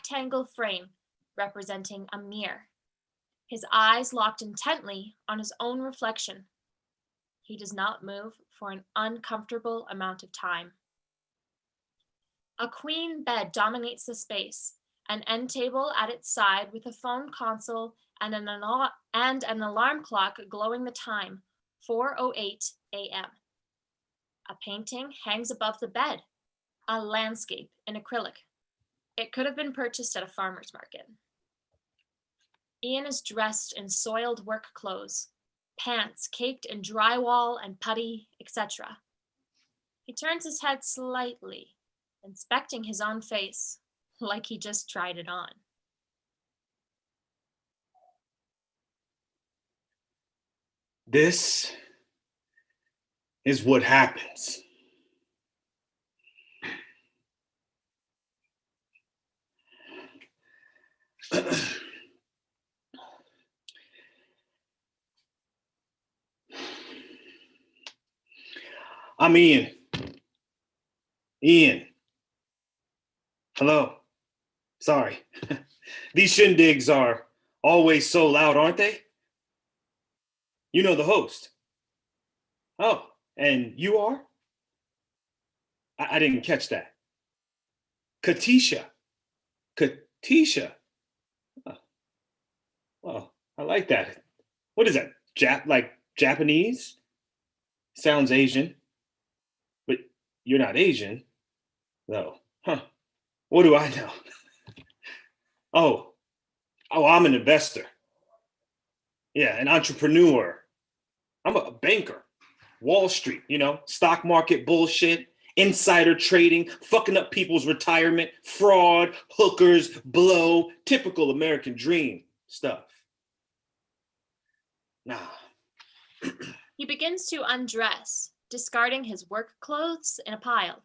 rectangle frame representing a mirror, his eyes locked intently on his own reflection. He does not move for an uncomfortable amount of time. A queen bed dominates the space, an end table at its side with a phone console and an alarm clock glowing the time, 4:08 a.m. A painting hangs above the bed, a landscape in acrylic. It could have been purchased at a farmer's market. Ian is dressed in soiled work clothes, pants caked in drywall and putty, etc. He turns his head slightly, inspecting his own face, like he just tried it on. This is what happens. I'm Ian. Ian. Hello. Sorry. These shindigs are always so loud, aren't they? You know the host. Oh, and you are? I didn't catch that. Katisha. Katisha. Oh. Well, I like that. What is that? Like Japanese? Sounds Asian. But you're not Asian, though. Huh. What do I know? Oh, I'm an investor. Yeah, an entrepreneur. I'm a banker. Wall Street, stock market bullshit, insider trading, fucking up people's retirement, fraud, hookers, blow, typical American dream stuff. Nah. He begins to undress, discarding his work clothes in a pile.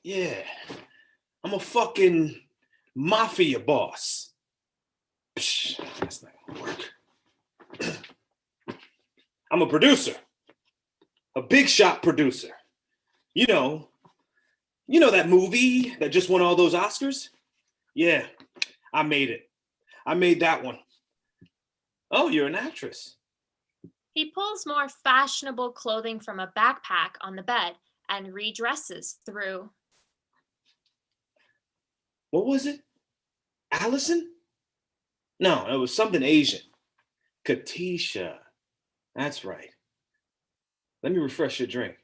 Yeah, I'm a fucking mafia boss. Psh, that's not gonna work. I'm a producer, a big shot producer. You know that movie that just won all those Oscars? Yeah, I made it. I made that one. Oh, you're an actress. He pulls more fashionable clothing from a backpack on the bed and redresses through. What was it? Allison? No, it was something Asian. Katisha. That's right. Let me refresh your drink.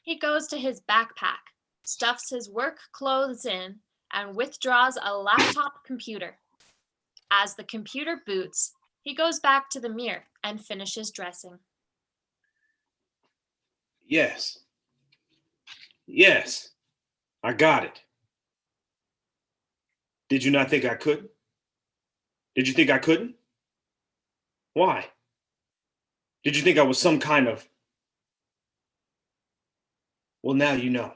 He goes to his backpack, stuffs his work clothes in, and withdraws a laptop computer. As the computer boots, he goes back to the mirror and finishes dressing. Yes. Yes. I got it. Did you not think I could? Did you think I couldn't? Why? Did you think I was some kind of... Well, now you know.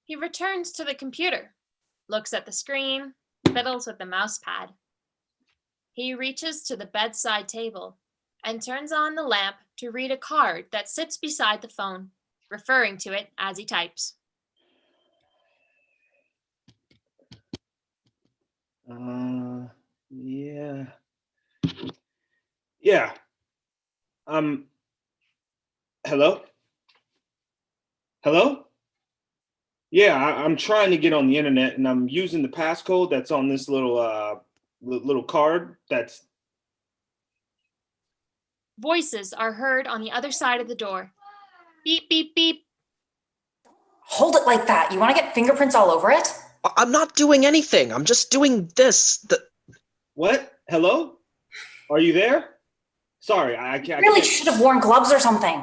He returns to the computer, looks at the screen, fiddles with the mouse pad. He reaches to the bedside table and turns on the lamp to read a card that sits beside the phone, referring to it as he types. Yeah. Yeah. Hello? Hello? Yeah, I'm trying to get on the internet and I'm using the passcode that's on this little card that's... Voices are heard on the other side of the door. Beep, beep, beep. Hold it like that. You want to get fingerprints all over it? I'm not doing anything. I'm just doing this. What? Hello? Are you there? Sorry, I can't... You really should have worn gloves or something.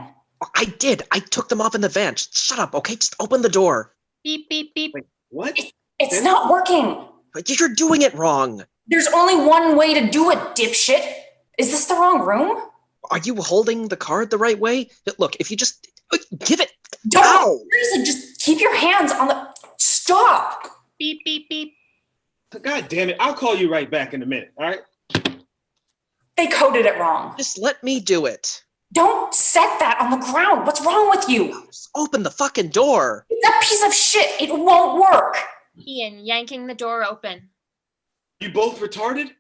I did. I took them off in the van. Just shut up, okay? Just open the door. Beep, beep, beep. Wait, what? It's not working. You're doing it wrong. There's only one way to do it, dipshit. Is this the wrong room? Are you holding the card the right way? Look, if you just give it... Don't! Ow! Seriously, just keep your hands on the... Stop! Beep, beep, beep. God damn it. I'll call you right back in a minute, all right? They coded it wrong. Just let me do it. Don't set that on the ground. What's wrong with you? Just open the fucking door. That piece of shit, it won't work. Ian yanking the door open. You both retarded?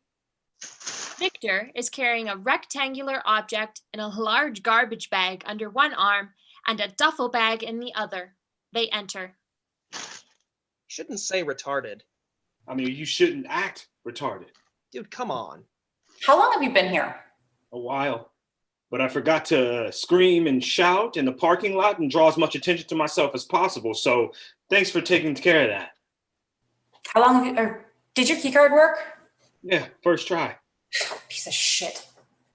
Victor is carrying a rectangular object in a large garbage bag under one arm and a duffel bag in the other. They enter. Shouldn't say retarded. I mean, you shouldn't act retarded. Dude, come on. How long have you been here? A while. But I forgot to scream and shout in the parking lot and draw as much attention to myself as possible. So thanks for taking care of that. How long have you, or did your keycard work? Yeah, first try. Piece of shit.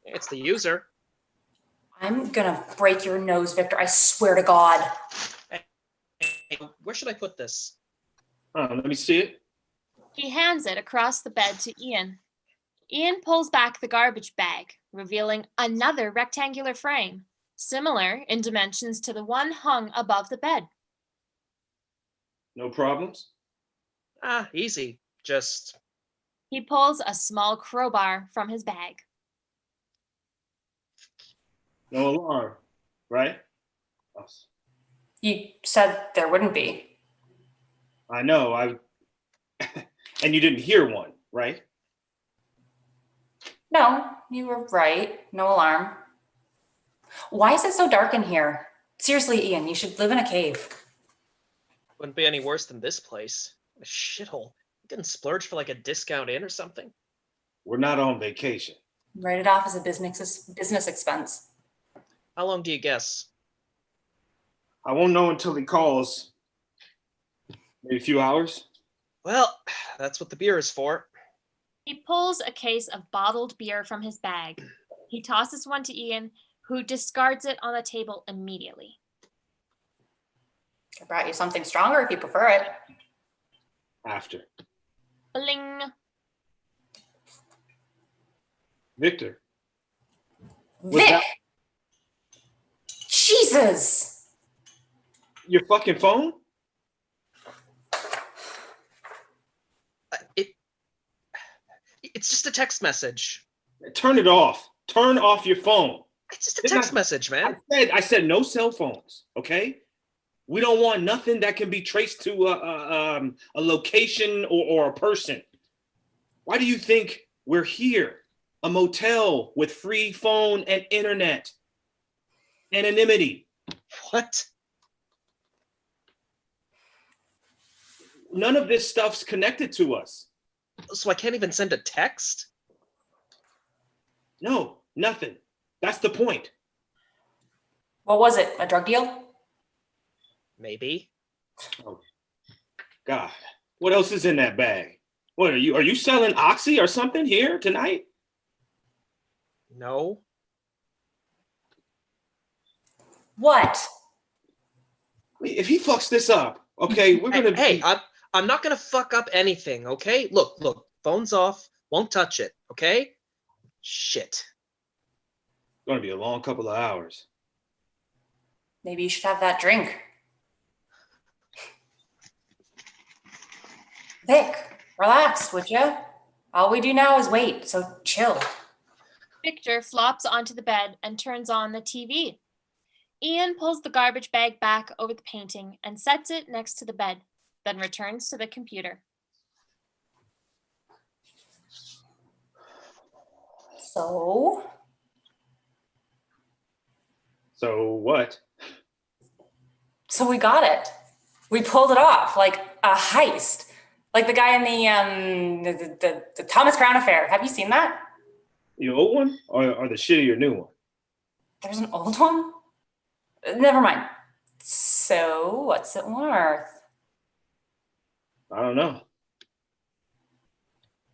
It's the user. I'm gonna break your nose, Victor. I swear to God. Hey, where should I put this? Let me see it. He hands it across the bed to Ian. Ian pulls back the garbage bag, revealing another rectangular frame, similar in dimensions to the one hung above the bed. No problems? Easy. Just He pulls a small crowbar from his bag. No alarm, right? You said there wouldn't be. I know. And you didn't hear one, right? No, you were right. No alarm. Why is it so dark in here? Seriously, Ian, you should live in a cave. wouldn't be any worse than this place. A shithole. You didn't splurge for like a discount in or something? We're not on vacation. Write it off as a business expense. How long do you guess? I won't know until he calls. Maybe a few hours. Well, that's what the beer is for. He pulls a case of bottled beer from his bag. He tosses one to Ian, who discards it on the table immediately. I brought you something stronger if you prefer it. After. Bling. Victor. Vic! that- Jesus! Your fucking phone? It's just a text message. Turn it off. Turn off your phone. It's just a text message, man. I said no cell phones, okay? We don't want nothing that can be traced to a location or a person. Why do you think we're here? A motel with free phone and internet. Anonymity. What? None of this stuff's connected to us. So I can't even send a text? No, nothing. That's the point. What was it? A drug deal? Maybe. Oh, God, what else is in that bag? What are you selling Oxy or something here tonight? No. What? If he fucks this up, okay, we're gonna. Hey, I'm not gonna fuck up anything, okay? Look, phone's off, won't touch it, okay? Shit. It's gonna be a long couple of hours. Maybe you should have that drink. Vic, relax, would you? All we do now is wait, so chill. Victor flops onto the bed and turns on the TV. Ian pulls the garbage bag back over the painting and sets it next to the bed, then returns to the computer. So What? So we got it. We pulled it off like a heist. Like the guy in the Thomas Crown affair. Have you seen that? The old one or the shittier new one? There's an old one? Never mind. So what's it worth? I don't know.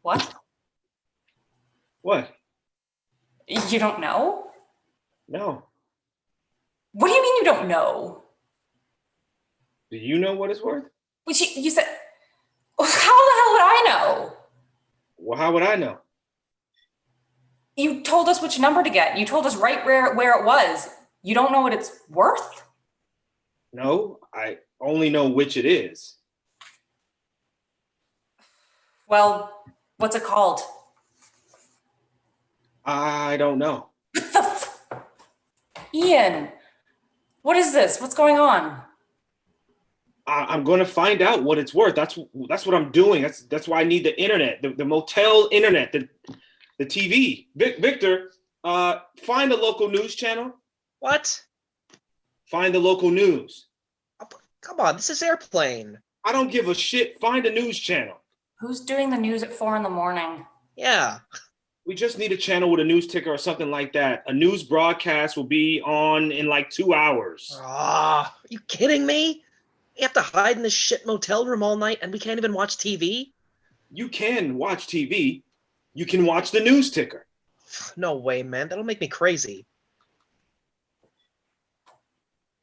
What? What? You don't know? No. What do you mean you don't know? Do you know what it's worth? Which you said, how the hell would I know? Well, how would I know? You told us which number to get. You told us right where it was. You don't know what it's worth? No, I only know which it is. Well, what's it called? I don't know. Ian, what is this? What's going on? I'm going to find out what it's worth. That's what I'm doing. That's why I need the internet, the motel internet, the TV. Victor, find the local news channel. What? Find the local news. Come on, this is Airplane. I don't give a shit. Find a news channel. Who's doing the news at 4 a.m? Yeah. We just need a channel with a news ticker or something like that. A news broadcast will be on in like 2 hours. Are you kidding me? You have to hide in this shit motel room all night and we can't even watch TV? You can watch TV. You can watch the news ticker. No way, man. That'll make me crazy.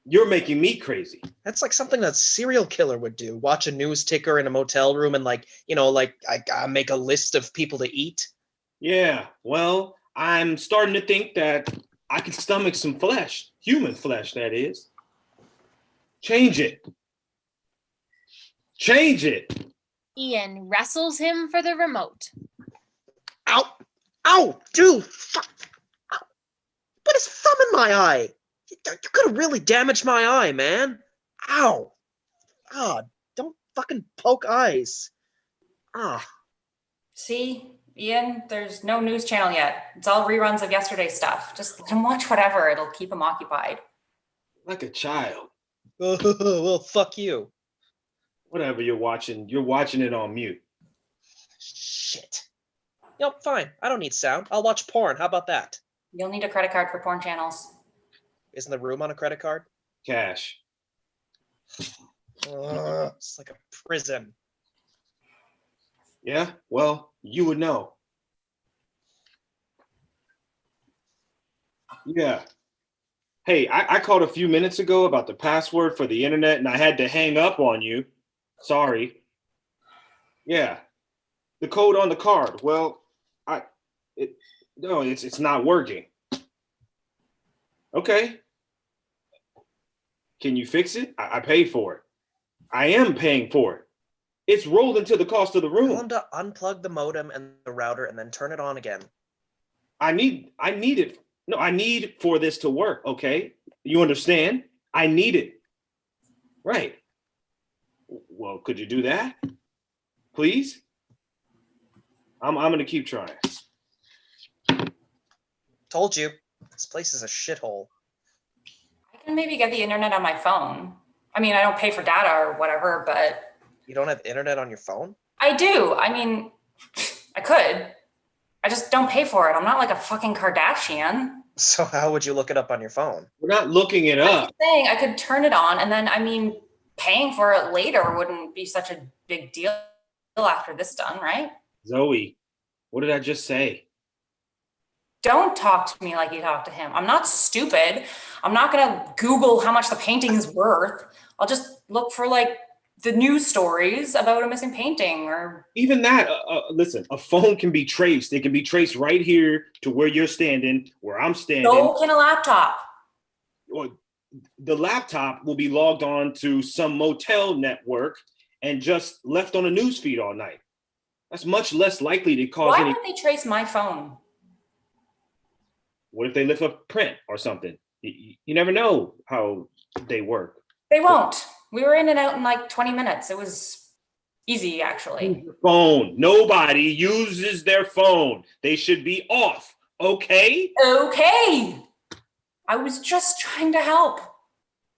You're making me crazy. That's like something that a serial killer would do. Watch a news ticker in a motel room and I make a list of people to eat. Yeah, well, I'm starting to think that I can stomach some flesh. Human flesh, that is. Change it. Change it. Ian wrestles him for the remote. Ow! Ow! Dude! Fuck! Ow. Put his thumb in my eye! You could have really damaged my eye, man. Ow! Ah, don't fucking poke eyes. Ah. See, Ian, there's no news channel yet. It's all reruns of yesterday's stuff. Just let him watch whatever. It'll keep him occupied. Like a child. Well, fuck you. Whatever you're watching it on mute. Shit. Yep, fine. I don't need sound. I'll watch porn. How about that? You'll need a credit card for porn channels. Isn't the room on a credit card? Cash. It's like a prison. Yeah, well, you would know. Yeah. Hey, I called a few minutes ago about the password for the internet and I had to hang up on you. Sorry. Yeah. The code on the card. Well, it's not working. Okay. Can you fix it? I paid for it. I am paying for it. It's rolled into the cost of the room. Tell him to unplug the modem and the router and then turn it on again. I need it. No, I need for this to work, okay? You understand? I need it. Right. Well, could you do that? Please? I'm gonna keep trying. Told you. This place is a shithole. I can maybe get the internet on my phone. I mean, I don't pay for data or whatever, but You don't have internet on your phone? I do. I mean, I could. I just don't pay for it. I'm not like a fucking Kardashian. So how would you look it up on your phone? We're not looking it I'm up. just saying I could turn it on and then, I mean, paying for it later wouldn't be such a big deal after this done, right? Zoe, what did I just say? Don't talk to me like you talk to him. I'm not stupid. I'm not gonna Google how much the painting is worth. I'll just look for like the news stories about a missing painting or Even that, listen, a phone can be traced. It can be traced right here to where you're standing, where I'm standing. so can a laptop. Or the laptop will be logged on to some motel network and just left on a news feed all night. That's much less likely to cause Why any. would they trace my phone? What if they lift up print or something? You never know how they work. They won't. We were in and out in like 20 minutes. It was easy, actually. Phone. Nobody uses their phone. They should be off. Okay? Okay. I was just trying to help.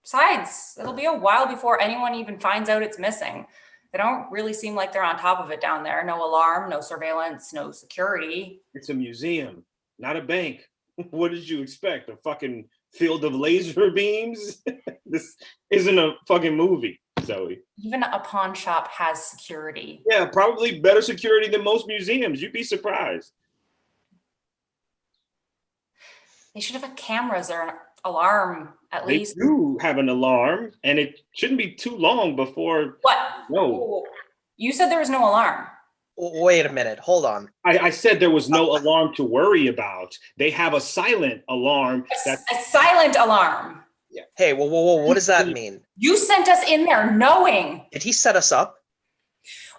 Besides, it'll be a while before anyone even finds out it's missing. They don't really seem like they're on top of it down there. No alarm, no surveillance, no security. It's a museum, not a bank. What did you expect? A fucking field of laser beams? This isn't a fucking movie, Zoe. Even a pawn shop has security. Yeah, probably better security than most museums. You'd be surprised. They should have cameras or an alarm at They least. do have an alarm, and it shouldn't be too long before. What? No, You said there was no alarm. Wait a minute. Hold on. I said there was no alarm to worry about. They have a silent alarm. That's A silent alarm. Hey, whoa, what does that mean? You sent us in there knowing. Did he set us up?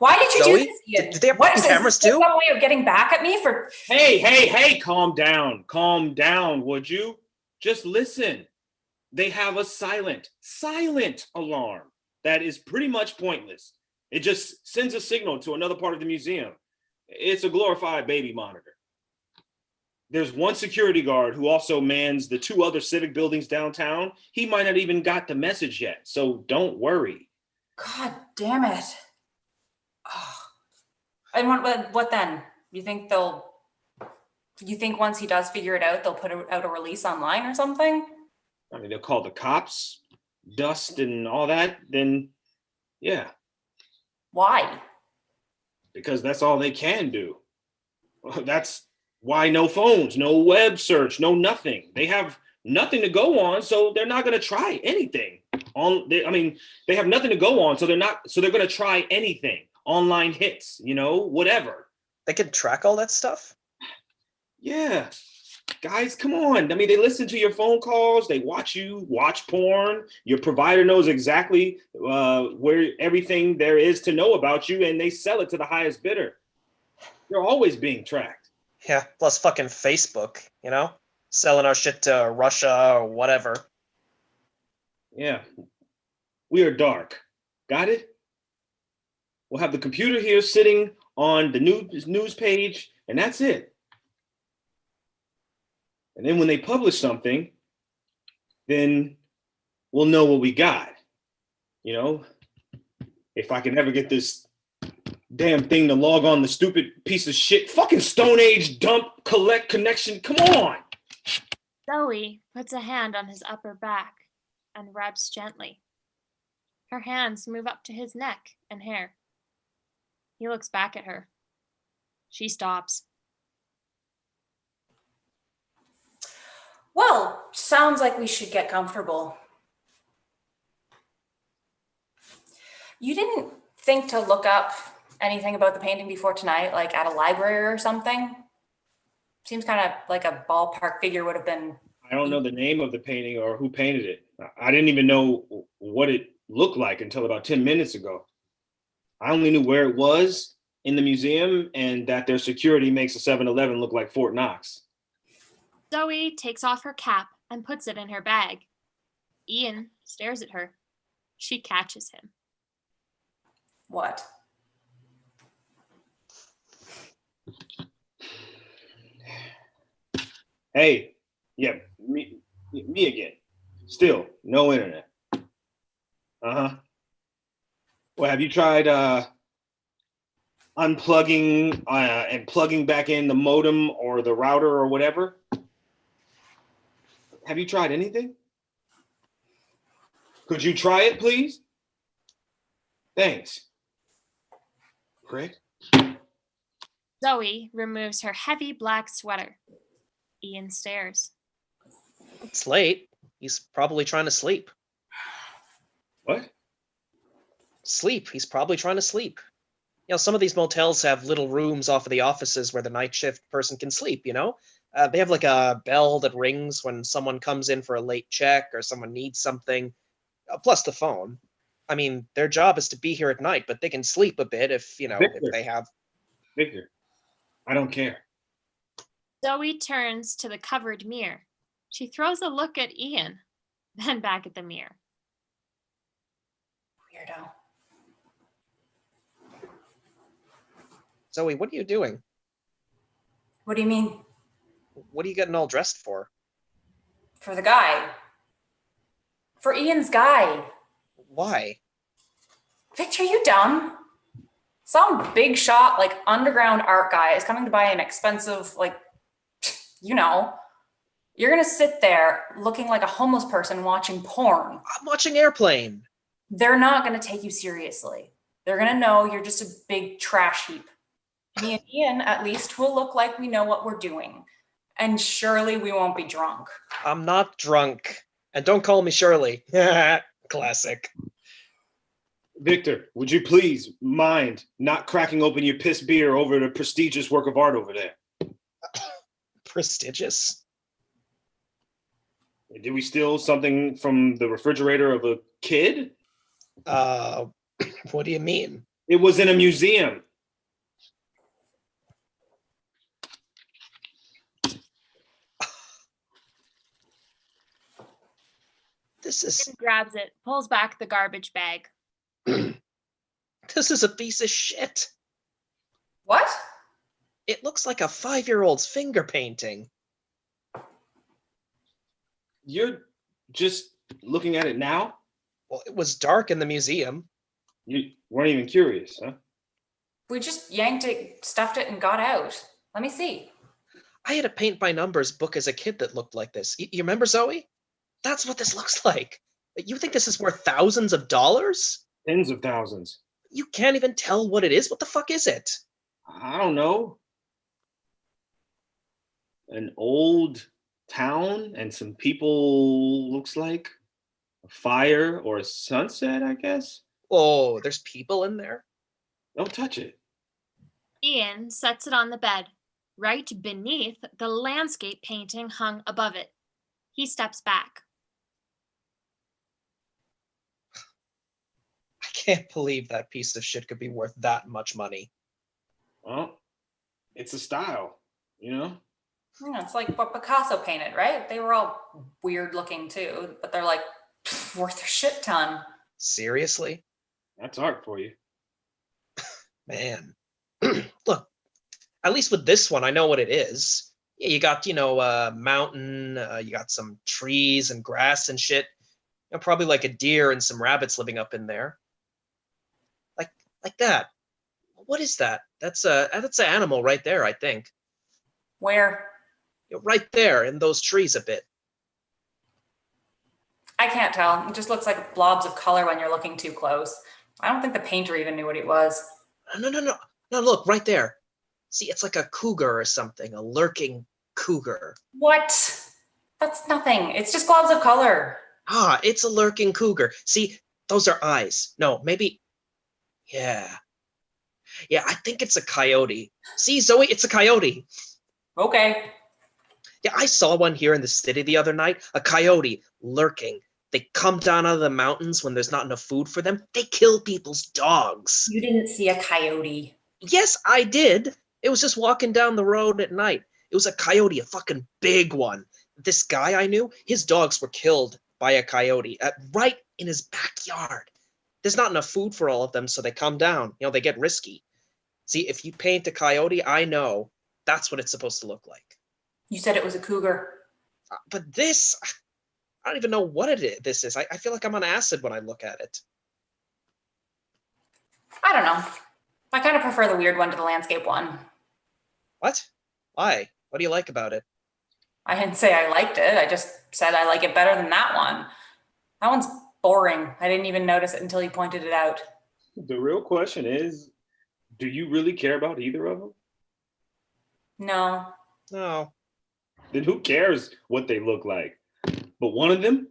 Why did you Zoe? do this, Ian? Did they have What, fucking is this cameras some too? way of getting back at me for? hey, calm down, would you? Just listen. They have a silent alarm that is pretty much pointless. It just sends a signal to another part of the museum. It's a glorified baby monitor. There's one security guard who also mans the 2 other civic buildings downtown. He might not even got the message yet, so don't worry. God damn it. Oh. And what then? You think once he does figure it out, they'll put out a release online or something? I mean, they'll call the cops, dust and all that, then yeah. Why? Because that's all they can do. That's why no phones, no web search, no nothing. They have nothing to go on, so they're not going to try anything. They have nothing to go on, so they're going to try anything. Online hits, whatever. They can track all that stuff? Yeah. Guys, come on. I mean, they listen to your phone calls. They watch you watch porn. Your provider knows exactly where everything there is to know about you, and they sell it to the highest bidder. You're always being tracked. Yeah, plus fucking Facebook, selling our shit to Russia or whatever. Yeah. We are dark. Got it? We'll have the computer here sitting on the news page, and that's it. And then when they publish something, then we'll know what we got. If I can ever get this damn thing to log on the stupid piece of shit, fucking Stone Age dump collect connection. Come on. Zoe puts a hand on his upper back and rubs gently. Her hands move up to his neck and hair. He looks back at her. She stops. Well, sounds like we should get comfortable. You didn't think to look up anything about the painting before tonight, like at a library or something? Seems kind of like a ballpark figure would have been. I don't know the name of the painting or who painted it. I didn't even know what it looked like until about 10 minutes ago. I only knew where it was in the museum and that their security makes a 7-Eleven look like Fort Knox. Zoe takes off her cap and puts it in her bag. Ian stares at her. She catches him. What? Hey, yeah, me again. Still, no internet. Uh-huh. Well, have you tried unplugging and plugging back in the modem or the router or whatever? Have you tried anything? Could you try it, please? Thanks. Prick. Zoe removes her heavy black sweater. Ian stares. It's late. He's probably trying to sleep. What? Sleep. He's probably trying to sleep. Some of these motels have little rooms off of the offices where the night shift person can sleep, They have like a bell that rings when someone comes in for a late check or someone needs something, plus the phone. I mean, their job is to be here at night, but they can sleep a bit if they have. Victor, I don't care. Zoe turns to the covered mirror. She throws a look at Ian, then back at the mirror. Weirdo. Zoe, what are you doing? What do you mean? What are you getting all dressed for? For the guy. For Ian's guy. Why? Victor, you dumb? Some big shot, underground art guy is coming to buy an expensive, You're gonna sit there looking like a homeless person watching porn. I'm watching Airplane. They're not gonna take you seriously. They're gonna know you're just a big trash heap. Me and Ian, at least, will look like we know what we're doing. And surely we won't be drunk. I'm not drunk. And don't call me Shirley. Classic. Victor, would you please mind not cracking open your piss beer over the prestigious work of art over there? Prestigious? Did we steal something from the refrigerator of a kid? What do you mean? It was in a museum. This is Ian grabs it, pulls back the garbage bag. this is a piece of shit. What? It looks like a 5-year-old's finger painting. You're just looking at it now? Well, it was dark in the museum. You weren't even curious, huh? We just yanked it, stuffed it, and got out. Let me see. I had a paint by numbers book as a kid that looked like this. You remember, Zoe? That's what this looks like. You think this is worth thousands of dollars? Tens of thousands. You can't even tell what it is? What the fuck is it? I don't know. An old town and some people, looks like. A fire or a sunset, I guess. Oh, there's people in there? Don't touch it. Ian sets it on the bed, right beneath the landscape painting hung above it. He steps back. I can't believe that piece of shit could be worth that much money. Well, it's a style, you know? Yeah, it's like what Picasso painted, right? They were all weird looking too, but they're like worth a shit ton. Seriously? That's art for you. Man. Look, at least with this one, I know what it is. Yeah, you got, a mountain, you got some trees and grass and shit. Probably like a deer and some rabbits living up in there. Like that. What is that? That's an animal right there, I think. Where? Right there in those trees a bit. I can't tell. It just looks like blobs of color when you're looking too close. I don't think the painter even knew what it was. No. No, look, right there. See, it's like a cougar or something, a lurking cougar. What? That's nothing. It's just globs of color. Ah, it's a lurking cougar. See, those are eyes. No, maybe. Yeah, I think it's a coyote. See, Zoe, it's a coyote. Okay. Yeah, I saw one here in the city the other night. A coyote lurking. They come down out of the mountains when there's not enough food for them. They kill people's dogs. You didn't see a coyote. Yes, I did. It was just walking down the road at night. It was a coyote, a fucking big one. This guy I knew, his dogs were killed by a coyote right in his backyard. There's not enough food for all of them, so they come down. They get risky. See, if you paint a coyote, I know that's what it's supposed to look like. You said it was a cougar. But this, I don't even know what this is. I feel like I'm on acid when I look at it. I don't know. I kind of prefer the weird one to the landscape one. What? Why? What do you like about it? I didn't say I liked it. I just said I like it better than that one. That one's boring. I didn't even notice it until you pointed it out. The real question is, do you really care about either of them? No. No. Then who cares what they look like? But one of them,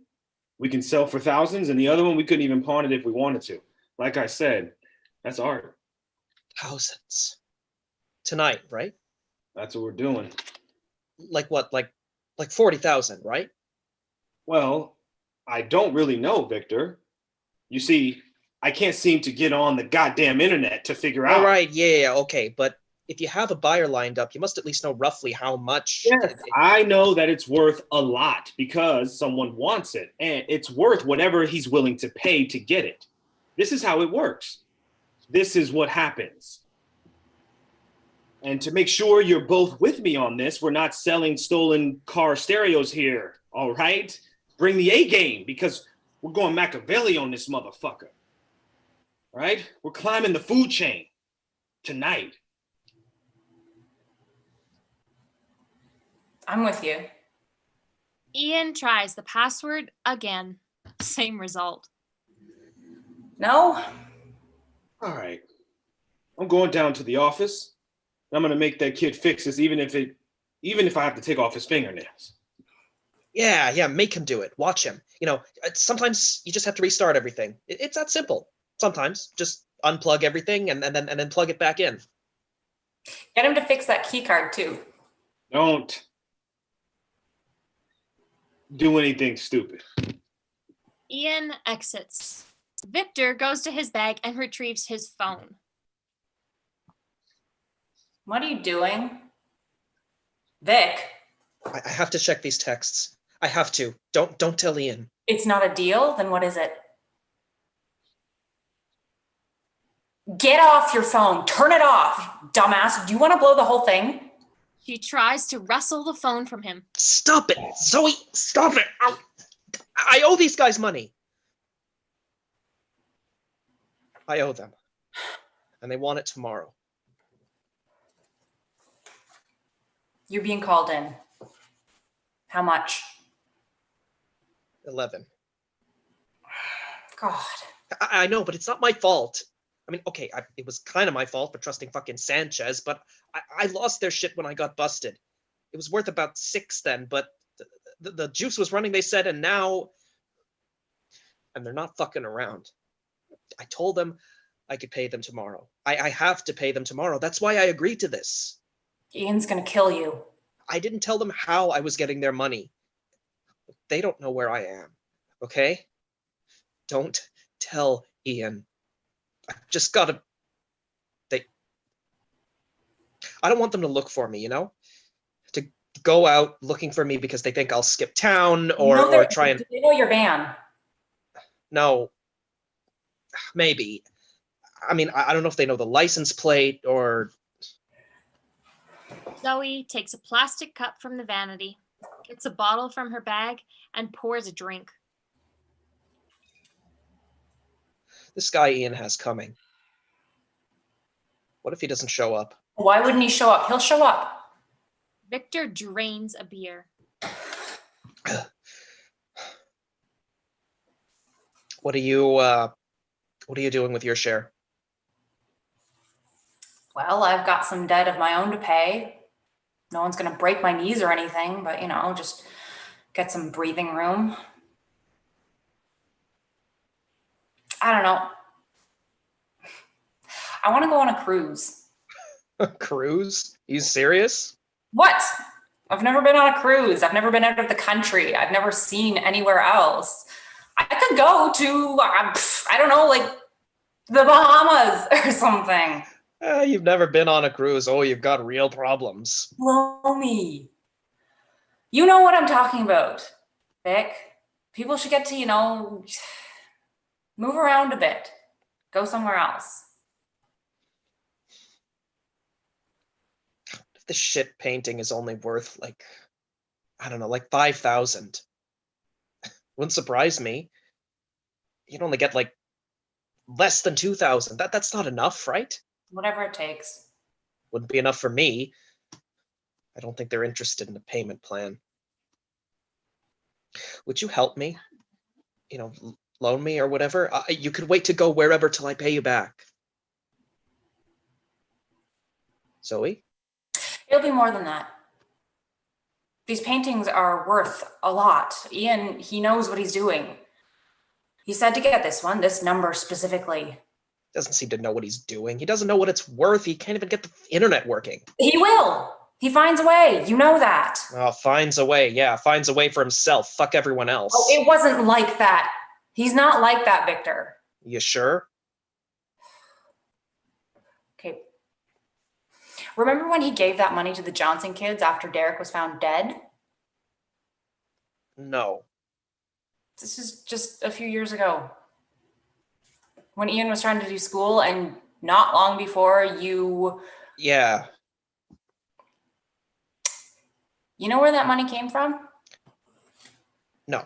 we can sell for thousands, and the other one, we couldn't even pawn it if we wanted to. Like I said, that's art. Thousands. Tonight, right? That's what we're doing. Like what? Like 40,000, right? Well, I don't really know, Victor. You see, I can't seem to get on the goddamn internet to figure out. All right, yeah, okay. But if you have a buyer lined up, you must at least know roughly how much. Yes, I know that it's worth a lot because someone wants it, and it's worth whatever he's willing to pay to get it. This is how it works. This is what happens. And to make sure you're both with me on this, we're not selling stolen car stereos here, all right? Bring the A game because we're going Machiavelli on this motherfucker, right? We're climbing the food chain tonight. I'm with you. Ian tries the password again. Same result. No? All right. I'm going down to the office. I'm gonna make that kid fix this, even if I have to take off his fingernails. Yeah, make him do it. Watch him. Sometimes you just have to restart everything. It's that simple. Sometimes just unplug everything and then plug it back in. Get him to fix that key card too. Don't do anything stupid. Ian exits. Victor goes to his bag and retrieves his phone. What are you doing? Vic? I have to check these texts. I have to. Don't tell Ian. It's not a deal? Then what is it? Get off your phone. Turn it off, dumbass. Do you want to blow the whole thing? She tries to wrestle the phone from him. Stop it, Zoe! Stop it! Ow. I owe these guys money. I owe them. And they want it tomorrow. You're being called in. How much? 11. God. I know, but it's not my fault. I mean, okay, it was kind of my fault for trusting fucking Sanchez, but I lost their shit when I got busted. It was worth about 6 then, but the juice was running, they said, and now... And they're not fucking around. I told them I could pay them tomorrow. I have to pay them tomorrow. That's why I agreed to this. Ian's gonna kill you. I didn't tell them how I was getting their money. They don't know where I am, okay? Don't tell Ian. I've just gotta... I don't want them to look for me, you know? To go out looking for me because they think I'll skip town or try and... Do they know your van? No. Maybe. I mean, I don't know if they know the license plate or... Zoe takes a plastic cup from the vanity, gets a bottle from her bag, and pours a drink. This guy Ian has coming. What if he doesn't show up? Why wouldn't he show up? He'll show up. Victor drains a beer. What are you doing with your share? Well, I've got some debt of my own to pay. No one's gonna break my knees or anything, but just get some breathing room. I don't know. I want to go on a cruise. A cruise? You serious? What? I've never been on a cruise. I've never been out of the country. I've never seen anywhere else. I could go to, I don't know, like the Bahamas or something. You've never been on a cruise. Oh, you've got real problems. Blow me. You know what I'm talking about, Vic. People should get to, move around a bit. Go somewhere else. If the shit painting is only worth I don't know, like 5,000. Wouldn't surprise me. You'd only get less than 2,000. That's not enough, right? Whatever it takes. Wouldn't be enough for me. I don't think they're interested in a payment plan. Would you help me? Loan me or whatever? You could wait to go wherever till I pay you back. Zoe? It'll be more than that. These paintings are worth a lot. Ian, he knows what he's doing. He said to get this one, this number specifically. Doesn't seem to know what he's doing. He doesn't know what it's worth. He can't even get the internet working. He will. He finds a way. You know that. Oh, finds a way. Yeah, finds a way for himself. Fuck everyone else. Oh, it wasn't like that. He's not like that, Victor. You sure? Okay. Remember when he gave that money to the Johnson kids after Derek was found dead? No. This is just a few years ago. When Ian was trying to do school and not long before you... Yeah. You know where that money came from? No.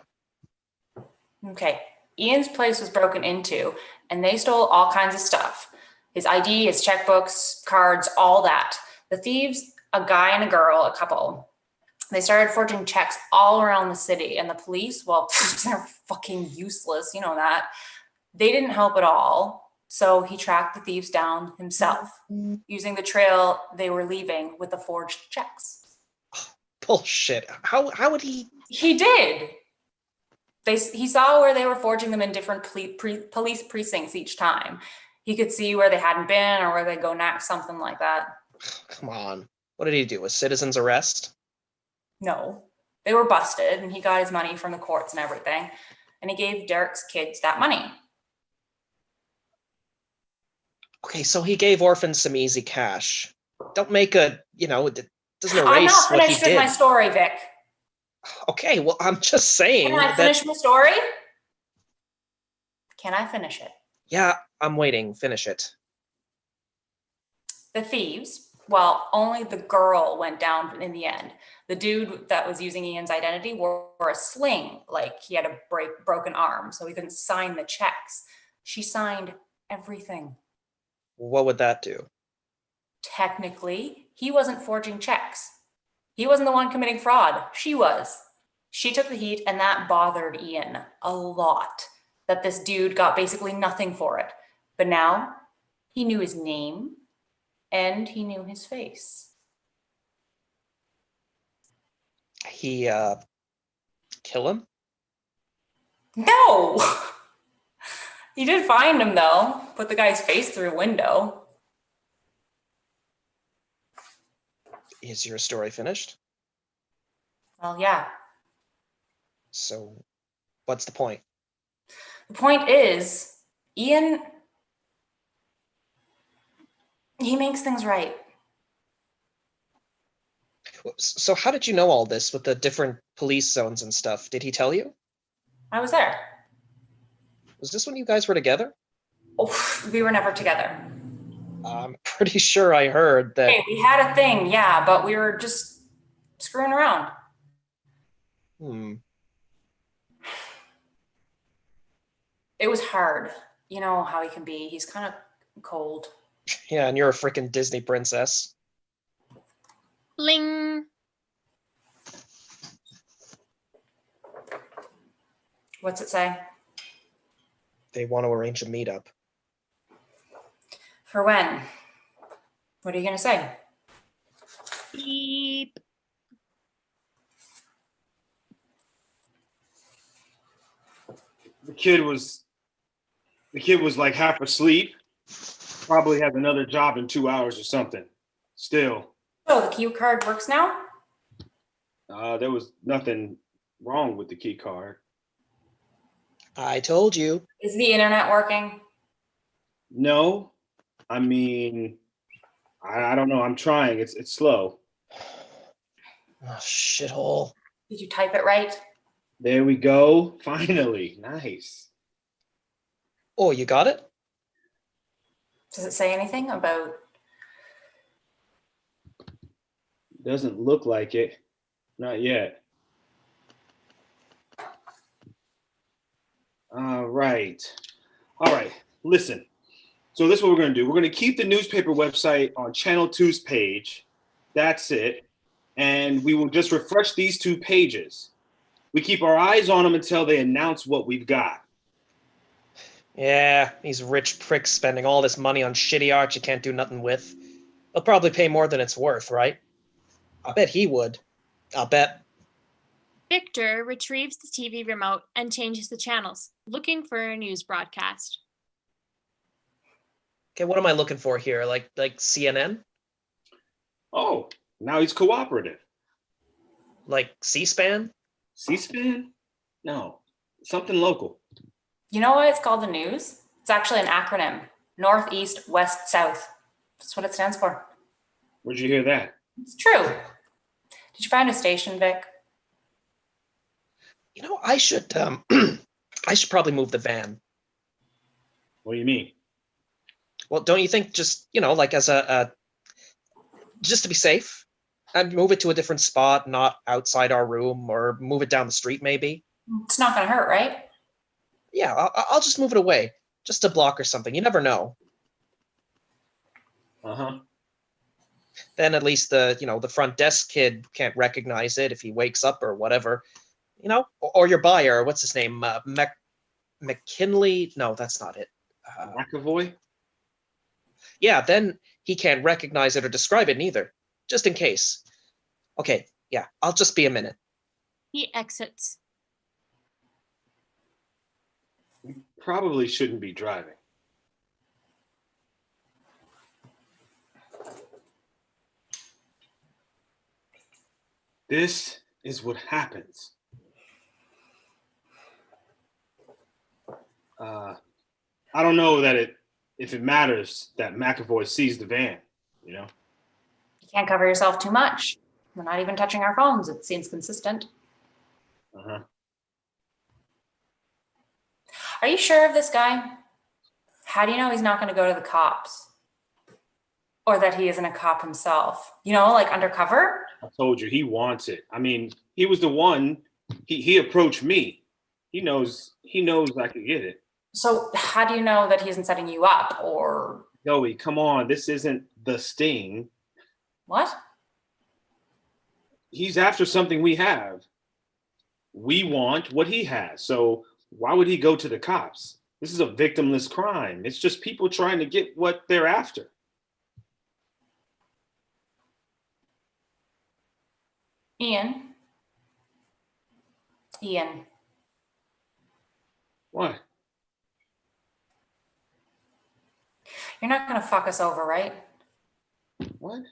Okay. Ian's place was broken into and they stole all kinds of stuff. His ID, his checkbooks, cards, all that. The thieves, a guy and a girl, a couple, they started forging checks all around the city, and the police, well, they're fucking useless, you know that. They didn't help at all. So he tracked the thieves down himself using the trail they were leaving with the forged checks. Bullshit. How would he? He did. He saw where they were forging them in different police precincts each time. He could see where they hadn't been or where they'd go next, something like that. Come on. What did he do? A citizen's arrest? No. They were busted and he got his money from the courts and everything. And he gave Derek's kids that money. Okay, so he gave orphans some easy cash. Don't make it doesn't erase I'm not what he finished with did. my story, Vic. Okay, well, I'm just saying Can I that. finish my story? Can I finish it? Yeah, I'm waiting. Finish it. The thieves, well, only the girl went down in the end. The dude that was using Ian's identity wore a sling, like he had a broken arm, so he couldn't sign the checks. She signed everything. What would that do? Technically, he wasn't forging checks. He wasn't the one committing fraud. She was. She took the heat, and that bothered Ian a lot. That this dude got basically nothing for it. But now he knew his name and he knew his face. He, kill him? No! He did find him though. Put the guy's face through a window. Is your story finished? Well, yeah. So, what's the point? The point is, Ian, he makes things right. So, how did you know all this with the different police zones and stuff? Did he tell you? I was there. Was this when you guys were together? Oh, we were never together. I'm pretty sure I heard that. Hey, we had a thing, yeah, but we were just screwing around. Hmm. It was hard. You know how he can be. He's kind of cold. Yeah, and you're a freaking Disney princess. Bling. What's it say? They want to arrange a meetup. For when? What are you going to say? Beep. The kid was like half asleep. Probably has another job in 2 hours or something. Still, Oh, the key card works now? there was nothing wrong with the key card. I told you. Is the internet working? No, I mean, I don't know. I'm trying. It's slow. Oh, shithole. Did you type it right? There we go. Finally, nice. Oh, you got it? Does it say anything about? Doesn't look like it. Not yet. All right. Listen. So this is what we're going to do. We're going to keep the newspaper website on Channel 2's page. That's it. And we will just refresh these 2 pages. We keep our eyes on them until they announce what we've got. Yeah, these rich pricks spending all this money on shitty art you can't do nothing with. They'll probably pay more than it's worth, right? I bet he would. I'll bet. Victor retrieves the TV remote and changes the channels, looking for a news broadcast. Okay, what am I looking for here? Like CNN? Oh, now he's cooperative. Like C-SPAN? C-SPAN? No, something local. You know why it's called the news? It's actually an acronym. North, East, West, South. That's what it stands for. Where'd you hear that? It's true. Did you find a station, Vic? You know, I should I should probably move the van. What do you mean? Well, don't you think just, like as a just to be safe, I'd move it to a different spot, not outside our room, or move it down the street maybe? It's not going to hurt, right? Yeah, I'll just move it away, just a block or something. You never know. Uh-huh. Then at least the front desk kid can't recognize it if he wakes up or whatever. Or your buyer, what's his name? McKinley? No, that's not it. McAvoy? Yeah, then he can't recognize it or describe it neither, just in case. Okay, yeah, I'll just be a minute. He exits. Probably shouldn't be driving. This is what happens. I don't know if it matters that McAvoy sees the van, You can't cover yourself too much. We're not even touching our phones. It seems consistent. Uh-huh. Are you sure of this guy? How do you know he's not going to go to the cops? Or that he isn't a cop himself? You know, like undercover? I told you he wants it. I mean, he was the one. He approached me. He knows I could get it. So how do you know that he isn't setting you up or Joey, come on. This isn't the Sting. what? He's after something we have. We want what he has. So why would he go to the cops? This is a victimless crime. It's just people trying to get what they're after. Ian. What? You're not going to fuck us over, right? What?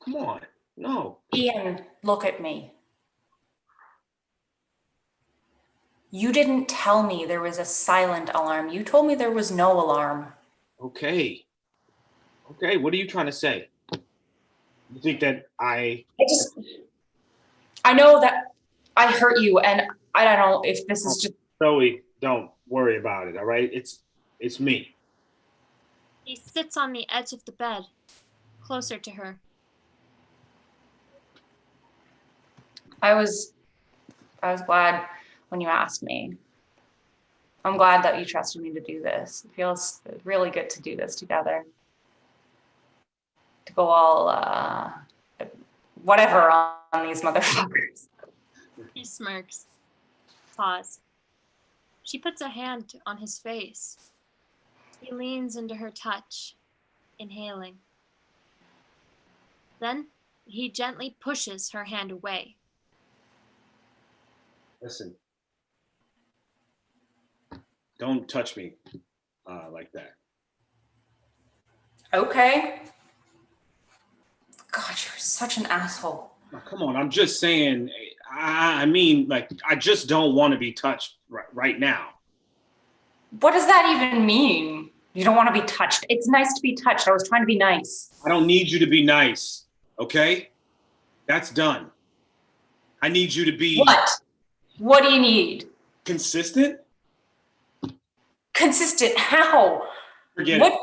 Come on. No. Ian, look at me. You didn't tell me there was a silent alarm. You told me there was no alarm. Okay. Okay, what are you trying to say? You think that I know that I hurt you, and I don't know if this is just... Zoe, don't worry about it, all right? It's me. He sits on the edge of the bed, closer to her. I was glad when you asked me. I'm glad that you trusted me to do this. It feels really good to do this together. To go all whatever on these motherfuckers. He smirks. Pause. She puts a hand on his face. He leans into her touch, inhaling. Then he gently pushes her hand away. Listen. Don't touch me like that. Okay. God, you're such an asshole. Oh, come on, I'm just saying, I mean, like, I just don't want to be touched right now. What does that even mean? You don't want to be touched. It's nice to be touched. I was trying to be nice. I don't need you to be nice, okay? That's done. I need you to be... What? What do you need? Consistent? Consistent how? Forget what?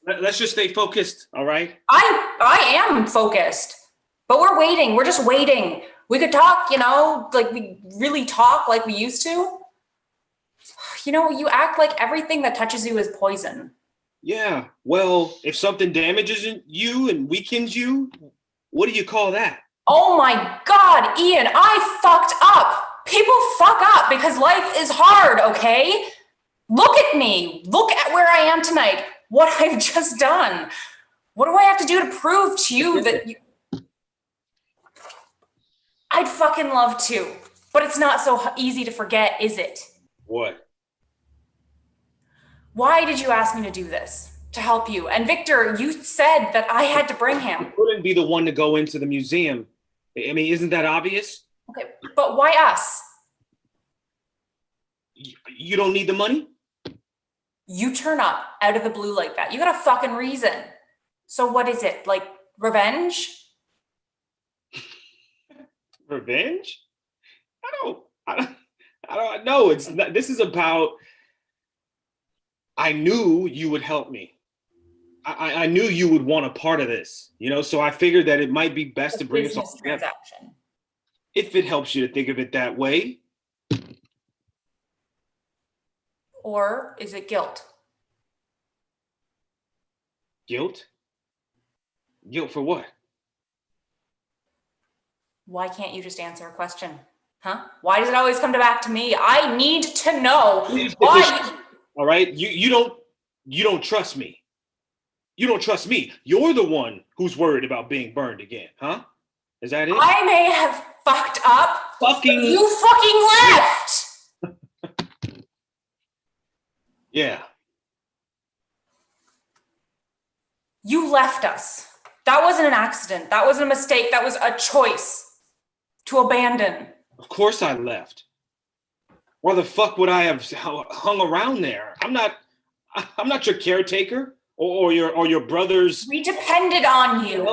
it. Let's just stay focused, all right? I am focused, but we're waiting. We're just waiting. We could talk, you know, like we really talk like we used to. You know, you act like everything that touches you is poison. Yeah, well, if something damages you and weakens you, what do you call that? Oh my God, Ian, I fucked up. People fuck up because life is hard, okay? Look at me. Look at where I am tonight. What I've just done. What do I have to do to prove to you that you... I'd fucking love to, but it's not so easy to forget, is it? What? Why did you ask me to do this? To help you. And Victor, you said that I had to bring him. I couldn't be the one to go into the museum. I mean, isn't that obvious? Okay, but why us? You don't need the money? You turn up out of the blue like that. You got a fucking reason. So what is it? Like revenge? Revenge? I don't know. It's not, this is about, I knew you would help me. I knew you would want a part of this, you know, so I figured that it might be best to bring us all together. Transaction. If it helps you to think of it that way. Or is it guilt? Guilt? Guilt for what? Why can't you just answer a question? Huh? Why does it always come back to me? I need to know why. All right, you don't trust me. You don't trust me. You're the one who's worried about being burned again, huh? Is that it? I may have fucked up. Fucking. You fucking left. Yeah. You left us. That wasn't an accident. That wasn't a mistake. That was a choice to abandon. Of course I left. Why the fuck would I have hung around there? I'm not your caretaker. or your brother's. We depended on you.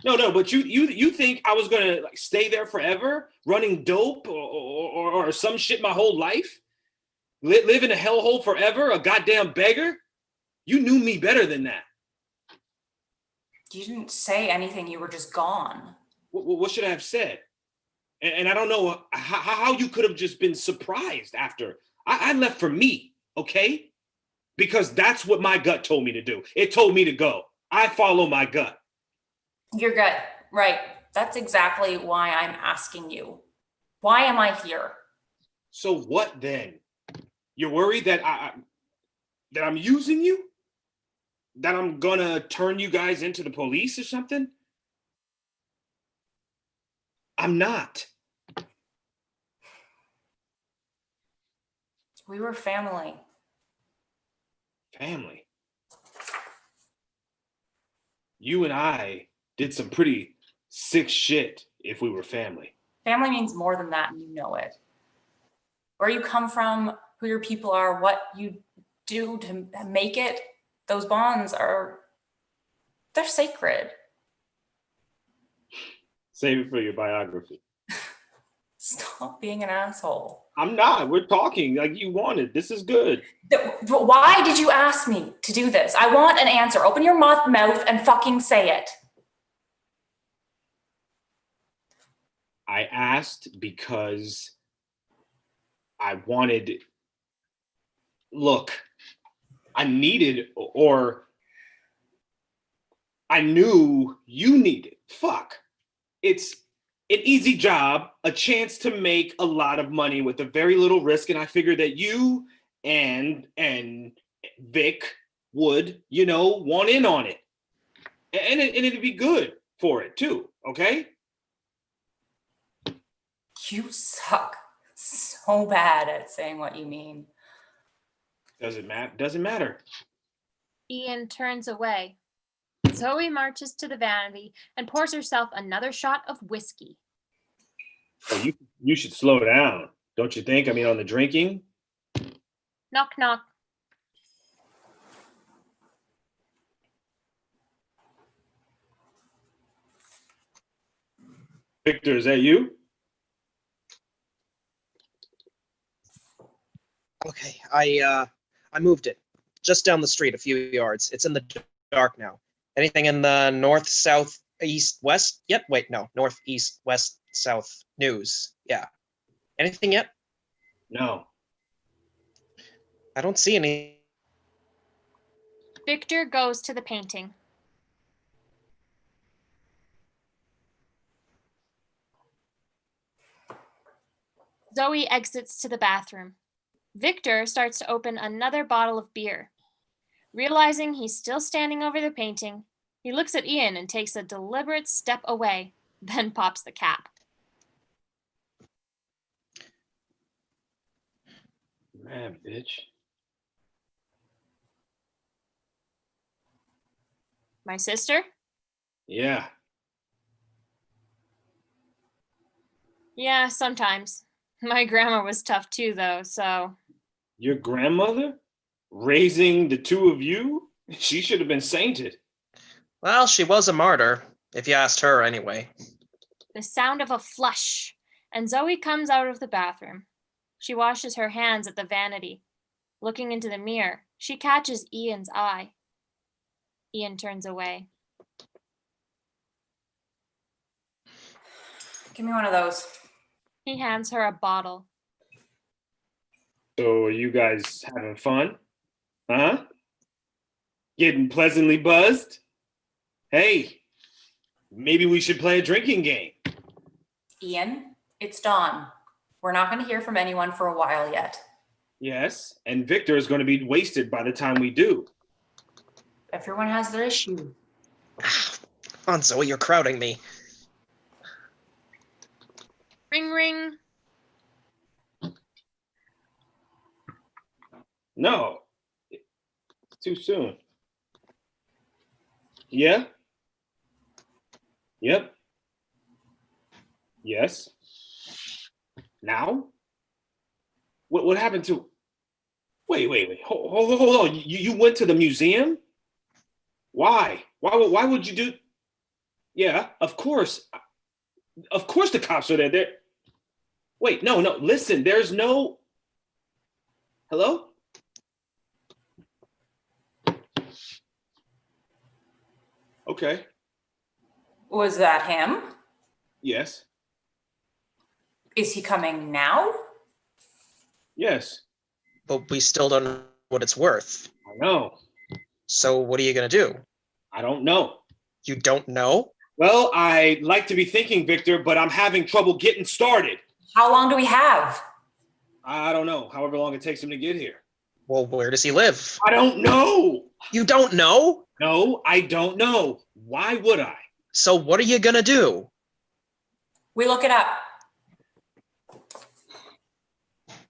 No, but you think I was gonna like stay there forever, running dope or some shit my whole life, live in a hellhole forever, a goddamn beggar? You knew me better than that. You didn't say anything. You were just gone. What should I have said? And I don't know how you could have just been surprised after. I left for me, okay? Because that's what my gut told me to do. It told me to go. I follow my gut. Your gut, right. That's exactly why I'm asking you. Why am I here? So what then? You're worried that I'm using you? That I'm gonna turn you guys into the police or something? I'm not. We were family. Family. You and I did some pretty sick shit if we were family. Family means more than that, and you know it. Where you come from, who your people are, what you do to make it, those bonds they're sacred. Save it for your biography. Stop being an asshole. I'm not. We're talking like you wanted. This is good. Why did you ask me to do this? I want an answer. Open your mouth and fucking say it. I asked because I wanted. Look, I needed, or I knew you needed. Fuck. It's an easy job, a chance to make a lot of money with a very little risk, and I figured that you and Vic would, want in on it. And it'd be good for it too, okay? You suck so bad at saying what you mean. Doesn't matter. Ian turns away. Zoe marches to the vanity and pours herself another shot of whiskey. Oh, you should slow down, don't you think? I mean, on the drinking. Knock, knock. Victor, is that you? Okay, I moved it just down the street a few yards. It's in the dark now. Anything in the north, south, east, west yet? Wait, no. North, east, west, south news. Yeah. Anything yet? No. I don't see any. Victor goes to the painting. Zoe exits to the bathroom. Victor starts to open another bottle of beer. Realizing he's still standing over the painting, he looks at Ian and takes a deliberate step away, then pops the cap. Man, bitch. My sister? Yeah. Yeah, sometimes. My grandma was tough too, though, so. Your grandmother? Raising the two of you? She should have been sainted. Well, she was a martyr, if you asked her anyway. The sound of a flush, and Zoe comes out of the bathroom. She washes her hands at the vanity. Looking into the mirror, she catches Ian's eye. Ian turns away. Give me one of those. He hands her a bottle. So are you guys having fun? Huh? Getting pleasantly buzzed? Hey, maybe we should play a drinking game. Ian, it's dawn. We're not going to hear from anyone for a while yet. Yes, and Victor is going to be wasted by the time we do. Everyone has their issue. Come on, Zoe, you're crowding me. Ring, ring. No, it's too soon. Yeah? Yep. Yes. Now? What happened to... Wait. Hold on. You went to the museum? Why? Why would you do? Yeah, of course. Of course the cops are there. Wait, no, no. Listen, there's no. Hello? Okay. Was that him? Yes. Is he coming now? Yes. But we still don't know what it's worth. I know. So what are you gonna do? I don't know. You don't know? Well, I like to be thinking, Victor, but I'm having trouble getting started. How long do we have? I don't know. However long it takes him to get here. Well, where does he live? I don't know. You don't know? No, I don't know. Why would I? So what are you gonna do? We look it up.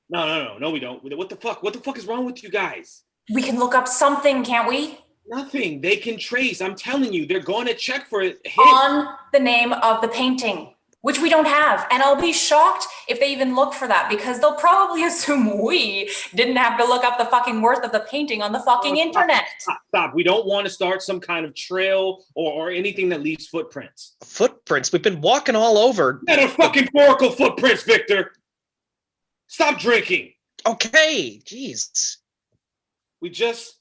No, we don't. What the fuck? What the fuck is wrong with you guys? We can look up something, can't we? Nothing. They can trace. I'm telling you, they're going to check for it. On the name of the painting, which we don't have. And I'll be shocked if they even look for that, because they'll probably assume we didn't have to look up the fucking worth of the painting on the fucking internet. Stop. We don't want to start some kind of trail or anything that leaves footprints. Footprints? We've been walking all over. Metaphorical footprints, Victor. Stop drinking. Okay, jeez. We just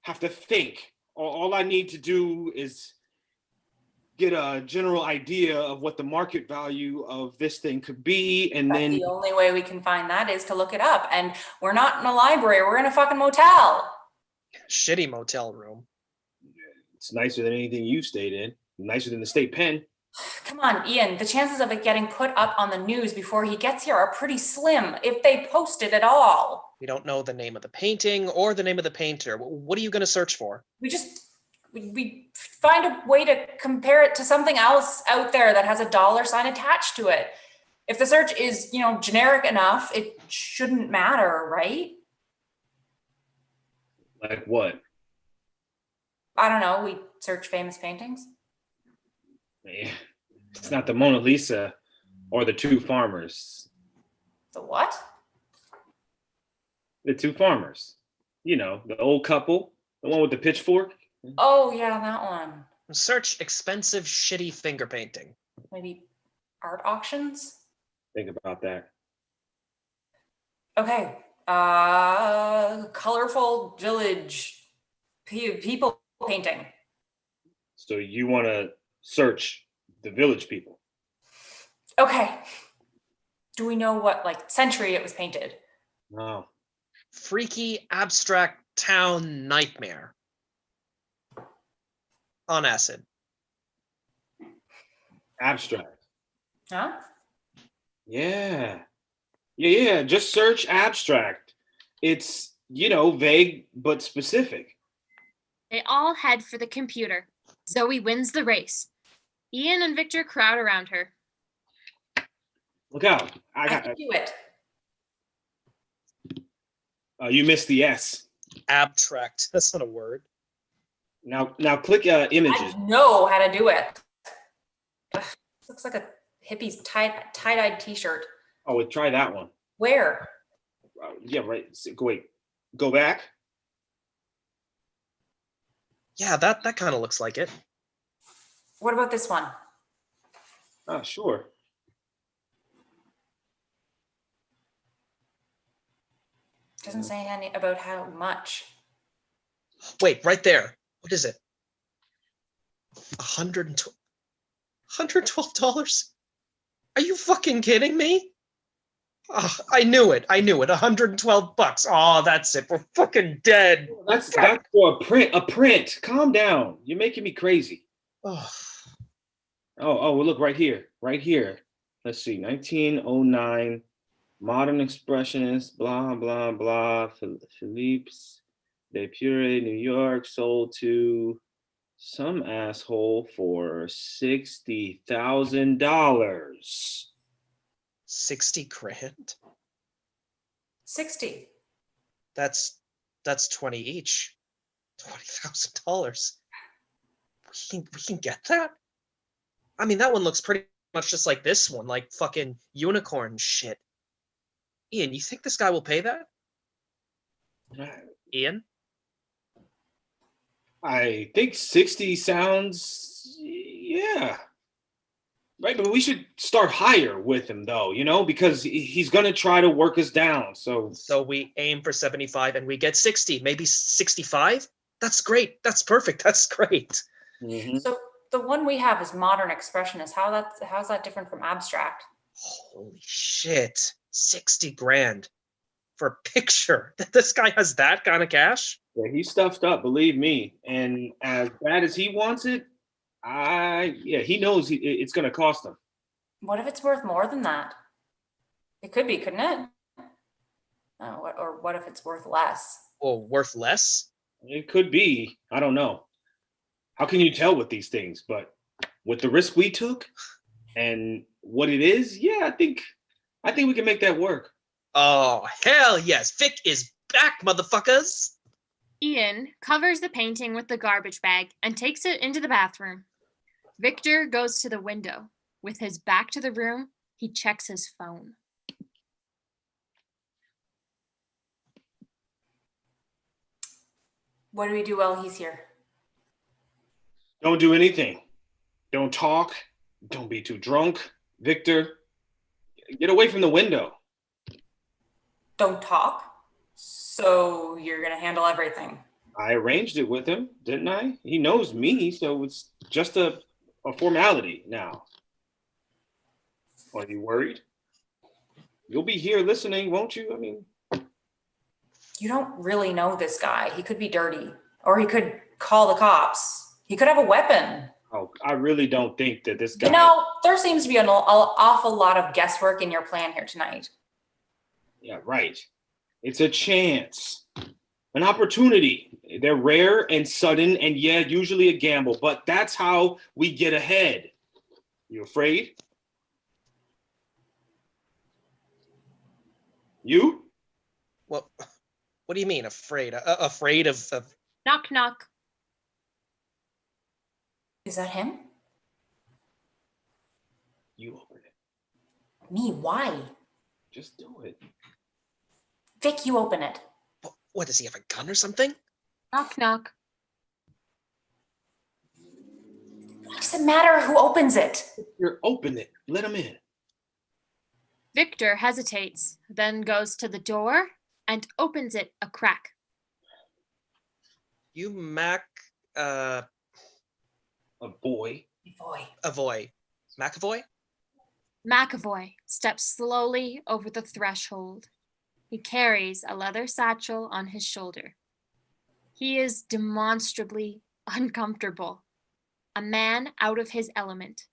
have to think. All I need to do is get a general idea of what the market value of this thing could be, and then the only way we can find that is to look it up. And we're not in a library, we're in a fucking motel. Shitty motel room. it's nicer than anything you stayed in. Nicer than the state pen. Come on, Ian, the chances of it getting put up on the news before he gets here are pretty slim, if they post it at all. We don't know the name of the painting or the name of the painter. What are you going to search for? We find a way to compare it to something else out there that has a dollar sign attached to it. If the search is, generic enough, it shouldn't matter, right? Like what? I don't know. We search famous paintings. It's not the Mona Lisa or the two farmers. The what? The two farmers. The old couple, the one with the pitchfork. Oh, yeah, that one. Search expensive, shitty finger painting. Maybe art auctions? Think about that. Okay. Colorful village people painting. So you want to search the village people? Okay. Do we know what century it was painted? No. Freaky abstract town nightmare. On acid. Abstract. Huh? Yeah. Just search abstract. It's, vague but specific. They all head for the computer. Zoe wins the race. Ian and Victor crowd around her. Look out. I can do it. You missed the S. Abstract. That's not a word. Now click images. I know how to do it. Ugh, looks like a hippie's tie-dyed t-shirt. Oh, try that one. Where? Yeah, right. Wait. Go back. Yeah, that kind of looks like it. What about this one? Oh, sure. Doesn't say any about how much. Wait, right there. What is it? $112? Are you fucking kidding me? Oh, I knew it. $112. Oh, that's it. We're fucking dead. That's for a print. A print. Calm down. You're making me crazy. Oh. Oh, well, look right here. Right here. Let's see. 1909. Modern Expressionist. Blah, blah, blah. Philippe's de Pure, New York. Sold to some asshole for $60,000. 60 grand? 60. That's 20 each. $20,000. We can get that? I mean, that one looks pretty much just like this one, like fucking unicorn shit. Ian, you think this guy will pay that? Ian? I think 60 sounds, yeah. Right, but we should start higher with him, though, because he's going to try to work us down. So, So we aim for 75 and we get 60, maybe 65? That's great. That's perfect. That's great. Mhm. So the one we have is modern expressionist. How's that different from abstract? Holy shit. 60 grand for a picture. This guy has that kind of cash? Yeah, he's stuffed up, believe me. And as bad as he wants it, he knows it's going to cost him. What if it's worth more than that? It could be, couldn't it? Or what if it's worth less? Or worth less? It could be. I don't know. How can you tell with these things? But with the risk we took and what it is, yeah, I think we can make that work. Oh, hell yes. Vic is back, motherfuckers. Ian covers the painting with the garbage bag and takes it into the bathroom. Victor goes to the window. With his back to the room, he checks his phone. What do we do while he's here? Don't do anything. Don't talk. Don't be too drunk. Victor, get away from the window. Don't talk? So you're gonna handle everything? I arranged it with him, didn't I? He knows me, so it's just a formality now. Are you worried? You'll be here listening, won't you? I mean, You don't really know this guy. He could be dirty, or he could call the cops. He could have a weapon. oh, I really don't think that this guy. There seems to be an awful lot of guesswork in your plan here tonight. Yeah, right. It's a chance, an opportunity. They're rare and sudden, and yeah, usually a gamble, but that's how we get ahead. You afraid? You? Well, what do you mean, afraid? Afraid of... Knock, knock. Is that him? You open it. Me? Why? Just do it. Vic, you open it. What, does he have a gun or something? Knock, knock. What does it matter who opens it? Here, open it. Let him in. Victor hesitates, then goes to the door and opens it a crack. You Mac... A boy. Boy. Avoy. McAvoy? McAvoy steps slowly over the threshold. He carries a leather satchel on his shoulder. He is demonstrably uncomfortable, a man out of his element.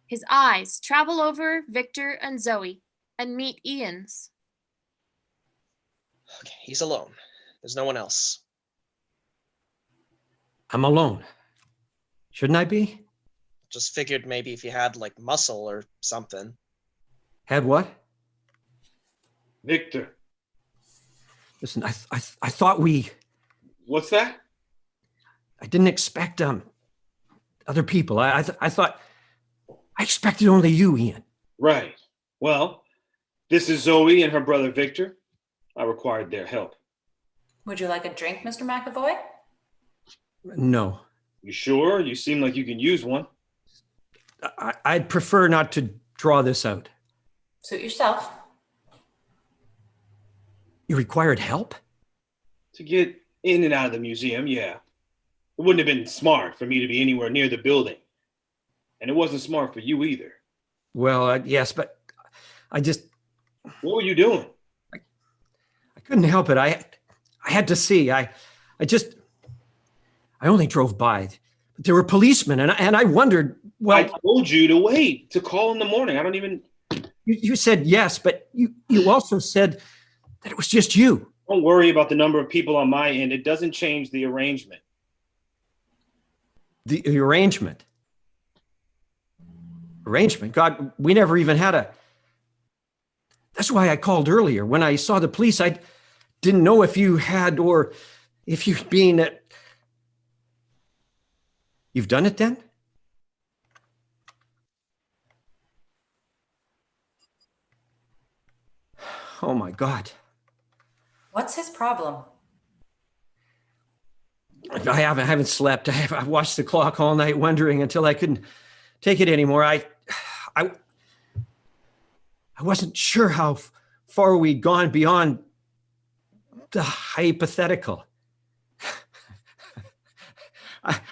His eyes travel over Victor and Zoe and meet Ian's. Okay, he's alone. There's no one else. I'm alone. Shouldn't I be? Just figured maybe if you had, like, muscle or something. Had what? Victor. Listen, I thought we... What's that? I didn't expect other people. I thought... I expected only you, Ian. Right. Well, this is Zoe and her brother Victor. I required their help. Would you like a drink, Mr. McAvoy? No. You sure? You seem like you can use one. I'd prefer not to draw this out. Suit yourself. You required help? To get in and out of the museum, yeah. It wouldn't have been smart for me to be anywhere near the building. And it wasn't smart for you either. Well, yes, but I just... What were you doing? I couldn't help it. I had to see. I only drove by. But there were policemen, and I wondered, well... I told you to wait, to call in the morning. I don't even... You said yes, but you also said that it was just you. Don't worry about the number of people on my end. It doesn't change the arrangement. The arrangement. Arrangement? God, we never even had a... That's why I called earlier. When I saw the police, I didn't know if you had or if you'd been at... You've done it then? Oh my God. What's his problem? I haven't slept. I've watched the clock all night, wondering until I couldn't take it anymore. I wasn't sure how far we'd gone beyond the hypothetical.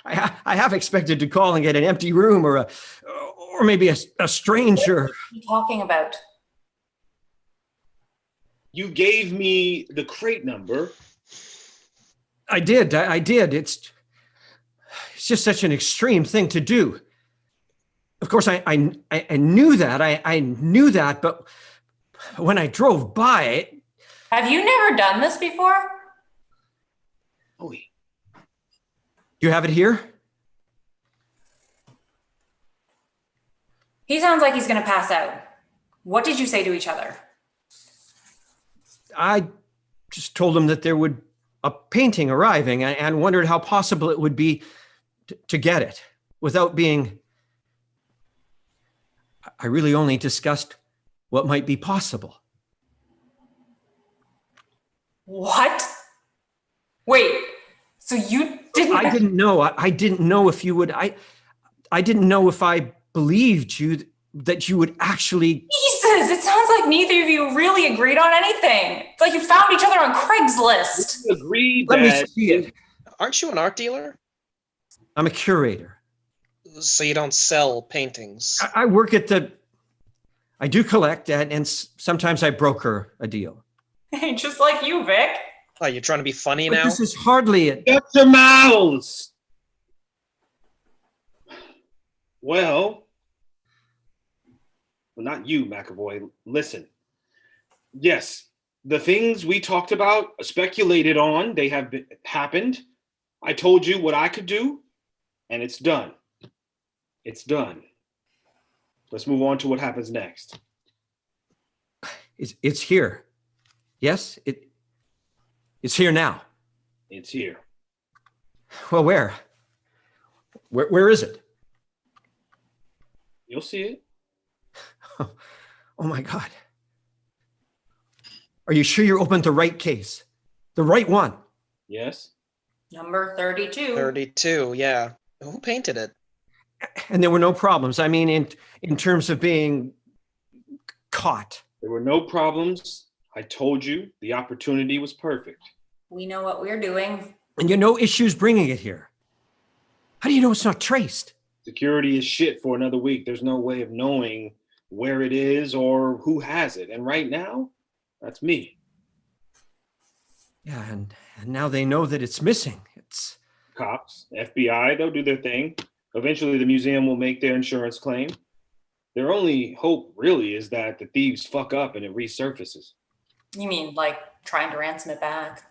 I half expected to call and get an empty room or maybe a stranger. What are you talking about? You gave me the crate number. I did. It's just such an extreme thing to do. Of course, I knew that. I knew that, but when I drove by it. Have you never done this before? Oh, You have it here? He sounds like he's going to pass out. What did you say to each other? I just told him that there would a painting arriving and wondered how possible it would be to get it without being. I really only discussed what might be possible. What? Wait, so you didn't. I didn't know. I didn't know if you would. I didn't know if I believed you that you would actually. Jesus, it sounds like neither of you really agreed on anything. It's like you found each other on Craigslist. we agreed Let me that see it. Aren't you an art dealer? I'm a curator. So you don't sell paintings. I work at the. I do collect and sometimes I broker a deal. Just like you, Vic. Oh, you're trying to be funny But now? this is hardly it. Shut your mouths. Well, not you, McAvoy. Listen. Yes, the things we talked about, speculated on, they have happened. I told you what I could do, and it's done. It's done. Let's move on to what happens next. It's here. Yes, it's here now. It's here. Well, where? Where is it? You'll see it. Oh my God. Are you sure you're open to the right case? The right one? Yes. Number 32. 32, yeah. Who painted it? And there were no problems. I mean, in terms of being caught. There were no problems. I told you the opportunity was perfect. We know what we're doing. And you no issues bringing it here. How do you know it's not traced? Security is shit for another week. There's no way of knowing where it is or who has it. And right now, that's me. Yeah, and now they know that it's missing. It's Cops, FBI, they'll do their thing. Eventually, the museum will make their insurance claim. Their only hope, really, is that the thieves fuck up and it resurfaces. You mean like trying to ransom it back?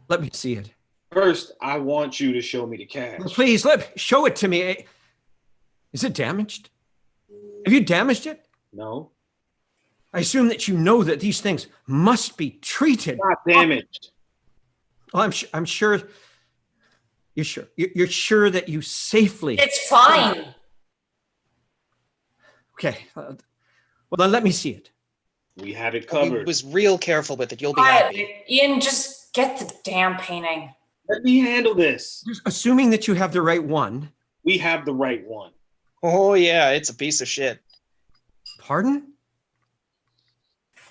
let me see it. First, I want you to show me the cash. Please, show it to me. Is it damaged? Have you damaged it? No, I assume that you know that these things must be treated. not damaged. Well, I'm sure. You're sure. You're sure that you safely. It's fine. Okay. Well, then let me see it. We have it He covered. was real careful with it. You'll be Quiet, happy. Ian, just get the damn painting. Let me handle this. Assuming that you have the right one. We have the right one. Oh yeah, it's a piece of shit. Pardon?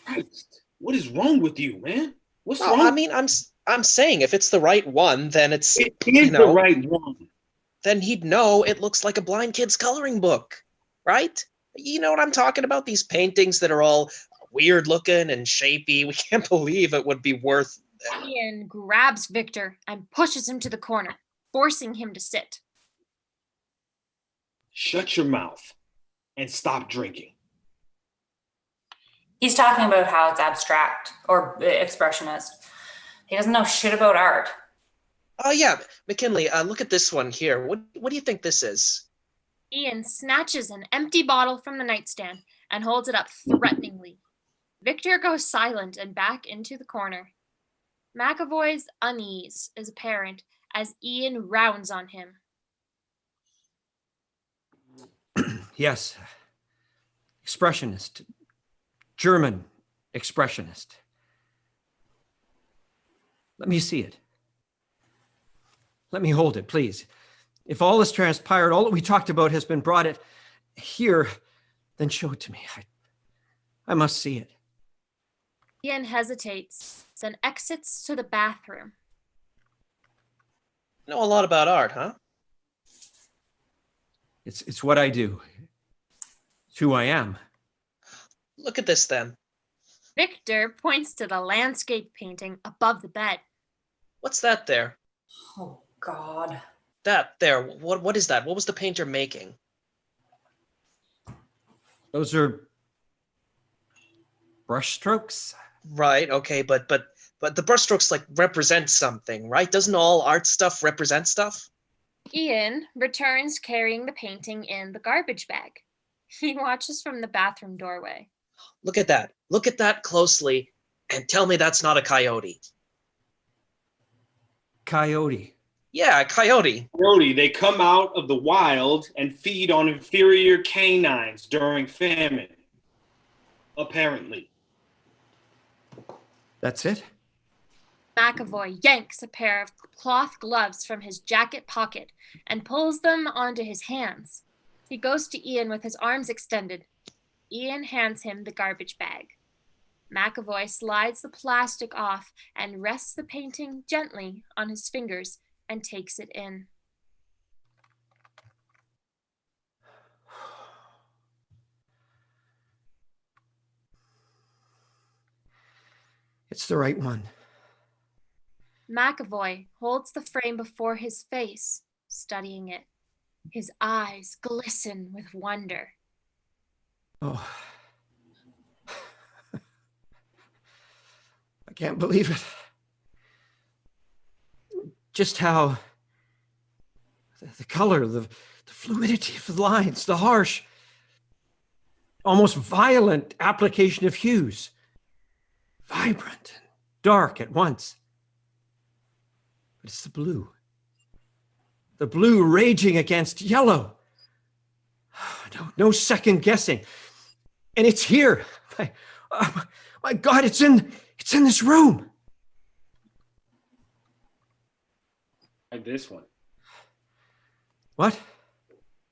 Christ, what is wrong with you, man? What's No, wrong? I mean, I'm saying if it's the right one, then it's It is the right one. then he'd know it looks like a blind kid's coloring book, right? You know what I'm talking about? These paintings that are all weird looking and shapy. We can't believe it would be worth. Ian grabs Victor and pushes him to the corner, forcing him to sit. Shut your mouth and stop drinking. He's talking about how it's abstract or expressionist. He doesn't know shit about art. Oh yeah, McKinley, look at this one here. What do you think this is? Ian snatches an empty bottle from the nightstand and holds it up threateningly. Victor goes silent and back into the corner. McAvoy's unease is apparent as Ian rounds on him. Yes. Expressionist. German expressionist. Let me see it. Let me hold it, please. If all has transpired, all that we talked about has been brought it here, then show it to me. I must see it. Ian hesitates, then exits to the bathroom. Know a lot about art, huh? It's what I do. It's who I am. Look at this then. Victor points to the landscape painting above the bed. What's that there? Oh, God. That there. What is that? What was the painter making? Those are brush strokes. Right, okay, but the brushstrokes like represent something, right? Doesn't all art stuff represent stuff? Ian returns carrying the painting in the garbage bag. He watches from the bathroom doorway. Look at that. Look at that closely and tell me that's not a coyote. Coyote. Yeah, a coyote. Brody, they come out of the wild and feed on inferior canines during famine. Apparently. That's it? McAvoy yanks a pair of cloth gloves from his jacket pocket and pulls them onto his hands. He goes to Ian with his arms extended. Ian hands him the garbage bag. McAvoy slides the plastic off and rests the painting gently on his fingers and takes it in. It's the right one. McAvoy holds the frame before his face, studying it. His eyes glisten with wonder. Oh. I can't believe it. Just how the color, the fluidity of the lines, the harsh, almost violent application of hues, vibrant and dark at once. But it's the blue raging against yellow. No second guessing. And it's here. My God, it's in this room. Like this one. What?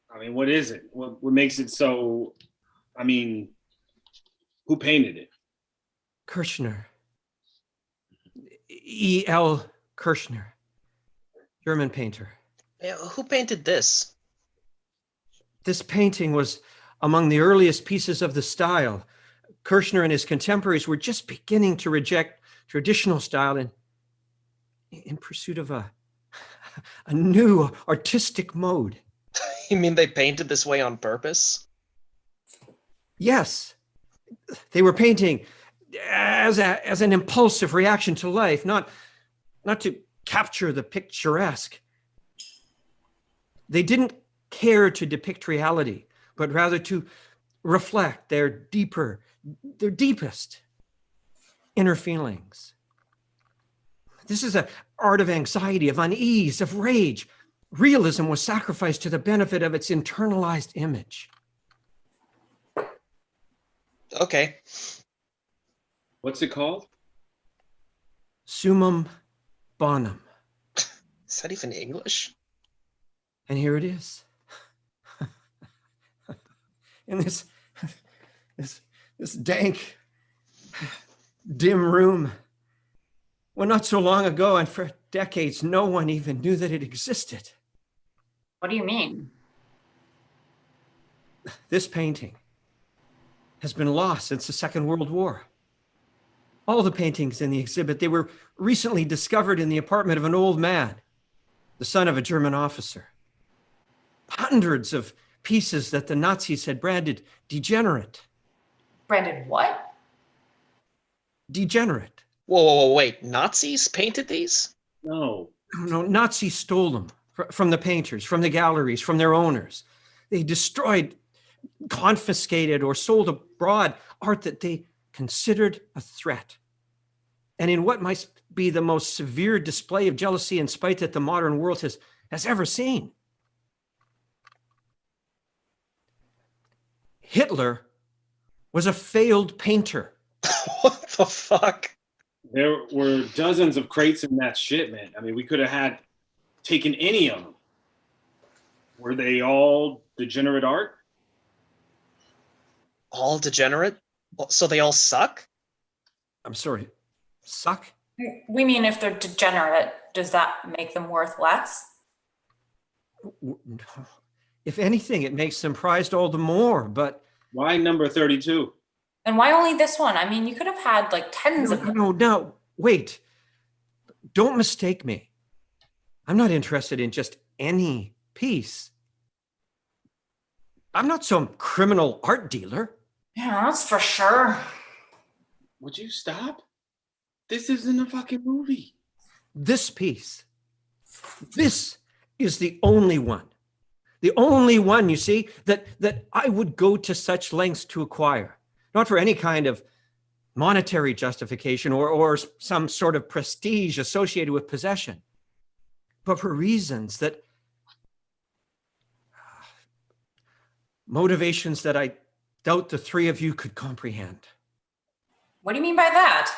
I mean, what is it? What makes it so? I mean, who painted it? Kirchner. E.L. Kirchner. German painter. Yeah, who painted this? This painting was among the earliest pieces of the style. Kirchner and his contemporaries were just beginning to reject traditional style in pursuit of a new artistic mode. You mean they painted this way on purpose? Yes, they were painting as an impulsive reaction to life, not to capture the picturesque. They didn't care to depict reality, but rather to reflect their deepest inner feelings. This is an art of anxiety, of unease, of rage. Realism was sacrificed to the benefit of its internalized image. Okay. What's it called? Summum bonum. Is that even English? And here it is. In this dank, dim room, when not so long ago and for decades, no one even knew that it existed. What do you mean? This painting has been lost since the Second World War. All the paintings in the exhibit, they were recently discovered in the apartment of an old man, the son of a German officer. Hundreds of pieces that the Nazis had branded degenerate. Brandon, what? Degenerate. Whoa, wait. Nazis painted these? No. No, Nazis stole them from the painters, from the galleries, from their owners. They destroyed, confiscated, or sold abroad art that they considered a threat. And in what might be the most severe display of jealousy and spite that the modern world has ever seen. Hitler was a failed painter. What the fuck? There were dozens of crates in that shit, man. I mean, we could have had taken any of them. Were they all degenerate art? All degenerate? So they all suck? I'm sorry, suck? We mean if they're degenerate, does that make them worth less? If anything, it makes them prized all the more, but... Why number 32? And why only this one? I mean, you could have had like tens of them. No, wait. Don't mistake me. I'm not interested in just any piece. I'm not some criminal art dealer. Yeah, that's for sure. Would you stop? This isn't a fucking movie. This piece, this is the only one. The only one, you see, that I would go to such lengths to acquire. Not for any kind of monetary justification or some sort of prestige associated with possession, but for reasons that, motivations that I doubt the three of you could comprehend. What do you mean by that?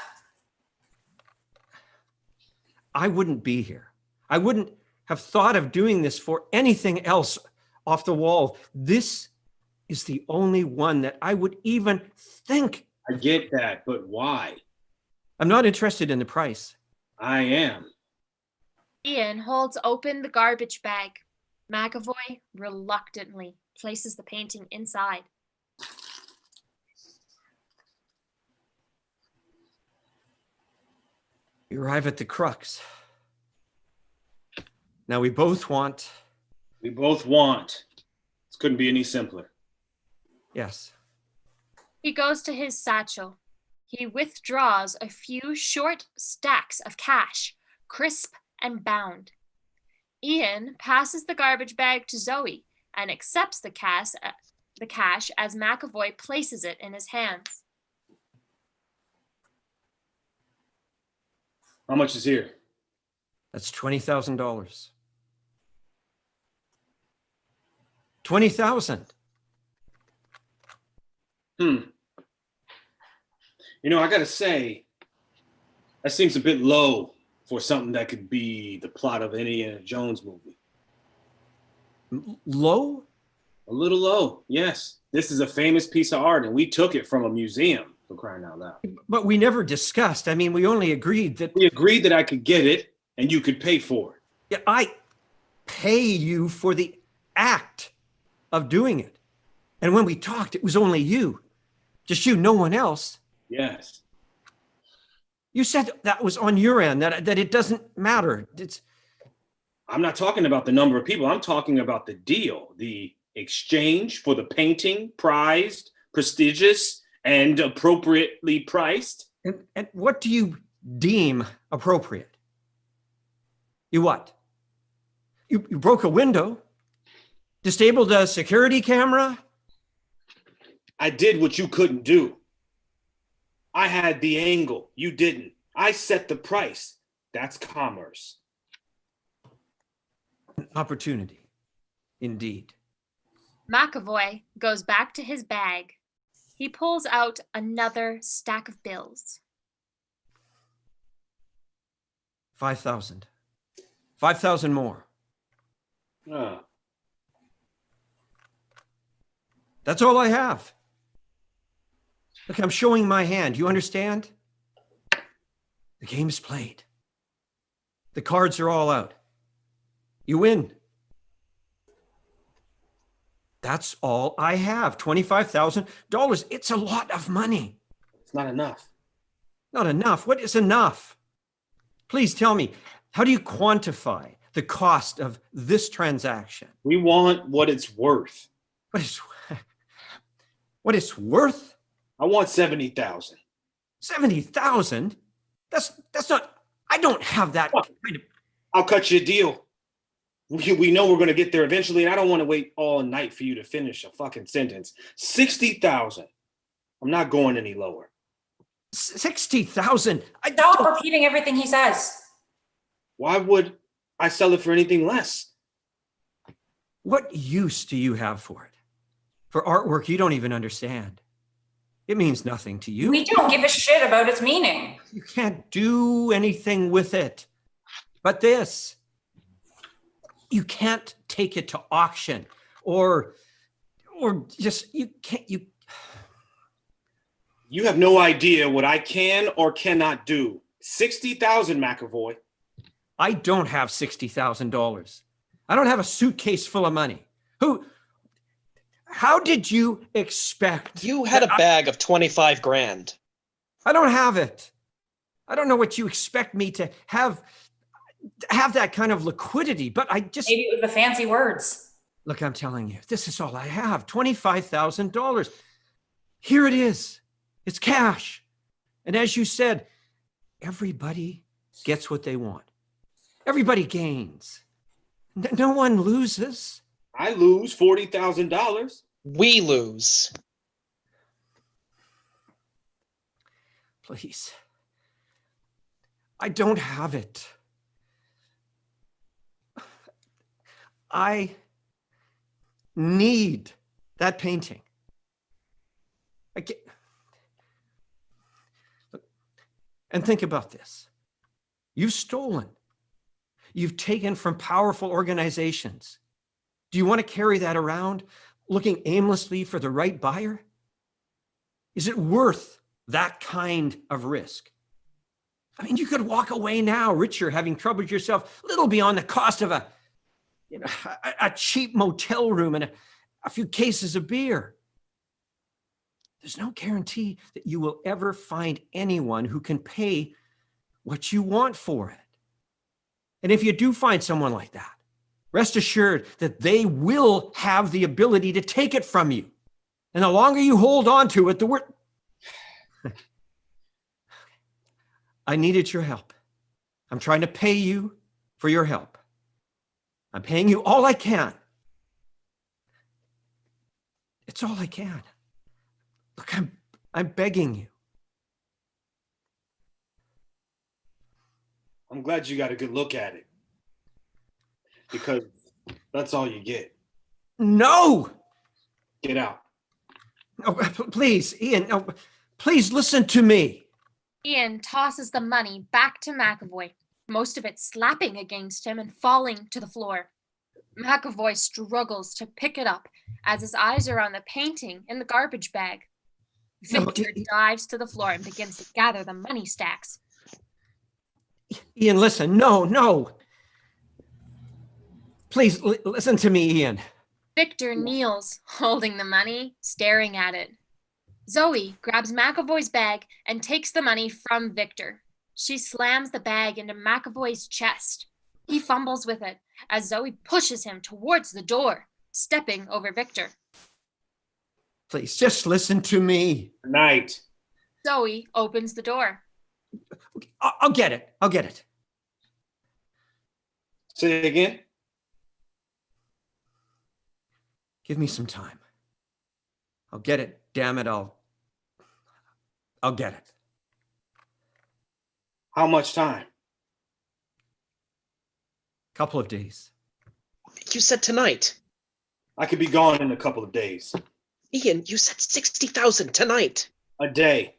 I wouldn't be here. I wouldn't have thought of doing this for anything else off the wall. This is the only one that I would even think. I get that, but why? I'm not interested in the price. I am. Ian holds open the garbage bag. McAvoy reluctantly places the painting inside. We arrive at the crux. Now we both want. We both want. This couldn't be any simpler. Yes. He goes to his satchel. He withdraws a few short stacks of cash, crisp and bound. Ian passes the garbage bag to Zoe and accepts the cash as McAvoy places it in his hands. How much is here? That's $20,000. 20,000. You know, I gotta say, that seems a bit low for something that could be the plot of an Indiana Jones movie. Low? A little low, yes. This is a famous piece of art, and we took it from a museum, for crying out loud. But we never discussed. I mean, we only agreed that. We agreed that I could get it, and you could pay for it. Yeah, I pay you for the act of doing it. And when we talked, it was only you. Just you, no one else. Yes. You said that was on your end, that it doesn't matter. I'm not talking about the number of people. I'm talking about the deal, the exchange for the painting, prized, prestigious, and appropriately priced. And what do you deem appropriate? You what? You broke a window? Disabled a security camera? I did what you couldn't do. I had the angle. You didn't. I set the price. That's commerce. Opportunity, indeed. McAvoy goes back to his bag. He pulls out another stack of bills. 5,000. 5,000 more. Ah. That's all I have. Look, I'm showing my hand. You understand? The game's played. The cards are all out. You win. That's all I have. $25,000. It's a lot of money. It's not enough. Not enough. What is enough? Please tell me, how do you quantify the cost of this transaction? We want what it's worth. What it's worth? I want 70,000. 70,000? That's not. I don't have that kind of. I'll cut you a deal. We know we're going to get there eventually, and I don't want to wait all night for you to finish a fucking sentence. 60,000. I'm not going any lower. 60,000. Stop repeating everything he says. Why would I sell it for anything less? What use do you have for it? For artwork you don't even understand. It means nothing to you. We don't give a shit about its meaning. You can't do anything with it. But this. You can't take it to auction or just, you can't, You have no idea what I can or cannot do. 60,000, McAvoy. I don't have $60,000. I don't have a suitcase full of money. How did you expect? You had a bag of 25 grand. I don't have it. I don't know what you expect me to have that kind of liquidity, but I just. Maybe it was the fancy words. Look, I'm telling you, this is all I have, $25,000. Here it is. It's cash. And as you said, everybody gets what they want. Everybody gains. No one loses. I lose $40,000. We lose. Please. I don't have it. I need that painting. I can't. And think about this. You've stolen. You've taken from powerful organizations. Do you want to carry that around, looking aimlessly for the right buyer? Is it worth that kind of risk? I mean, you could walk away now, richer, having troubled yourself little beyond the cost of a cheap motel room and a few cases of beer. There's no guarantee that you will ever find anyone who can pay what you want for it. And if you do find someone like that, rest assured that they will have the ability to take it from you. And the longer you hold on to it, the worse. I needed your help. I'm trying to pay you for your help. I'm paying you all I can. It's all I can. Look, I'm begging you. I'm glad you got a good look at it. Because that's all you get. No! Get out. No, please, Ian, no, please listen to me. Ian tosses the money back to McAvoy, most of it slapping against him and falling to the floor. McAvoy struggles to pick it up as his eyes are on the painting in the garbage bag. Victor dives to the floor and begins to gather the money stacks. Ian, listen, no. Please, listen to me, Ian. Victor kneels, holding the money, staring at it. Zoe grabs McAvoy's bag and takes the money from Victor. She slams the bag into McAvoy's chest. He fumbles with it as Zoe pushes him towards the door, stepping over Victor. Please, just listen to me. Good night. Zoe opens the door. I'll get it. Say it again. Give me some time. I'll get it. Damn it, I'll get it. How much time? Couple of days. You said tonight. I could be gone in a couple of days. Ian, you said 60,000 tonight. A day.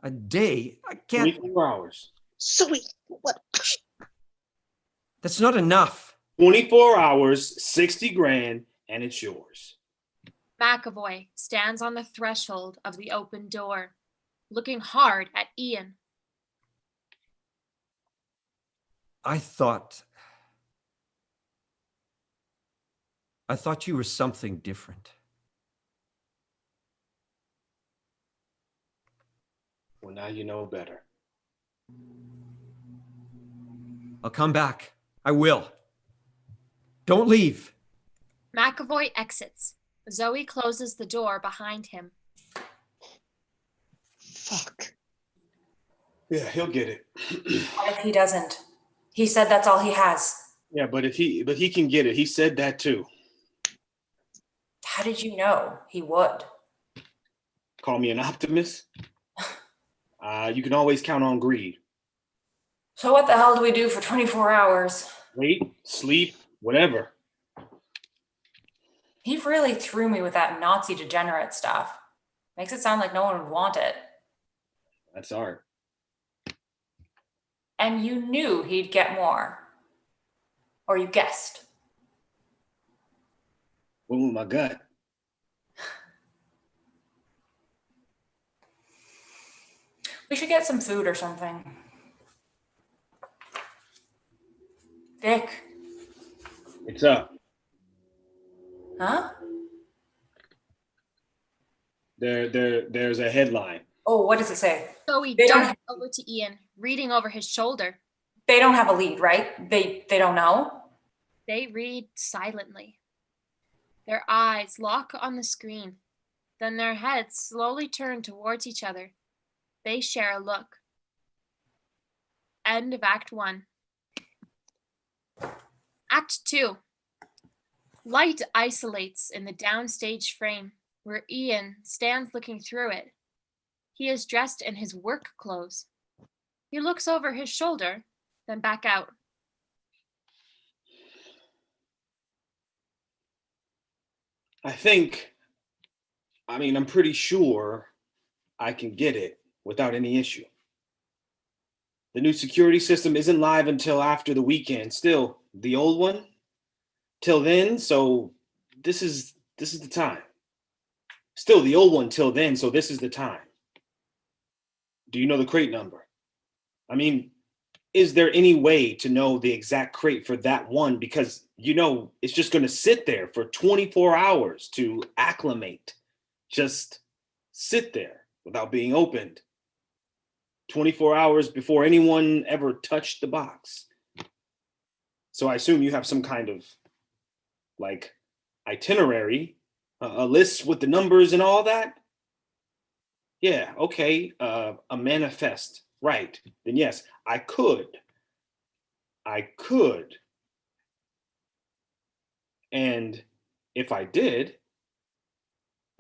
A day? I can't. 24 hours. Zoe, what? That's not enough. 24 hours, 60 grand, and it's yours. McAvoy stands on the threshold of the open door, looking hard at Ian. I thought you were something different. Well, now you know better. I'll come back. I will. Don't leave. McAvoy exits. Zoe closes the door behind him. Fuck. Yeah, he'll get it. What if he doesn't? He said that's all he has. Yeah, but he can get it. He said that too. How did you know he would? Call me an optimist. You can always count on greed. So what the hell do we do for 24 hours? Wait, sleep, whatever. He really threw me with that Nazi degenerate stuff. Makes it sound like no one would want it. That's art. And you knew he'd get more. Or you guessed? Went with my gut. We should get some food or something. Vic. What's up? Huh? There's a headline. Oh, what does it say? Zoe They don't- jumped over to Ian, reading over his shoulder. They don't have a lead, right? They don't know? They read silently. Their eyes lock on the screen. Then their heads slowly turn towards each other. They share a look. End of Act 1. Act 2. Light isolates in the downstage frame, where Ian stands looking through it. He is dressed in his work clothes. He looks over his shoulder, then back out. I'm pretty sure I can get it without any issue. The new security system isn't live until after the weekend. Still, the old one, till then, so this is the time. Still, the old one till then, so this is the time. Do you know the crate number? I mean, is there any way to know the exact crate for that one? Because, it's just going to sit there for 24 hours to acclimate. Just sit there without being opened. 24 hours before anyone ever touched the box. So I assume you have some kind of, itinerary, a list with the numbers and all that? Yeah, okay, a manifest, right. Then yes, I could. And if I did,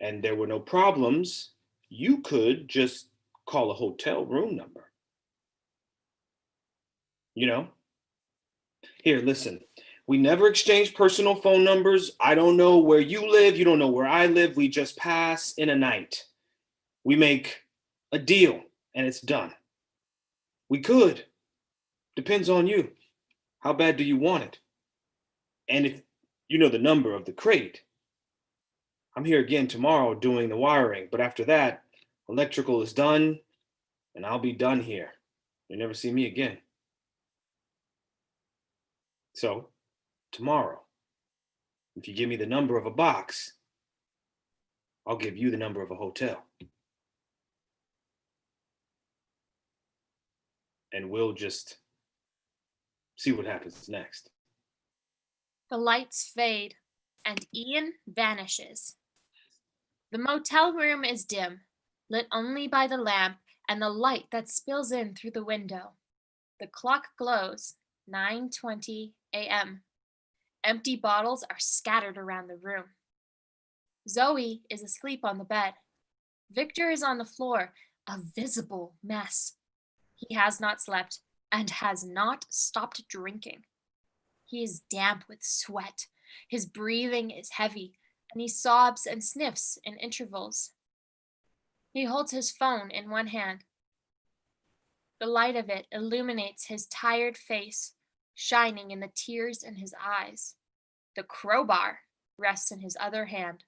and there were no problems, you could just call a hotel room number. Here, listen, we never exchange personal phone numbers. I don't know where you live. You don't know where I live. We just pass in a night. We make a deal and it's done. We could. Depends on you. How bad do you want it? And if you know the number of the crate, I'm here again tomorrow doing the wiring, but after that, electrical is done and I'll be done here. You'll never see me again. So, tomorrow, if you give me the number of a box, I'll give you the number of a hotel. And we'll just see what happens next. The lights fade, and Ian vanishes. The motel room is dim, lit only by the lamp and the light that spills in through the window. The clock glows, 9:20 a.m. Empty bottles are scattered around the room. Zoe is asleep on the bed. Victor is on the floor, a visible mess. He has not slept and has not stopped drinking. He is damp with sweat. His breathing is heavy, and he sobs and sniffs in intervals. He holds his phone in one hand. The light of it illuminates his tired face, shining in the tears in his eyes. The crowbar rests in his other hand.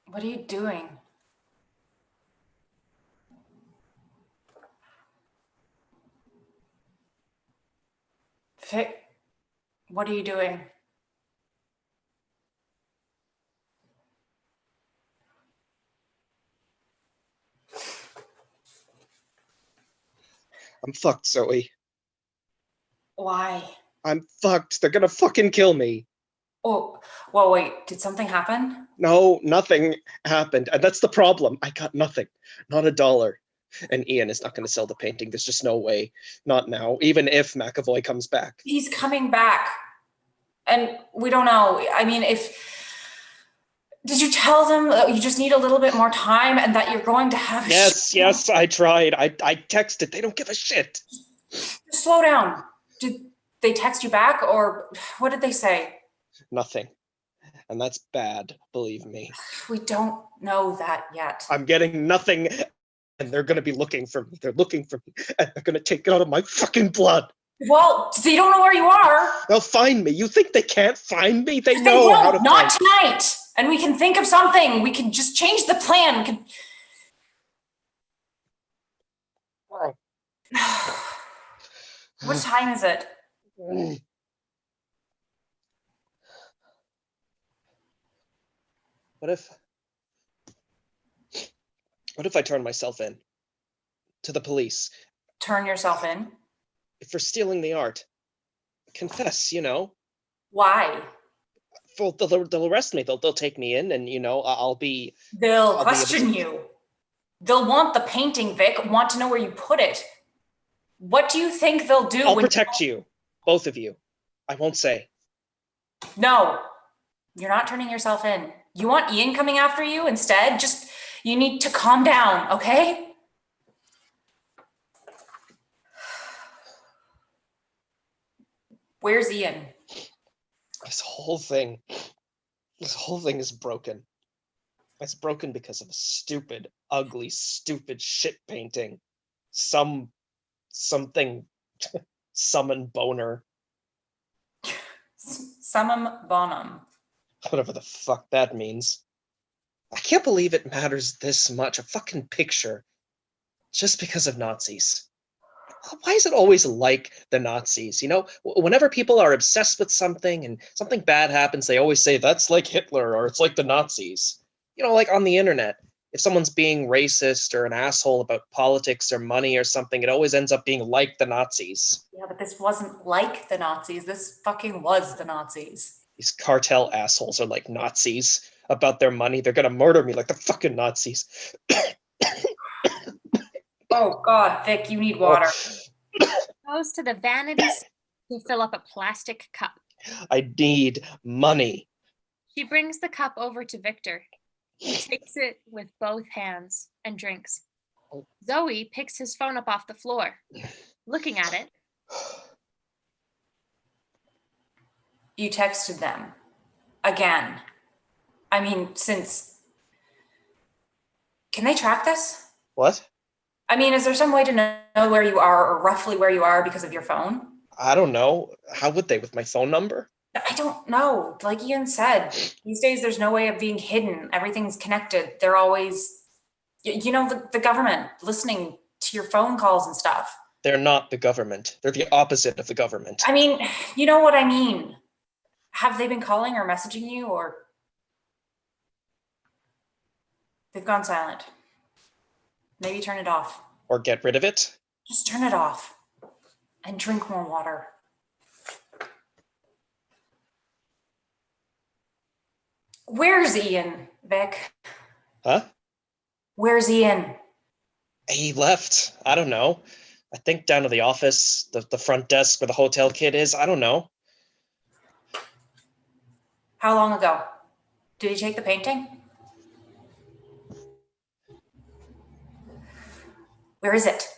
What are you doing? Vic, what are you doing? I'm fucked, Zoe. Why? I'm fucked. They're gonna fucking kill me. Oh, well, wait, did something happen? No, nothing happened. And that's the problem. I got nothing. Not a dollar. And Ian is not going to sell the painting. There's just no way. Not now. Even if McAvoy comes back. He's coming back. And we don't know. I mean, did you tell them that you just need a little bit more time and that you're going to have Yes, I tried. I texted. They don't give a shit. Slow down. Did they text you back or what did they say? Nothing. And that's bad, believe me. We don't know that yet. I'm getting nothing, and they're gonna be looking for me. They're looking for me, and they're gonna take it out of my fucking blood. Well, they don't know where you are. They'll find me. You think they can't find me? They They know how to won't. Not find me. tonight. And we can think of something. We can just change the plan. We can. What time is it? What if I turn myself in to the police Turn yourself in. for stealing the art? Confess, you know. Why? They'll arrest me. They'll take me in, and I'll be. They'll I'll question you. They'll want the painting, Vic, want to know where you put it. What do you think they'll do? I'll protect you, both of you. I won't say. No, you're not turning yourself in. You want Ian coming after you instead? You need to calm down, okay? Where's Ian? This whole thing is broken. It's broken because of a stupid, ugly, stupid shit painting. Something summon boner. Summum bonum. Whatever the fuck that means. I can't believe it matters this much. A fucking picture. Just because of Nazis. Why is it always like the Nazis? Whenever people are obsessed with something and something bad happens, they always say that's like Hitler or it's like the Nazis. Like on the internet, if someone's being racist or an asshole about politics or money or something, it always ends up being like the Nazis. Yeah, but this wasn't like the Nazis. This fucking was the Nazis. These cartel assholes are like Nazis about their money. They're gonna murder me like the fucking Nazis. Oh God, Vic, you need water. Goes to the vanity to fill up a plastic cup. I need money. She brings the cup over to Victor. He takes it with both hands and drinks. Zoe picks his phone up off the floor. Looking at it. You texted them. Again. I mean, Can they track this? What? I mean, is there some way to know where you are or roughly where you are because of your phone? I don't know. How would they with my phone number? I don't know. Like Ian said, these days there's no way of being hidden. Everything's connected. They're always, the government listening to your phone calls and stuff. They're not the government. They're the opposite of the government. I mean, you know what I mean. Have they been calling or messaging you or? They've gone silent. Maybe turn it off. Or get rid of it? Just turn it off and drink more water. Where's Ian, Vic? Huh? Where's Ian? He left. I don't know. I think down to the office, the front desk where the hotel kid is. I don't know. How long ago? Did he take the painting? Where is it?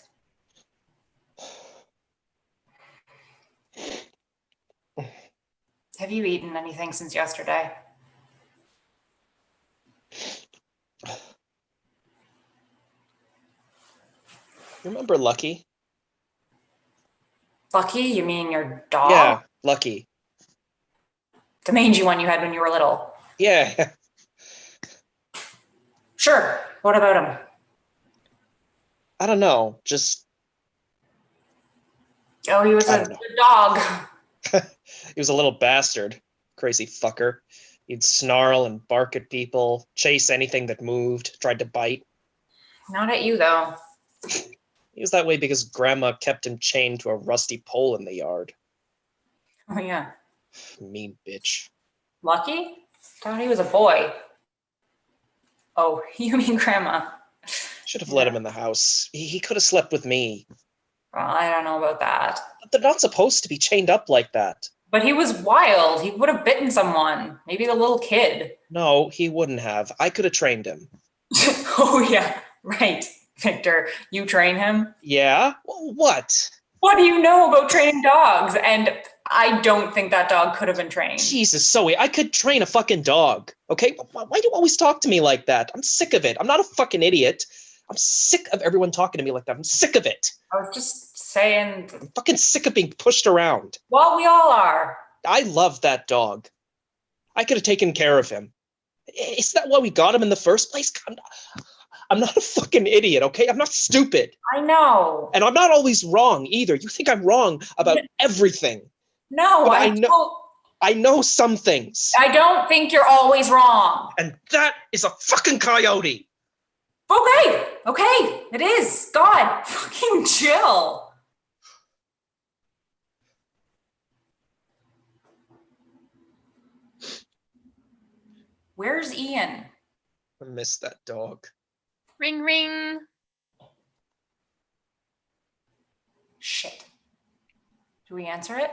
Have you eaten anything since yesterday? Remember Lucky? Lucky? You mean your dog? Yeah, Lucky. The mangy one you had when you were little. Yeah. Sure. What about him? I don't know. Just. Oh, he was I a don't know. good dog. He was a little bastard. Crazy fucker. He'd snarl and bark at people, chase anything that moved, tried to bite. Not at you, though. He was that way because Grandma kept him chained to a rusty pole in the yard. Oh, yeah. Mean bitch. Lucky? Thought he was a boy. Oh, you mean Grandma? Should have let him in the house. He could have slept with me. Well, I don't know about that. But they're not supposed to be chained up like that. But he was wild. He would have bitten someone. Maybe the little kid. No, he wouldn't have. I could have trained him. Oh, yeah. Right. Victor, you train him? Yeah? What? What do you know about training dogs? And I don't think that dog could have been trained. Jesus, Zoe, I could train a fucking dog, okay? Why do you always talk to me like that? I'm sick of it. I'm not a fucking idiot. I'm sick of everyone talking to me like that. I'm sick of it. I was just saying. I'm fucking sick of being pushed around. Well, we all are. I love that dog. I could have taken care of him. Isn't that why we got him in the first place? I'm not a fucking idiot, okay? I'm not stupid. I know. And I'm not always wrong either. You think I'm wrong about everything. No, But I I know- don't. I know some things. I don't think you're always wrong. And that is a fucking coyote. Okay, it is. God, fucking chill. Where's Ian? I miss that dog. Ring, ring. Shit. Do we answer it?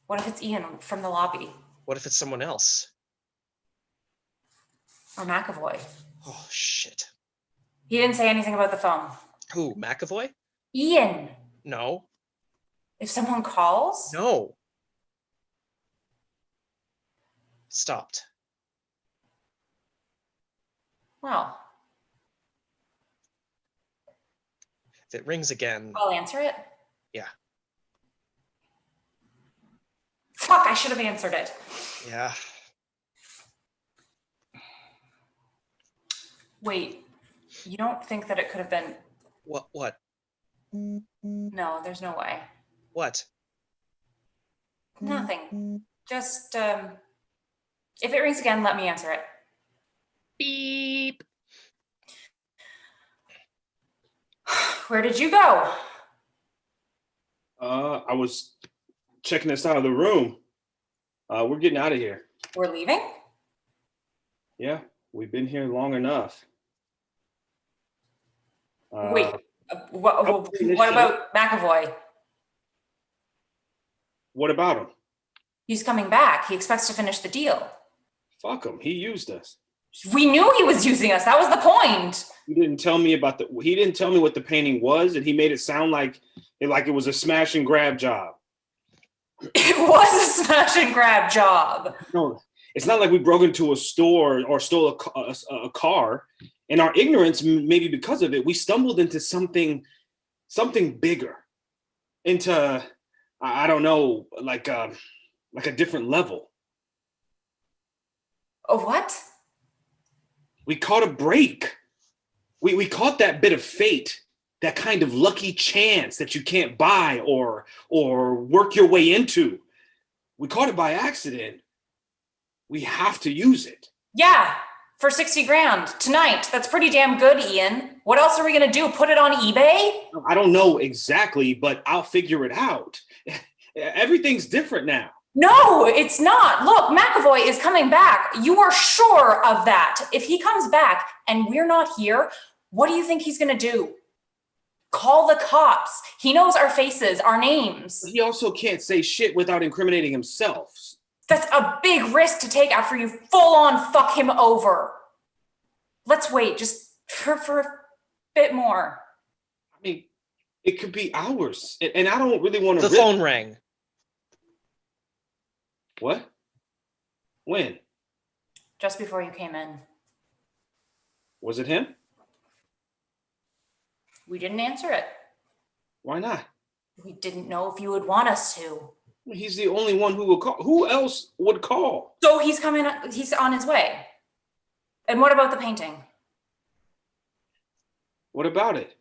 What if it's Ian from the lobby? What if it's someone else? Or McAvoy? Oh, shit. He didn't say anything about the phone. Who, McAvoy? Ian, No. if someone calls? No. Stopped. Well, If it rings again, I'll answer it. yeah. Fuck, I should have answered it. Yeah. Wait, you don't think that it could have been? What? No, there's no way. What? Nothing. Just, if it rings again, let me answer it. Beep. Where did you go? I was checking us out of the room. We're getting out of here. We're leaving? Yeah, we've been here long enough. Wait, what about McAvoy? What about him? He's coming back. He expects to finish the deal. Fuck him. He used us. We knew he was using us. That was the point. He didn't tell me what the painting was, and he made it sound like it was a smash and grab job. It was a smash and grab job. No, it's not like we broke into a store or stole a car. In our ignorance, maybe because of it, we stumbled into something bigger, into I don't know, like a different level. Oh, what? We caught a break. We caught that bit of fate, that kind of lucky chance that you can't buy or work your way into. We caught it by accident. We have to use it. Yeah, for 60 grand tonight. That's pretty damn good, Ian. What else are we gonna do? Put it on eBay? I don't know exactly, but I'll figure it out. Everything's different now. No, it's not. Look, McAvoy is coming back. You are sure of that. If he comes back and we're not here, what do you think he's gonna do? Call the cops. He knows our faces, our names. He also can't say shit without incriminating himself. That's a big risk to take after you full on fuck him over. Let's wait just for a bit more. I mean, it could be hours, and I don't really want to. The phone rang. What? When? Just before you came in. Was it him? We didn't answer it. Why not? We didn't know if you would want us to. He's the only one who will call. Who else would call? So he's coming, he's on his way. And what about the painting? What about it?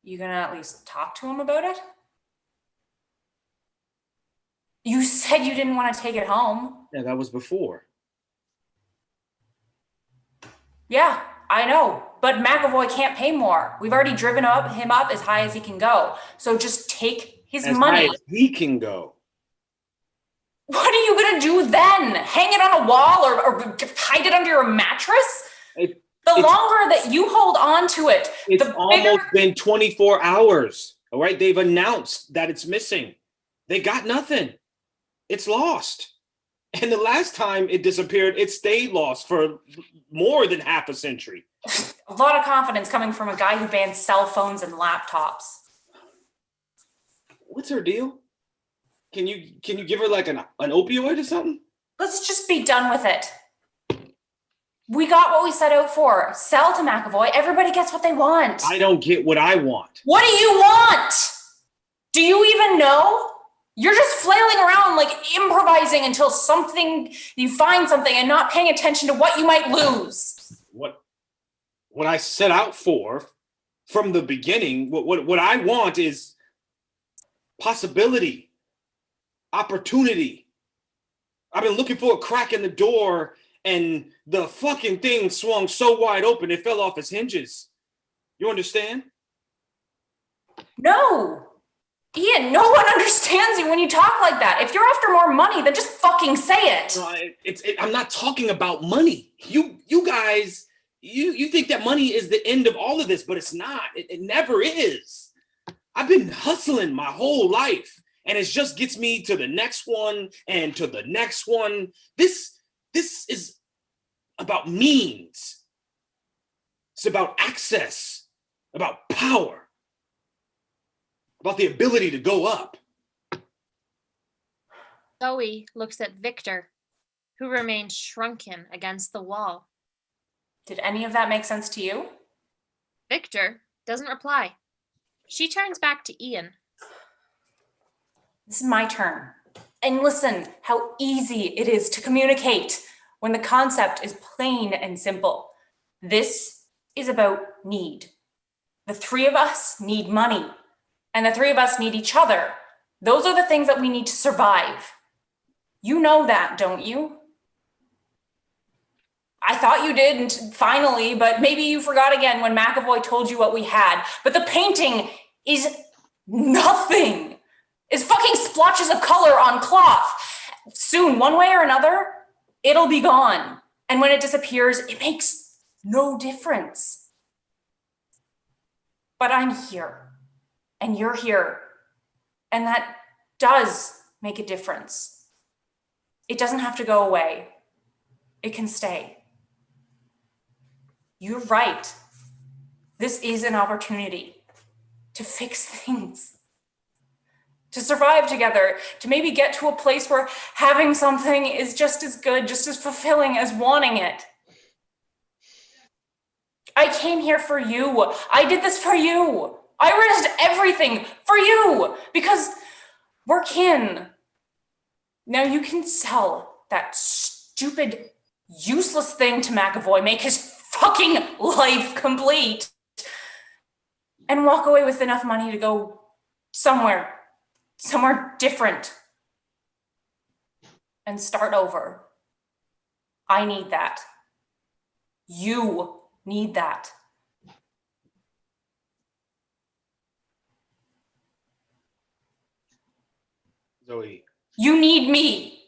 You gonna at least talk to him about it? You said you didn't want to take it home. Yeah, that was before. Yeah, I know. But McAvoy can't pay more. We've already driven him up as high as he can go. So just take his As money. high as he can go. What are you gonna do then? Hang it on a wall or hide it under your mattress? The longer that you hold on to it, It's the almost bigger. been 24 hours. All right, they've announced that it's missing. They got nothing. It's lost. And the last time it disappeared, it stayed lost for more than half a century. A lot of confidence coming from a guy who bans cell phones and laptops. What's her deal? Can you give her like an opioid or something? Let's just be done with it. We got what we set out for. Sell to McAvoy. Everybody gets what they want. I don't get what I want. What do you want? Do you even know? You're just flailing around like improvising until you find something and not paying attention to what you might lose. What I set out for from the beginning, what I want is possibility, opportunity. I've been looking for a crack in the door, and the fucking thing swung so wide open it fell off its hinges. You understand? No. Ian, no one understands you when you talk like that. If you're after more money, then just fucking say it. No, I'm not talking about money. You guys, you think that money is the end of all of this, but it's not. It never is. I've been hustling my whole life, and it just gets me to the next one and to the next one. This is about means. It's about access, about power, about the ability to go up. Zoe looks at Victor, who remains shrunken against the wall. Did any of that make sense to you? Victor doesn't reply. She turns back to Ian. This is my turn. And listen how easy it is to communicate when the concept is plain and simple. This is about need. The three of us need money, and the three of us need each other. Those are the things that we need to survive. You know that, don't you? I thought you did finally, but maybe you forgot again when McAvoy told you what we had. But the painting is nothing. It's fucking splotches of color on cloth. Soon, one way or another, it'll be gone. And when it disappears, it makes no difference. But I'm here, and you're here, and that does make a difference. It doesn't have to go away. It can stay. You're right. This is an opportunity to fix things, to survive together, to maybe get to a place where having something is just as good, just as fulfilling as wanting it. I came here for you. I did this for you. I risked everything for you because we're kin. Now you can sell that stupid, useless thing to McAvoy, make his fucking life complete, and walk away with enough money to go somewhere different and start over. I need that. You need that. Zoe. You need me.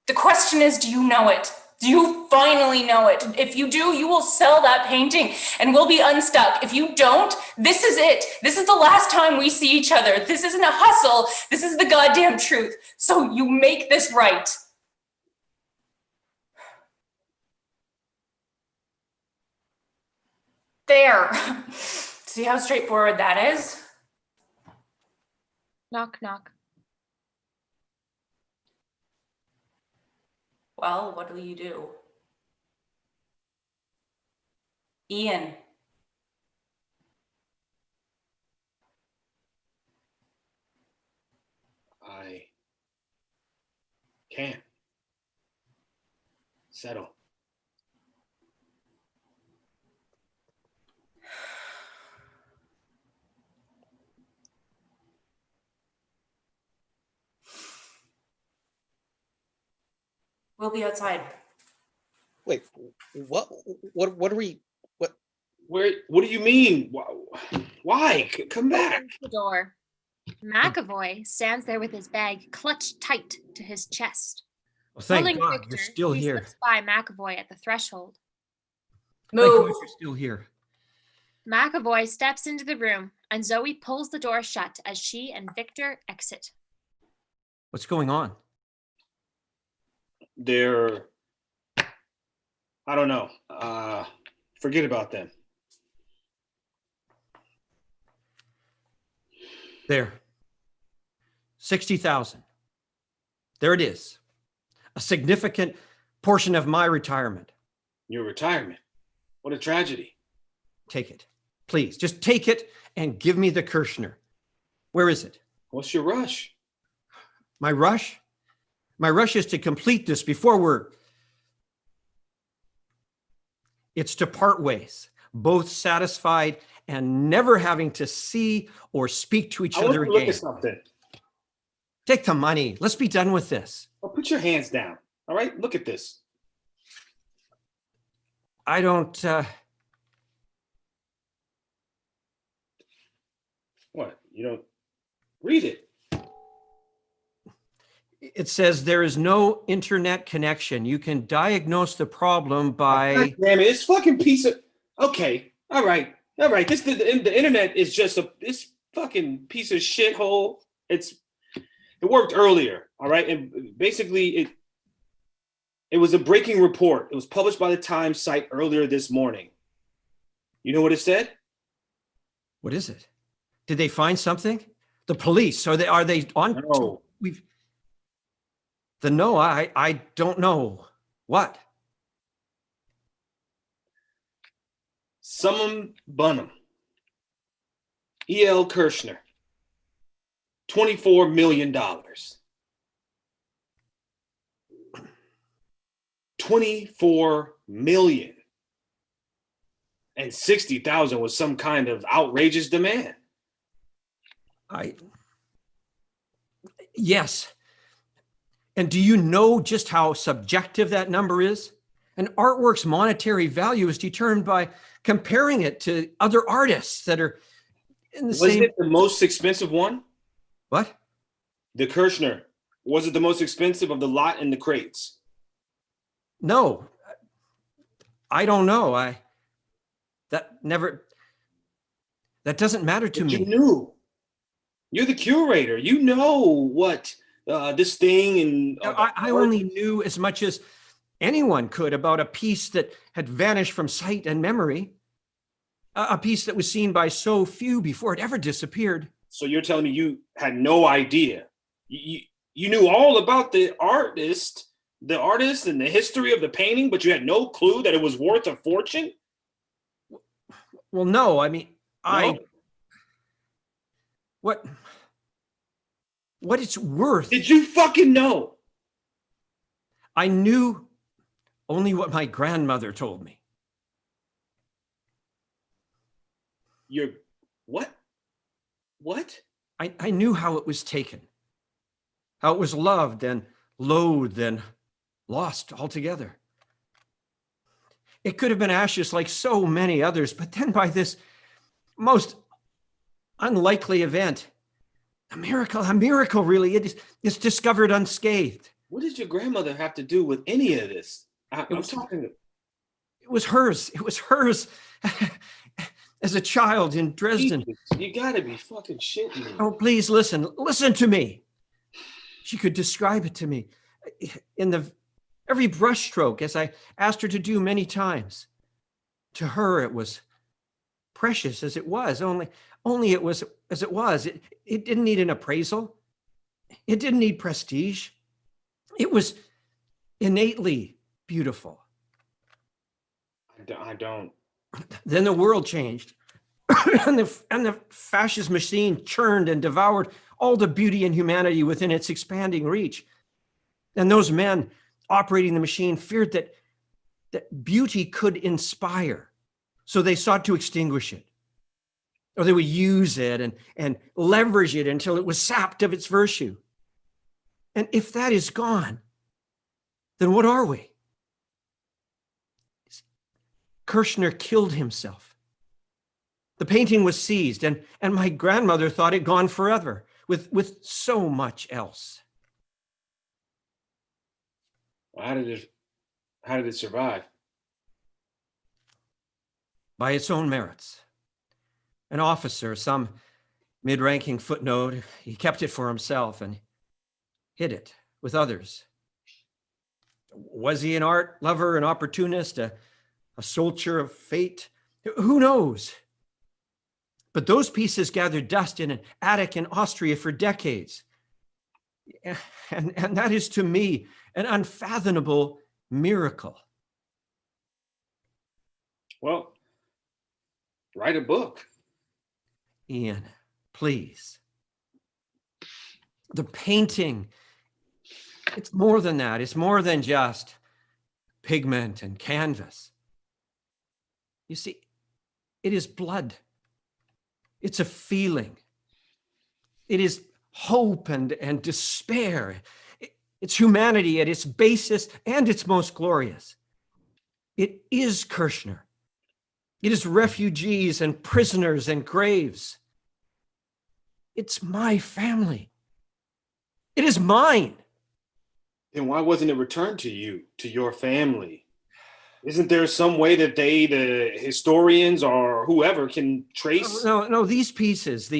The question is, do you know it? Do you finally know it? If you do, you will sell that painting and we'll be unstuck. If you don't, this is it. This is the last time we see each other. This isn't a hustle. This is the goddamn truth. So you make this right. There. See how straightforward that is? Knock, knock. Well, what will you do? Ian. I can't settle. We'll be outside. Wait, what are we? What do you mean? Why? Come back. Opens the door. McAvoy stands there with his bag clutched tight to his chest. Well, thank Pulling God Victor, you're still he here. slips by McAvoy at the threshold. Thank God Move. you're still here. McAvoy steps into the room, and Zoe pulls the door shut as she and Victor exit. What's going on? They're I don't know. Forget about them. There. 60,000. There it is. A significant portion of my retirement. Your retirement. What a tragedy. Take it. Please, just take it and give me the Kirshner. Where is it? What's your rush? My rush? My rush is to complete this before it's to part ways, both satisfied and never having to see or speak to each other Look again. at something. Take the money. Let's be done with this. Well, put your hands down. All right, look at this. I don't. What? You don't read it? It says there is no internet connection. You can diagnose the problem by. God damn it! This fucking piece of. Okay, all right. The internet is just this fucking piece of shithole. It worked earlier, all right, and basically it was a breaking report. It was published by the Times site earlier this morning. You know what it said? What is it? Did they find something? The police are they on? No. I don't know. What? Summum Bunham. E.L. Kirshner. $24 million. 24 million. And 60,000 was some kind of outrageous demand. Yes. And do you know just how subjective that number is? An artwork's monetary value is determined by comparing it to other artists that are in the same. Was it the most expensive one? What? The Kirshner. Was it the most expensive of the lot in the crates? No. I don't know. That doesn't matter to me. You knew. You're the curator. You know what this thing and I only knew as much as anyone could about a piece that had vanished from sight and memory, a piece that was seen by so few before it ever disappeared. So you're telling me you had no idea? You knew all about the artist and the history of the painting, but you had no clue that it was worth a fortune? Well, no, I mean, No? What it's worth. Did you fucking know? I knew only what my grandmother told me. What? What? I knew how it was taken, how it was loved and loathed and lost altogether. It could have been ashes like so many others, but then by this most unlikely event, a miracle really, it's discovered unscathed. What did your grandmother have to do with any of this? I'm talking. It was hers. It was hers as a child in Dresden. Jesus, you gotta be fucking shitting me. Oh, please listen to me. She could describe it to me in every brushstroke, as I asked her to do many times. To her, it was precious as it was, only it was as it was. It didn't need an appraisal. It didn't need prestige. It was innately beautiful. I don't. Then the world changed, and the fascist machine churned and devoured all the beauty and humanity within its expanding reach. And those men operating the machine feared that beauty could inspire, so they sought to extinguish it, or they would use it and leverage it until it was sapped of its virtue. And if that is gone, then what are we? Kirshner killed himself. The painting was seized, and my grandmother thought it gone forever, with so much else. Well, how did it survive? By its own merits. An officer, some mid-ranking footnote, he kept it for himself and hid it with others. Was he an art lover, an opportunist, a soldier of fate? Who knows? But those pieces gathered dust in an attic in Austria for decades. And that is to me an unfathomable miracle. Well, write a book. Ian, please. The painting, it's more than that. It's more than just pigment and canvas. You see, it is blood. It's a feeling. It is hope and despair. It's humanity at its basest and its most glorious. It is Kirchner. It is refugees and prisoners and graves. It's my family. It is mine. Then why wasn't it returned to you, to your family? Isn't there some way that the historians or whoever can trace? No, these pieces,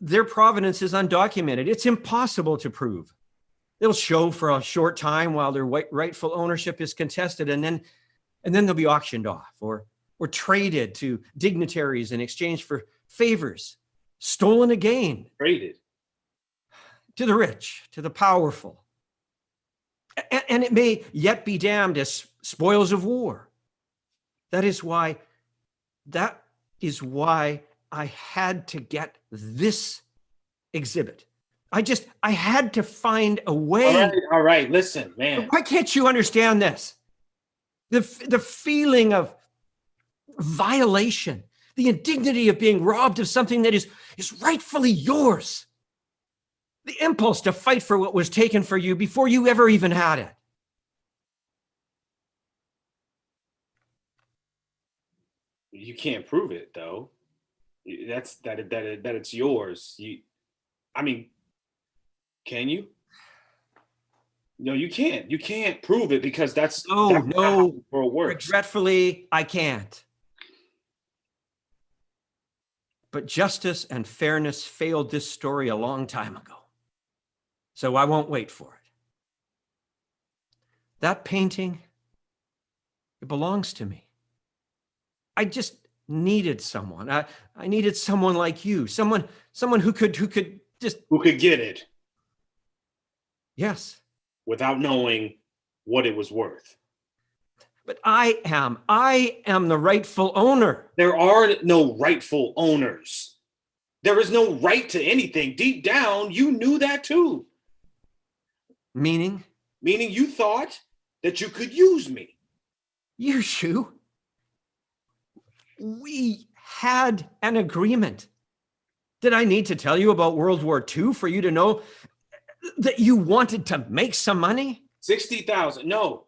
their provenance is undocumented. It's impossible to prove. They'll show for a short time while their rightful ownership is contested, and then they'll be auctioned off or traded to dignitaries in exchange for favors, stolen again. Traded. To the rich, to the powerful. And it may yet be damned as spoils of war. That is why I had to get this exhibit. I had to find a way. All right, listen, man. Why can't you understand this? The feeling of violation, the indignity of being robbed of something that is rightfully yours. The impulse to fight for what was taken for you before you ever even had it. You can't prove it, though. That it's yours. Can you? No, you can't. You can't prove it because that's no. For it works. Regretfully, I can't. But justice and fairness failed this story a long time ago. So I won't wait for it. That painting, it belongs to me. I just needed someone. I needed someone like you, someone who could get it. Yes. Without knowing what it was worth. But I am the rightful owner. There are no rightful owners. There is no right to anything. Deep down, you knew that too. Meaning? Meaning you thought that you could use me. Use you? We had an agreement. Did I need to tell you about World War II for you to know that you wanted to make some money? 60,000. No.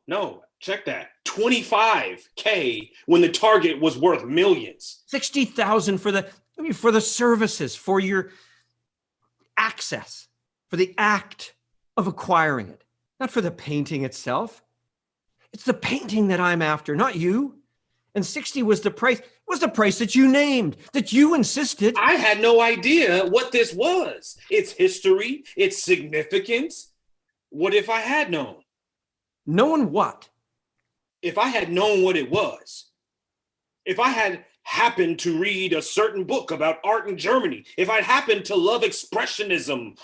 Check that. 25K when the target was worth millions. 60,000 for the services, for your access, for the act of acquiring it, not for the painting itself. It's the painting that I'm after, not you. And 60 was the price. It was the price that you named, that you insisted. I had no idea what this was. Its history, its significance. What if I had known? Known what? If I had known what it was. If I had happened to read a certain book about art in Germany, if I'd happened to love expressionism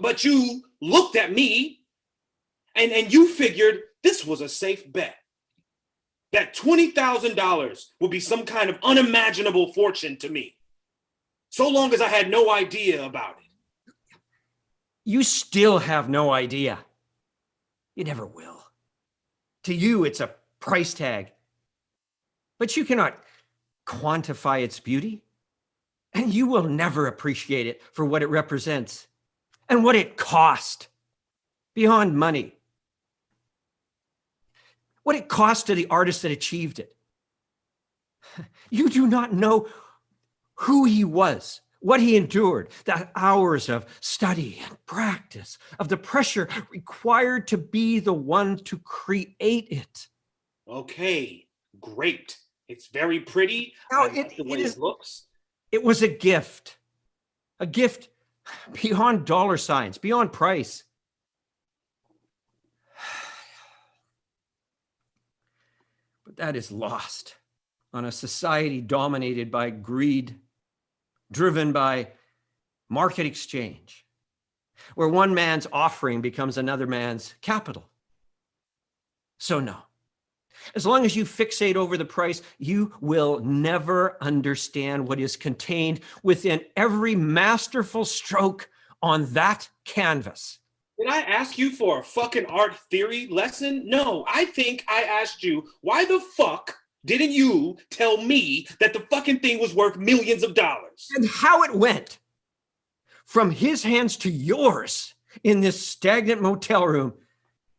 but you looked at me and you figured this was a safe bet. That $20,000 would be some kind of unimaginable fortune to me. So long as I had no idea about it. You still have no idea. You never will. To you, it's a price tag. But you cannot quantify its beauty. And you will never appreciate it for what it represents and what it cost beyond money. What it cost to the artist that achieved it. You do not know who he was, what he endured, the hours of study and practice, of the pressure required to be the one to create it. Okay, great. It's very pretty. Now, I like the way it looks. It was a gift beyond dollar signs, beyond price. But that is lost on a society dominated by greed, driven by market exchange, where one man's offering becomes another man's capital. So no, as long as you fixate over the price, you will never understand what is contained within every masterful stroke on that canvas. Did I ask you for a fucking art theory lesson? No, I think I asked you, why the fuck didn't you tell me that the fucking thing was worth millions of dollars? And how it went from his hands to yours in this stagnant motel room,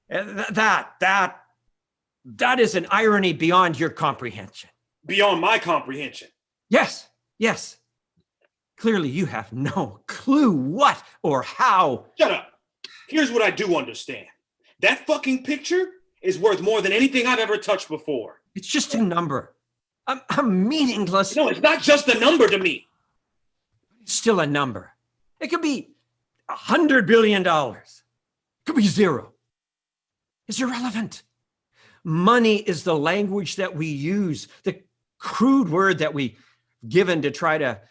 that is an irony beyond your comprehension. Beyond my comprehension. Yes. Clearly you have no clue what or how. Shut up. Here's what I do understand. That fucking picture is worth more than anything I've ever touched before. It's just a number. A meaningless. No, it's not just a number to me. It's still a number. It could be $100 billion. It could be zero. It's irrelevant. Money is the language that we use, the crude word that we given to try to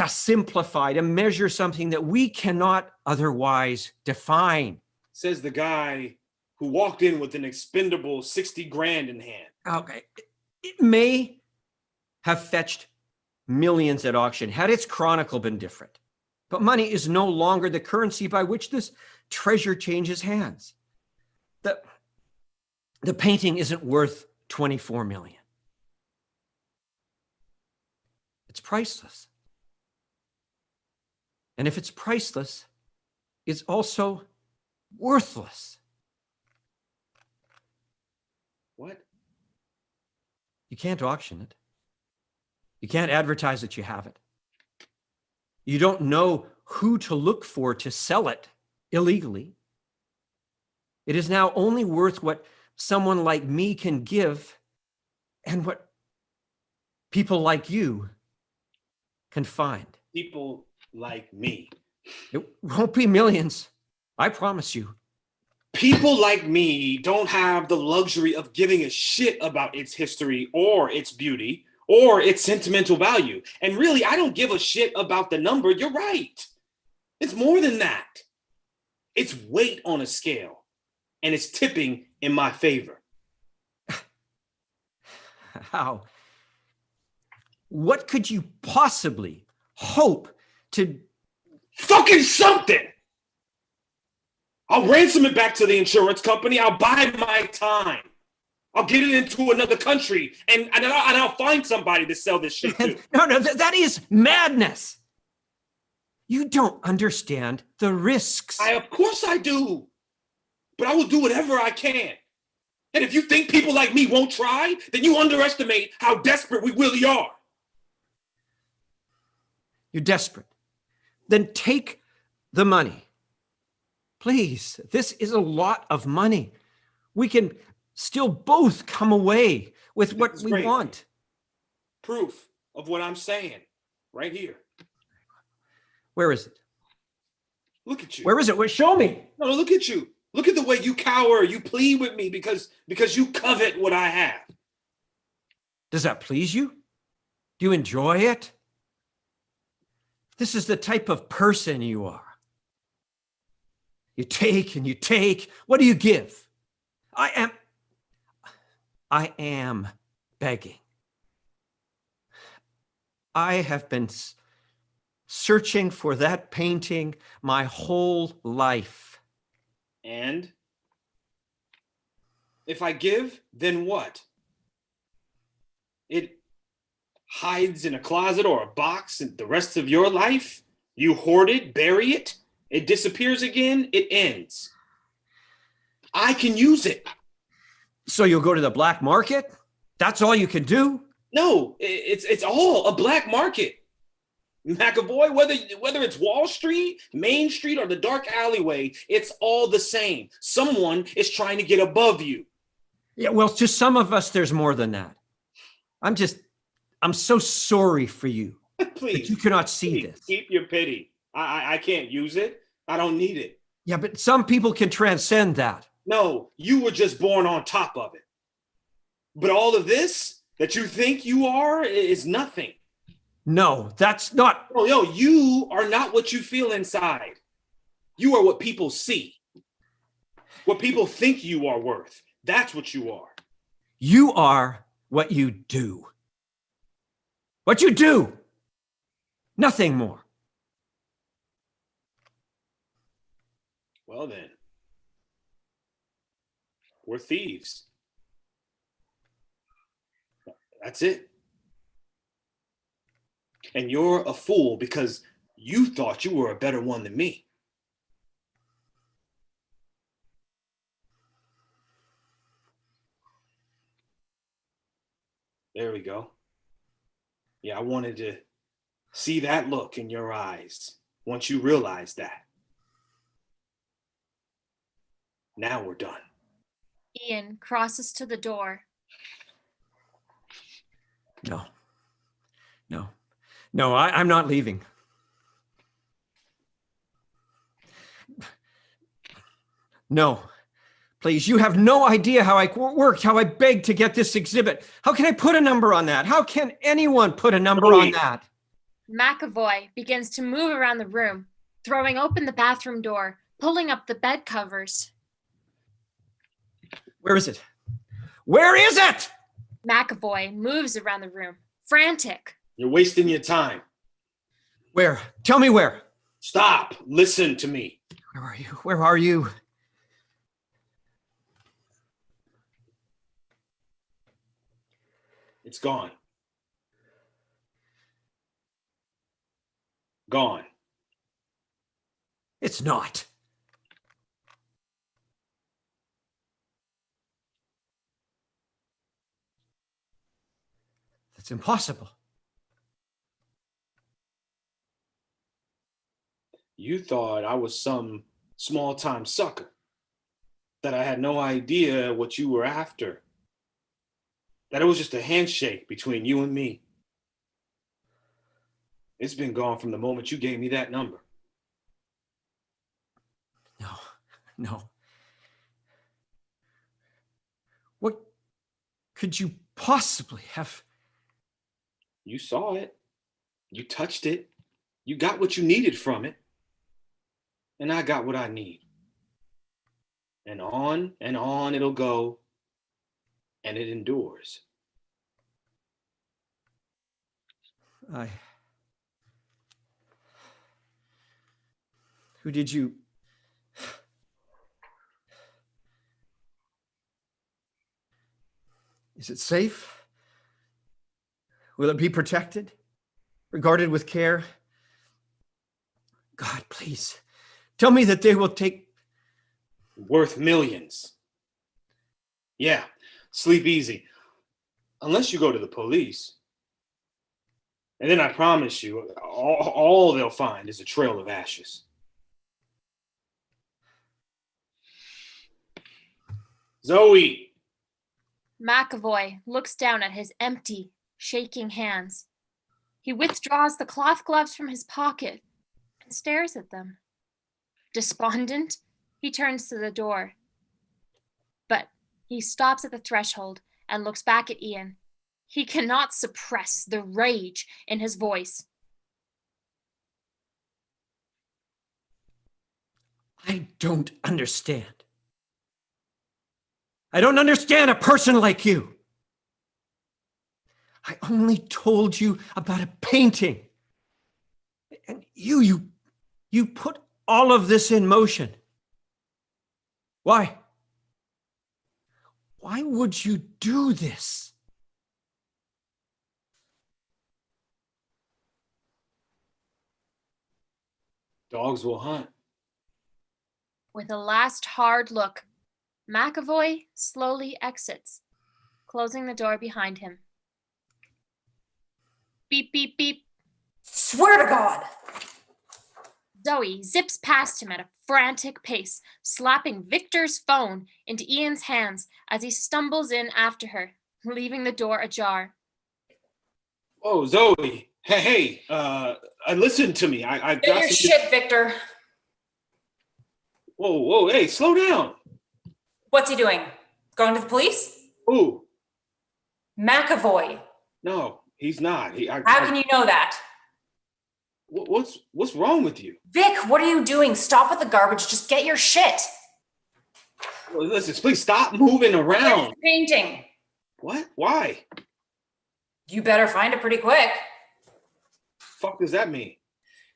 simplify, to measure something that we cannot otherwise define. Says the guy who walked in with an expendable 60 grand in hand. Okay. It may have fetched millions at auction had its chronicle been different. But money is no longer the currency by which this treasure changes hands. The painting isn't worth 24 million. It's priceless. And if it's priceless, it's also worthless. What? You can't auction it. You can't advertise that you have it. You don't know who to look for to sell it illegally. It is now only worth what someone like me can give and what people like you can find. People like me. It won't be millions, I promise you. People like me don't have the luxury of giving a shit about its history or its beauty or its sentimental value. And really, I don't give a shit about the number. You're right. It's more than that. It's weight on a scale, and it's tipping in my favor. How? What could you possibly hope to... Fucking something! I'll ransom it back to the insurance company. I'll buy my time. I'll get it into another country, and I'll find somebody to sell this shit to. No, that is madness. You don't understand the risks. Of course I do. But I will do whatever I can. And if you think people like me won't try, then you underestimate how desperate we really are. You're desperate. Then take the money. Please, this is a lot of money. We can still both come away with what we great. Want. Proof of what I'm saying, right here. Where is it? Look at you. Where is it? Well, show me. No, look at you. Look at the way you cower. You plead with me because you covet what I have. Does that please you? Do you enjoy it? This is the type of person you are. You take and you take. What do you give? I am begging. I have been searching for that painting my whole life. And if I give, then what? It hides in a closet or a box and the rest of your life? You hoard it, bury it, it disappears again, it ends. I can use it. So you'll go to the black market? That's all you can do? No, it's all a black market. McAvoy, whether it's Wall Street, Main Street, or the dark alleyway, it's all the same. Someone is trying to get above you. Yeah, well, to some of us, there's more than that. I'm so sorry for you. Please. That you cannot see this. Keep your pity. I can't use it. I don't need it. Yeah, but some people can transcend that. No, you were just born on top of it. But all of this that you think you are is nothing. No, that's not. No, you are not what you feel inside. You are what people see. What people think you are worth. That's what you are. You are what you do. What you do. Nothing more. Well then, we're thieves. That's it. And you're a fool because you thought you were a better one than me. There we go. Yeah, I wanted to see that look in your eyes once you realized that. Now we're done. Ian crosses to the door. No, I'm not leaving. No, please, you have no idea how I worked, how I begged to get this exhibit. How can I put a number on that? How can anyone put a number on that? McAvoy begins to move around the room, throwing open the bathroom door, pulling up the bed covers. Where is it? Where is it? McAvoy moves around the room, frantic. You're wasting your time. Where? Tell me where. Stop. Listen to me. Where are you? Where are you? It's gone. Gone. It's not. That's impossible. You thought I was some small-time sucker, that I had no idea what you were after, that it was just a handshake between you and me. It's been gone from the moment you gave me that number. No. What could you possibly have? You saw it. You touched it. You got what you needed from it. And I got what I need. And on it'll go. And it endures. Who did you? Is it safe? Will it be protected? Regarded with care? God, please, tell me that they will take. Worth millions. Yeah, sleep easy. Unless you go to the police. And then I promise you, all they'll find is a trail of ashes. Zoe! McAvoy looks down at his empty, shaking hands. He withdraws the cloth gloves from his pocket and stares at them. Despondent, he turns to the door. But he stops at the threshold and looks back at Ian. He cannot suppress the rage in his voice. I don't understand. I don't understand a person like you. I only told you about a painting. And you put all of this in motion. Why? Why would you do this? Dogs will hunt. With a last hard look, McAvoy slowly exits, closing the door behind him. Beep, beep, beep. Swear to God. Zoe zips past him at a frantic pace, slapping Victor's phone into Ian's hands as he stumbles in after her, leaving the door ajar. Oh, Zoe. Hey, listen to me. I Get your shit, Victor. Whoa, hey, slow down. What's he doing? Going to the police? Ooh, McAvoy. No, he's not. How can you know that? What's wrong with you? Vic, what are you doing? Stop with the garbage. Just get your shit. Well, listen, please stop moving Where's around. the painting? What? Why? You better find it pretty quick. Fuck does that mean?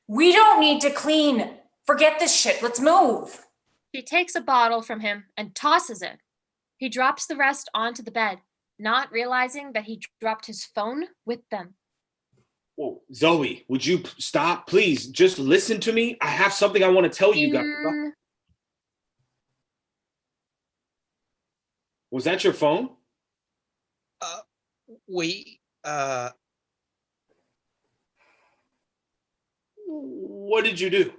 We don't need to clean. Forget this shit. Let's move. She takes a bottle from him and tosses it. He drops the rest onto the bed, not realizing that he dropped his phone with them. Whoa, Zoe, would you stop? Please, just listen to me. I have something I want to tell you guys. Was that your phone? What did you do?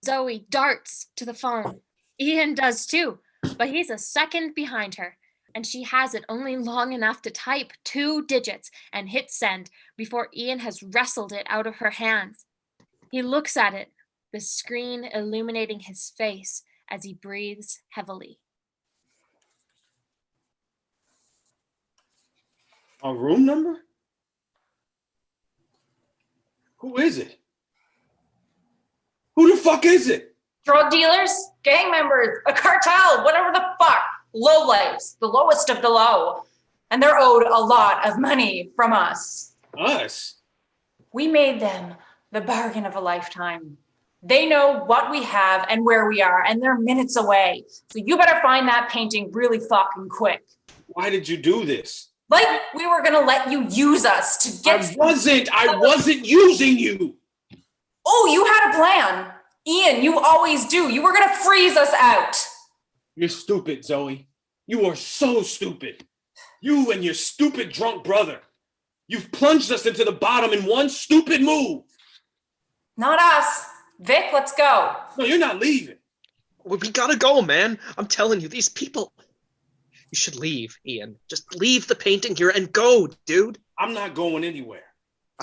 Zoe darts to the phone. Ian does too, but he's a second behind her, and she has it only long enough to type 2 digits and hit send before Ian has wrestled it out of her hands. He looks at it, the screen illuminating his face as he breathes heavily. A room number? Who is it? Who the fuck is it? Drug dealers, gang members, a cartel, whatever the fuck. Lowlifes, the lowest of the low. And they're owed a lot of money from us. Us? We made them the bargain of a lifetime. They know what we have and where we are, and they're minutes away. So you better find that painting really fucking quick. Why did you do this? Like we were gonna let you use us to get. I wasn't using you. Oh, you had a plan. Ian, you always do. You were gonna freeze us out. You're stupid, Zoe. You are so stupid. You and your stupid drunk brother. You've plunged us into the bottom in one stupid move. Not us. Vic, let's go. No, you're not leaving. We gotta go, man. I'm telling you, these people. You should leave, Ian. Just leave the painting here and go, dude. I'm not going anywhere.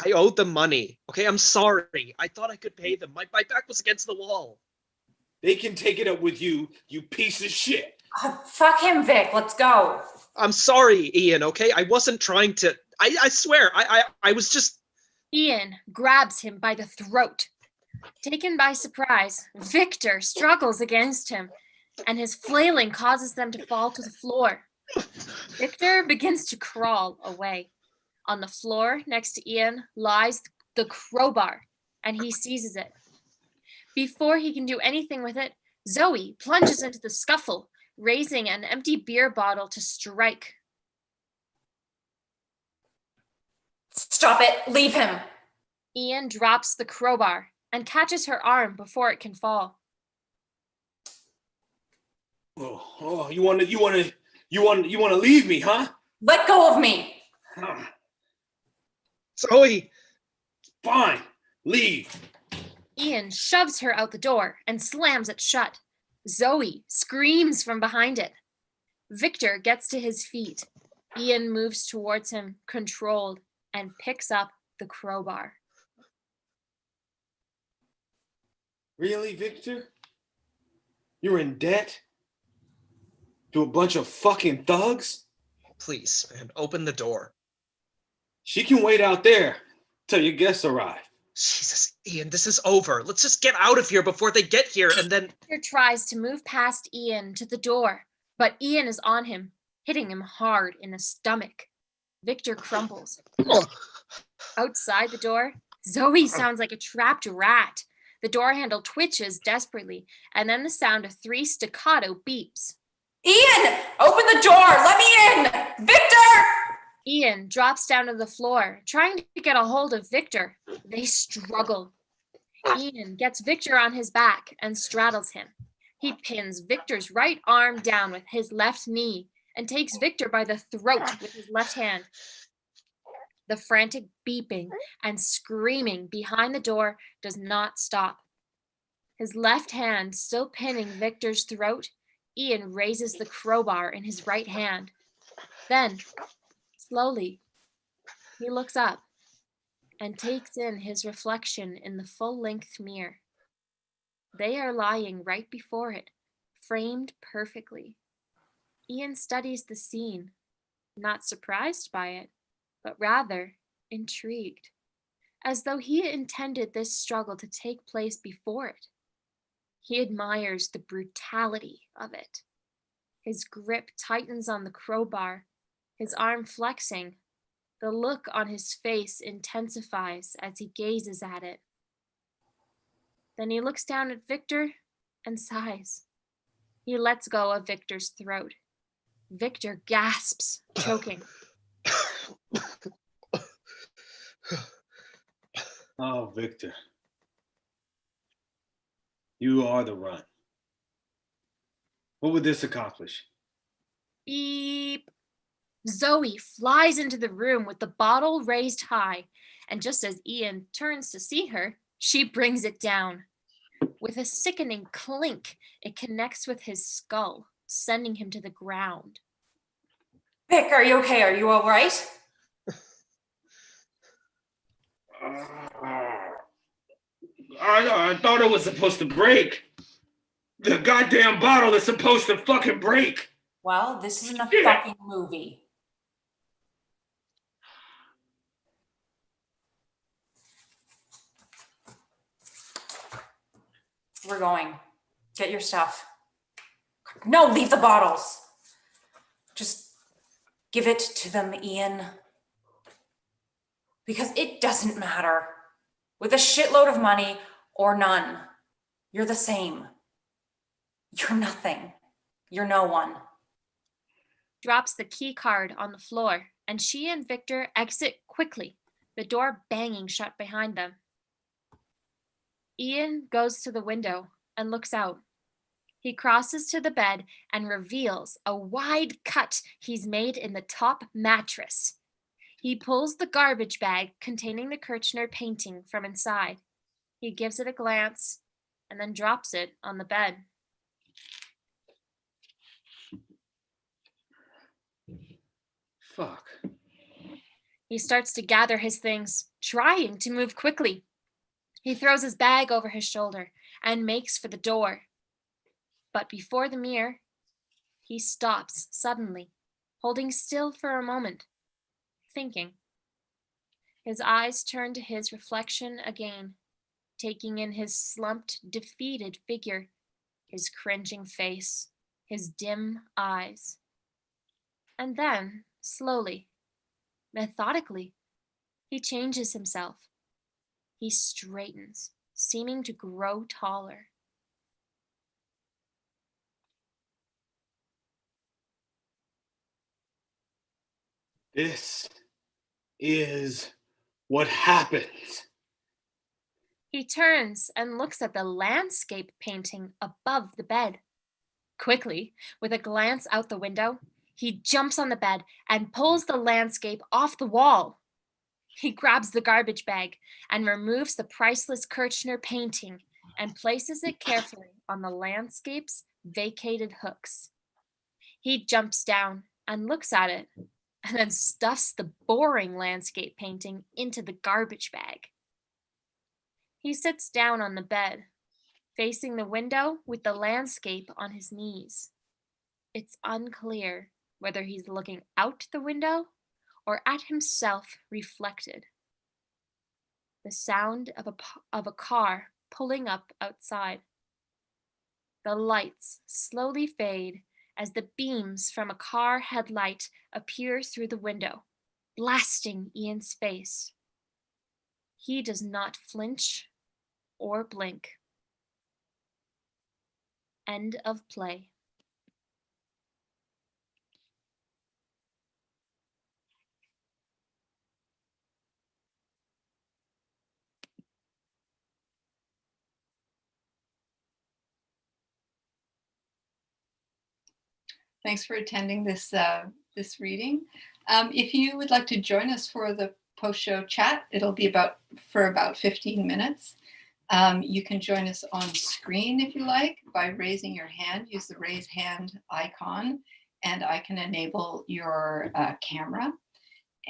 I owed them money. Okay, I'm sorry. I thought I could pay them. My back was against the wall. They can take it up with you, you piece of shit. Oh, fuck him, Vic. Let's go. I'm sorry, Ian, okay? I wasn't trying to. I swear, I was just. Ian grabs him by the throat. Taken by surprise, Victor struggles against him, and his flailing causes them to fall to the floor. Victor begins to crawl away. On the floor next to Ian lies the crowbar, and he seizes it. Before he can do anything with it, Zoe plunges into the scuffle, raising an empty beer bottle to strike. Stop it. Leave him. Ian drops the crowbar and catches her arm before it can fall. Oh, you want to leave me, huh? Let go of me. Zoe! Fine, leave. Ian shoves her out the door and slams it shut. Zoe screams from behind it. Victor gets to his feet. Ian moves towards him, controlled, and picks up the crowbar. Really, Victor? You're in debt? To a bunch of fucking thugs? Please, man, open the door. She can wait out there till your guests arrive. Jesus, Ian, this is over. Let's just get out of here before they get here and then. Victor tries to move past Ian to the door, but Ian is on him, hitting him hard in the stomach. Victor crumbles. Outside the door, Zoe sounds like a trapped rat. The door handle twitches desperately, and then the sound of 3 staccato beeps. Ian, open the door. Let me in. Victor! Ian drops down to the floor, trying to get a hold of Victor. They struggle. Ian gets Victor on his back and straddles him. He pins Victor's right arm down with his left knee and takes Victor by the throat with his left hand. The frantic beeping and screaming behind the door does not stop. His left hand still pinning Victor's throat, Ian raises the crowbar in his right hand. Then, slowly, he looks up and takes in his reflection in the full-length mirror. They are lying right before it, framed perfectly. Ian studies the scene. not surprised by it, but rather intrigued, as though he intended this struggle to take place before it. He admires the brutality of it. His grip tightens on the crowbar, his arm flexing. The look on his face intensifies as he gazes at it. Then he looks down at Victor and sighs. He lets go of Victor's throat. Victor gasps, choking. Oh, Victor. You are the run. What would this accomplish? Beep. Zoe flies into the room with the bottle raised high, and just as Ian turns to see her, she brings it down. With a sickening clink, it connects with his skull, sending him to the ground. Vic, are you okay? Are you all right? I thought it was supposed to break. The goddamn bottle is supposed to fucking break. Well, this isn't a Yeah. fucking movie. We're going. Get your stuff. No, leave the bottles. Just give it to them, Ian. Because it doesn't matter. With a shitload of money or none, you're the same. You're nothing. You're no one. Drops the key card on the floor, and she and Victor exit quickly, the door banging shut behind them. Ian goes to the window and looks out. He crosses to the bed and reveals a wide cut he's made in the top mattress. He pulls the garbage bag containing the Kirchner painting from inside. He gives it a glance and then drops it on the bed. Fuck. He starts to gather his things, trying to move quickly. He throws his bag over his shoulder and makes for the door. But before the mirror, he stops suddenly, holding still for a moment, thinking. His eyes turn to his reflection again, taking in his slumped, defeated figure, his cringing face, his dim eyes. And then, slowly, methodically, he changes himself. He straightens, seeming to grow taller. This is what happens. He turns and looks at the landscape painting above the bed. Quickly, with a glance out the window, he jumps on the bed and pulls the landscape off the wall. He grabs the garbage bag and removes the priceless Kirchner painting and places it carefully on the landscape's vacated hooks. He jumps down and looks at it, and then stuffs the boring landscape painting into the garbage bag. He sits down on the bed, facing the window with the landscape on his knees. It's unclear whether he's looking out the window or at himself reflected. The sound of a car pulling up outside. The lights slowly fade as the beams from a car headlight appear through the window, blasting Ian's face. He does not flinch or blink. End of play. Thanks for attending this reading. If you would like to join us for the post-show chat, it'll be for about 15 minutes. You can join us on screen if you like by raising your hand. Use the raise hand icon, and I can enable your camera.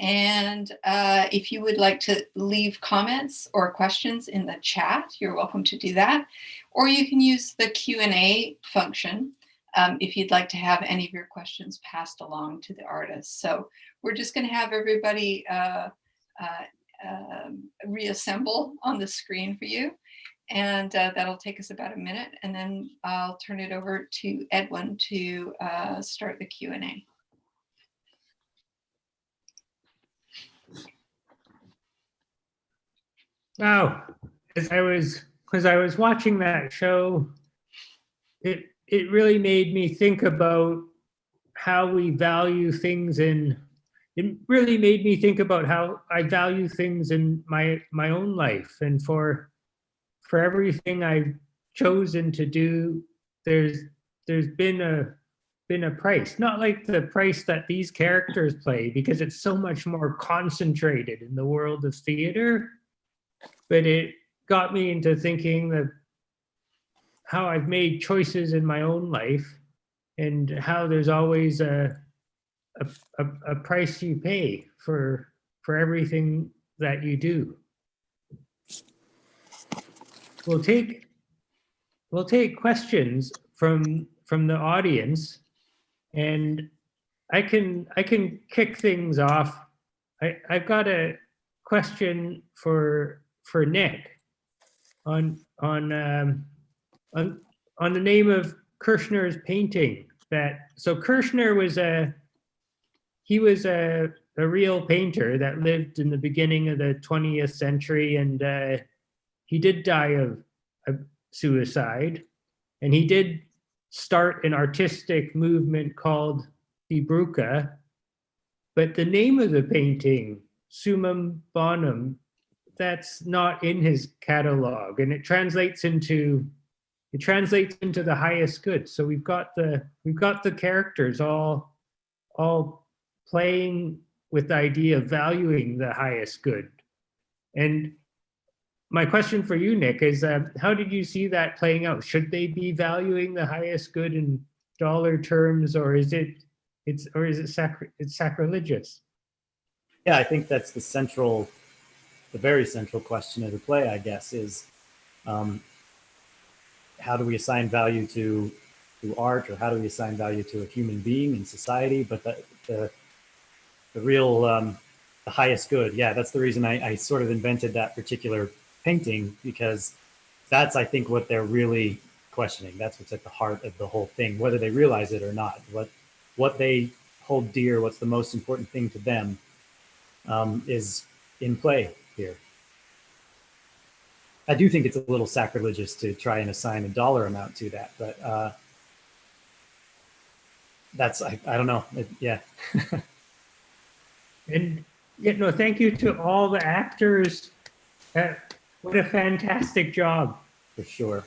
And if you would like to leave comments or questions in the chat, you're welcome to do that. Or you can use the Q&A function if you'd like to have any of your questions passed along to the artist. So we're just going to have everybody reassemble on the screen for you. And that'll take us about a minute. And then I'll turn it over to Edwin to start the Q&A. Wow. As I was watching that show, it really made me think about how we value things, and it really made me think about how I value things in my own life. And for everything I've chosen to do, there's been a price, not like the price that these characters play, because it's so much more concentrated in the world of theater. But it got me into thinking that how I've made choices in my own life, and how there's always a price you pay for everything that you do. We'll take questions from the audience, and I can kick things off. I've got a question for Nick on the name of Kirchner's painting. So Kirchner was a real painter that lived in the beginning of the 20th century, and he did die of suicide, and he did start an artistic movement called Die Brücke, but the name of the painting, Summum Bonum, that's not in his catalog, and it translates into the highest good. So we've got the characters all playing with the idea of valuing the highest good. And my question for you, Nick, is how did you see that playing out? Should they be valuing the highest good in dollar terms, or is it sacrilegious? Yeah, I think that's the very central question of the play, I guess, is how do we assign value to art, or how do we assign value to a human being in society? But the real, the highest good, yeah, that's the reason I sort of invented that particular painting, because that's, I think, what they're really questioning. That's what's at the heart of the whole thing, whether they realize it or not. What they hold dear, what's the most important thing to them, is in play here. I do think it's a little sacrilegious to try and assign a dollar amount to that, but that's, I don't know. Yeah. And no, thank you to all the actors. What a fantastic job. For sure.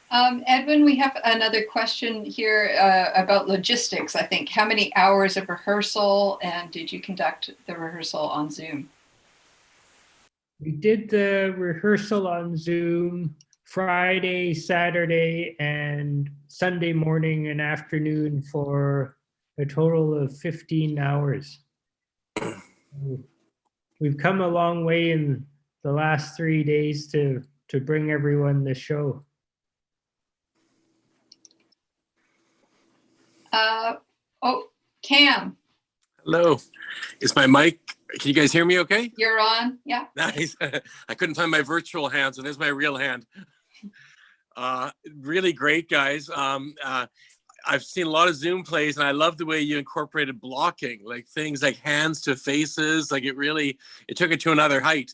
Edwin, we have another question here about logistics, I think. How many hours of rehearsal, and did you conduct the rehearsal on Zoom? We did the rehearsal on Zoom Friday, Saturday, and Sunday morning and afternoon for a total of 15 hours. We've come a long way in the last 3 days to bring everyone the show. Cam. Hello. Is my mic, can you guys hear me okay? You're on, yeah. Nice. I couldn't find my virtual hand, so there's my real hand. Really great, guys. I've seen a lot of Zoom plays, and I love the way you incorporated blocking, like things like hands to faces. Like it took it to another height.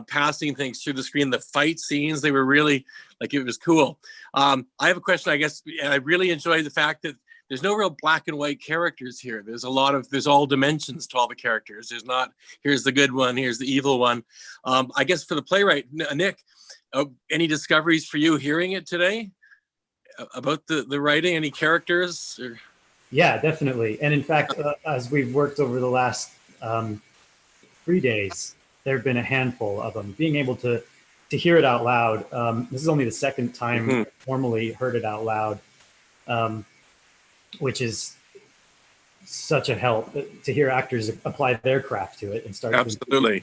Passing things through the screen, the fight scenes, they were really, like, it was cool. I have a question, I guess. I really enjoy the fact that there's no real black and white characters here. There's all dimensions to all the characters. There's not, here's the good one, here's the evil one. I guess for the playwright, Nick, any discoveries for you hearing it today about the writing? Any characters? Or? Yeah, definitely. And in fact, as we've worked over the last 3 days, there have been a handful of them. Being able to hear it out loud. This is only the second time I formally heard it out loud, which is such a help to hear actors apply their craft to it and start. Absolutely,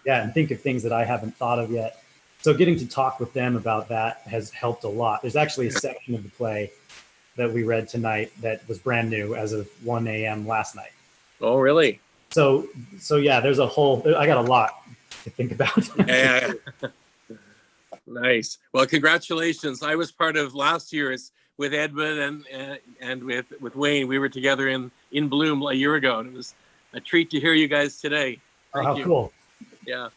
and think of things that I haven't thought of yet. so getting to talk with them about that has helped a lot. There's actually a section of the play that we read tonight that was brand new as of 1 a.m. last night. Oh, really? So yeah, there's a whole, I got a lot to think about. Yeah. Nice. Well, congratulations. I was part of last year's with Edmund and with Wayne. We were together in Bloom a year ago, and it was a treat to hear you guys today. Oh, Thank how you. cool. Yeah.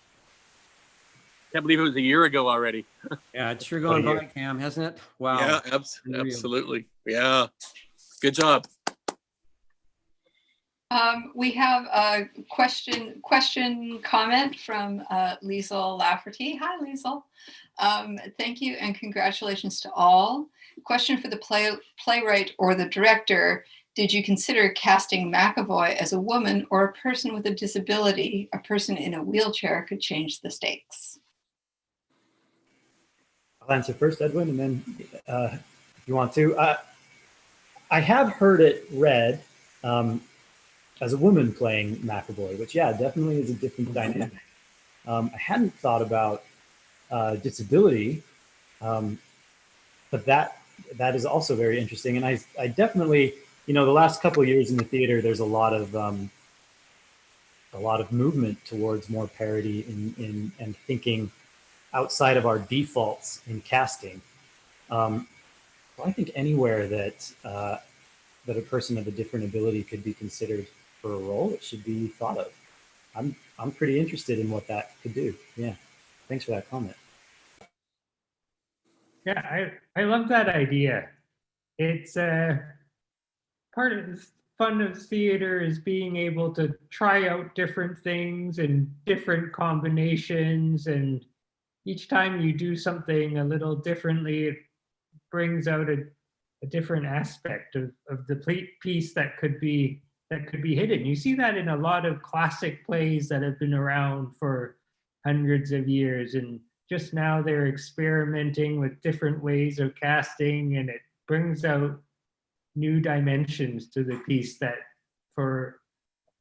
Can't believe it was a year ago already. Yeah, it's sure gone by, Cam, hasn't it? Wow. Yeah, Unreal. absolutely. Yeah. Good job. We have a question comment from Liesl Lafferty. Hi, Liesl. Thank you and congratulations to all. Question for the playwright or the director. Did you consider casting McAvoy as a woman or a person with a disability? A person in a wheelchair could change the stakes. I'll answer first, Edwin, and then if you want to. I have heard it read as a woman playing McAvoy, which, yeah, definitely is a different dynamic. I hadn't thought about disability, but that is also very interesting. And I definitely, the last couple of years in the theater, there's a lot of movement towards more parity in and thinking outside of our defaults in casting. I think anywhere that a person of a different ability could be considered for a role, it should be thought of. I'm pretty interested in what that could do. Yeah, thanks for that comment. Yeah, I love that idea. It's part of the fun of theater is being able to try out different things and different combinations, and each time you do something a little differently, it brings out a different aspect of the piece that could be hidden. You see that in a lot of classic plays that have been around for hundreds of years, and just now they're experimenting with different ways of casting, and it brings out new dimensions to the piece that for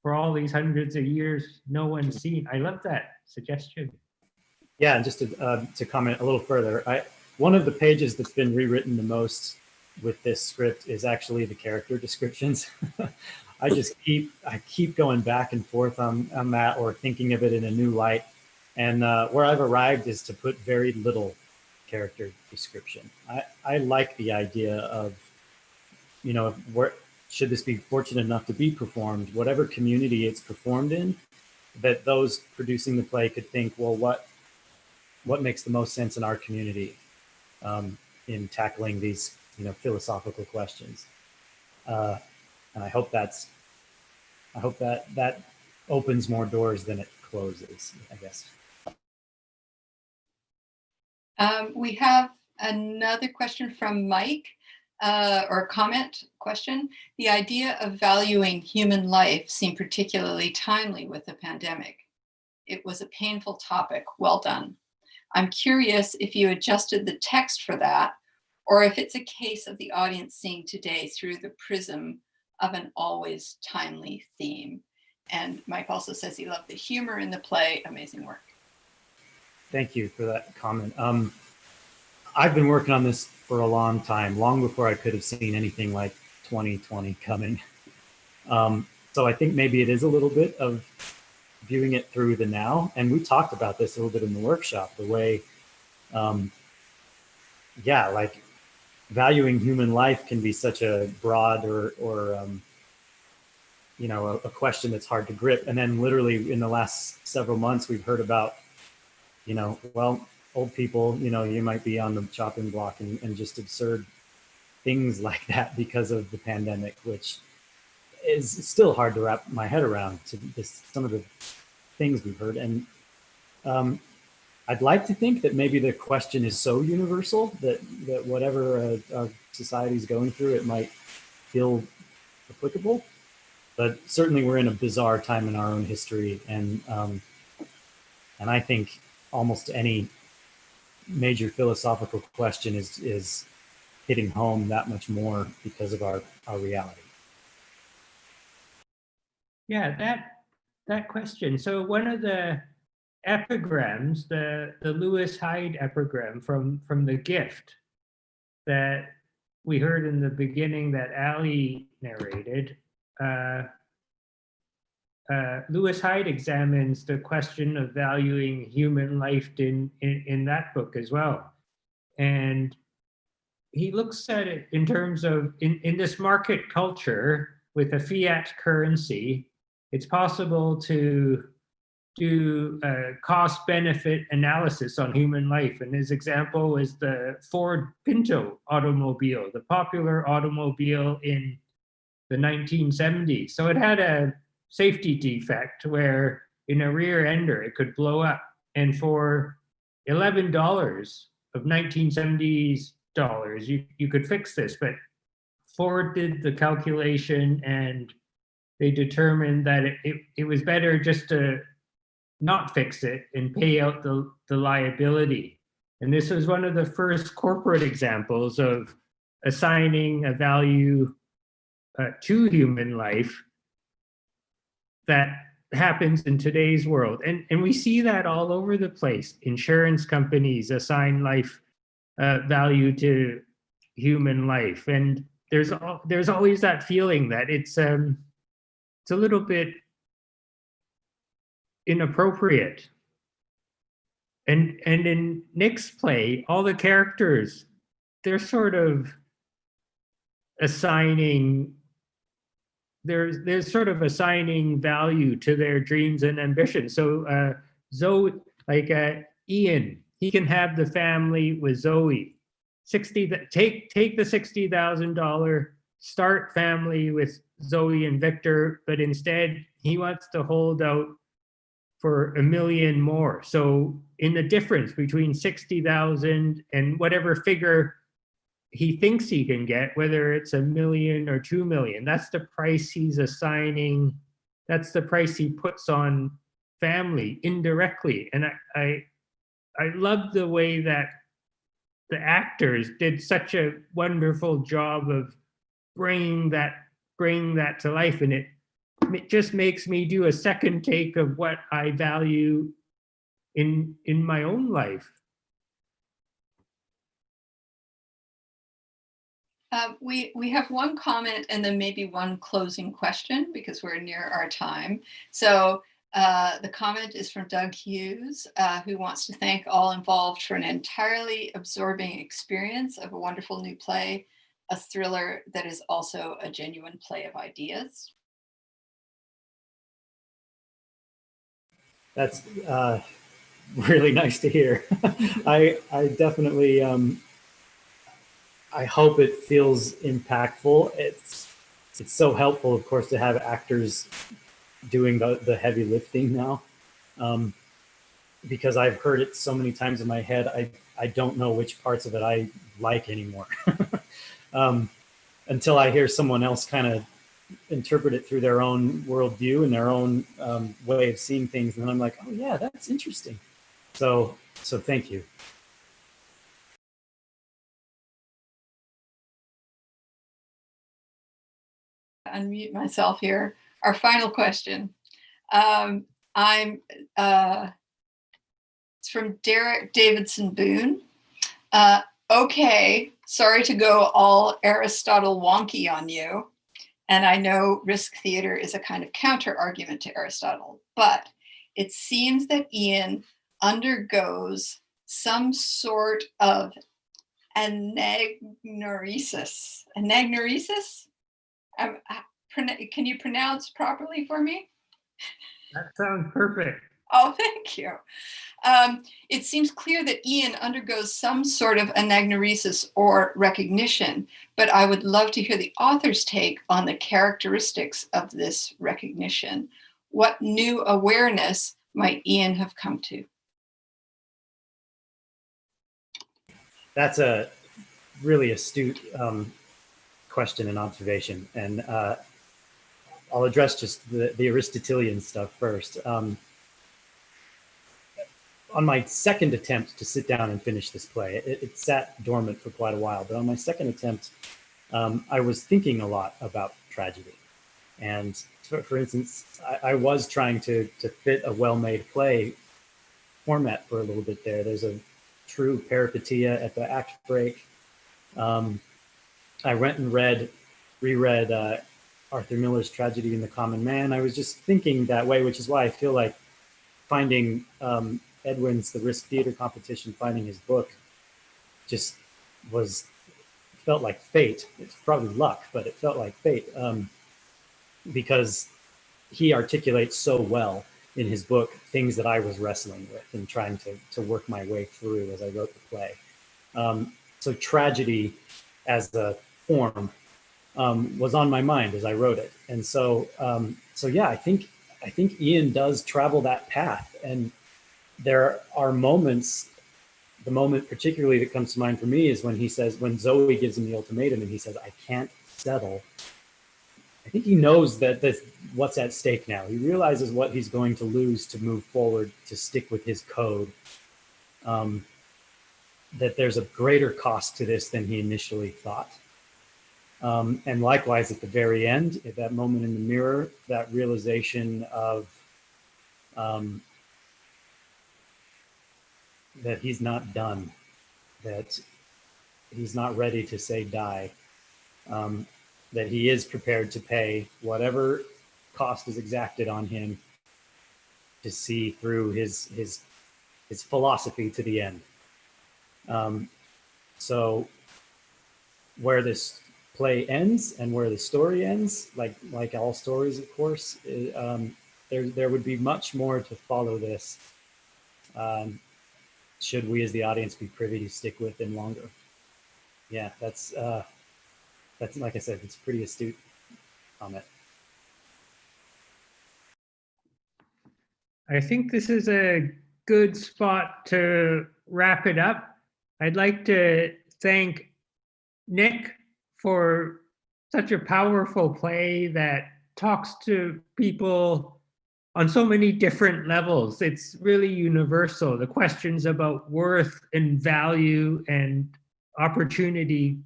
all these hundreds of years no one's seen. I love that suggestion. Yeah, and just to comment a little further, one of the pages that's been rewritten the most with this script is actually the character descriptions. I keep going back and forth on that, or thinking of it in a new light. And where I've arrived is to put very little character description. I like the idea of, where should this be fortunate enough to be performed, whatever community it's performed in, that those producing the play could think, well, what makes the most sense in our community in tackling these, philosophical questions. And I hope that opens more doors than it closes, I guess. We have another question from Mike, or a comment question. The idea of valuing human life seemed particularly timely with the pandemic. It was a painful topic. Well done. I'm curious if you adjusted the text for that, or if it's a case of the audience seeing today through the prism of an always timely theme. And Mike also says he loved the humor in the play. Amazing work. Thank you for that comment. I've been working on this for a long time, long before I could have seen anything like 2020 coming. So I think maybe it is a little bit of viewing it through the now. And we talked about this a little bit in the workshop, the way, like valuing human life can be such a broad or a question that's hard to grip. And then literally in the last several months, we've heard about, old people, you might be on the chopping block and just absurd things like that because of the pandemic, which is still hard to wrap my head around to some of the things we've heard. And I'd like to think that maybe the question is so universal that whatever our society is going through, it might feel applicable. But certainly we're in a bizarre time in our own history. And I think almost any major philosophical question is hitting home that much more because of our reality. Yeah, that question. So one of the epigrams, the Lewis Hyde epigram from The Gift that we heard in the beginning that Ali narrated. Lewis Hyde examines the question of valuing human life in that book as well. And he looks at it in terms of, in this market culture with a fiat currency, it's possible to do a cost-benefit analysis on human life. And his example was the Ford Pinto automobile, the popular automobile in the 1970s. So it had a safety defect where in a rear ender it could blow up. And for $11 of 1970s dollars, you could fix this. But Ford did the calculation and they determined that it was better just to not fix it and pay out the liability. And this was one of the first corporate examples of assigning a value to human life that happens in today's world. And we see that all over the place. Insurance companies assign life value to human life. And there's always that feeling that it's a little bit inappropriate. And in Nick's play, all the characters, they're sort of assigning, they're sort of assigning value to their dreams and ambitions. So Zoe, like Ian, he can have the family with Zoe. Take the $60,000 start family with Zoe and Victor, but instead he wants to hold out for $1 million more. So in the difference between 60,000 and whatever figure he thinks he can get, whether it's $1 million or $2 million, that's the price he's assigning. That's the price he puts on family indirectly. And I love the way that the actors did such a wonderful job of bringing that to life. And it just makes me do a second take of what I value in my own life. We have one comment and then maybe one closing question because we're near our time. So the comment is from Doug Hughes, who wants to thank all involved for an entirely absorbing experience of a wonderful new play, a thriller that is also a genuine play of ideas. That's really nice to hear. I definitely, I hope it feels impactful. It's so helpful, of course, to have actors doing the heavy lifting now, because I've heard it so many times in my head. I don't know which parts of it I like anymore until I hear someone else kind of interpret it through their own worldview and their own way of seeing things. And then I'm like, oh yeah, that's interesting. So thank you. Unmute myself here. Our final question. It's from Derek Davidson Boone. Okay, sorry to go all Aristotle wonky on you. And I know risk theater is a kind of counter argument to Aristotle, but it seems that Ian undergoes some sort of anagnoresis. Anagnoresis? Can you pronounce properly for me? That sounds perfect. Oh, thank you. It seems clear that Ian undergoes some sort of anagnoresis or recognition, but I would love to hear the author's take on the characteristics of this recognition. What new awareness might Ian have come to? That's a really astute question and observation. And I'll address just the Aristotelian stuff first. On my second attempt to sit down and finish this play, it sat dormant for quite a while, but on my second attempt, I was thinking a lot about tragedy. And for instance, I was trying to fit a well-made play format for a little bit there. There's a true peripeteia at the act break. I went and reread Arthur Miller's Tragedy in the Common Man. I was just thinking that way, which is why I feel like finding Edwin's The Risk Theater competition, finding his book, just felt like fate. It's probably luck, but it felt like fate because he articulates so well in his book things that I was wrestling with and trying to work my way through as I wrote the play. So tragedy as a form was on my mind as I wrote it, and so yeah, I think Ian does travel that path, and there are moments. The moment particularly that comes to mind for me is when he says, when Zoe gives him the ultimatum, and he says, "I can't settle." I think he knows that what's at stake now. He realizes what he's going to lose to move forward, to stick with his code. That there's a greater cost to this than he initially thought. And likewise, at the very end, at that moment in the mirror, that realization of that he's not done, that he's not ready to say die, that he is prepared to pay whatever cost is exacted on him to see through his philosophy to the end. So where this play ends and where the story ends, like all stories, of course, there would be much more to follow this. Should we as the audience be privy to stick with him longer? Yeah, that's like I said, it's a pretty astute comment. I think this is a good spot to wrap it up. I'd like to thank Nick for such a powerful play that talks to people on so many different levels. It's really universal. The questions about worth and value and opportunity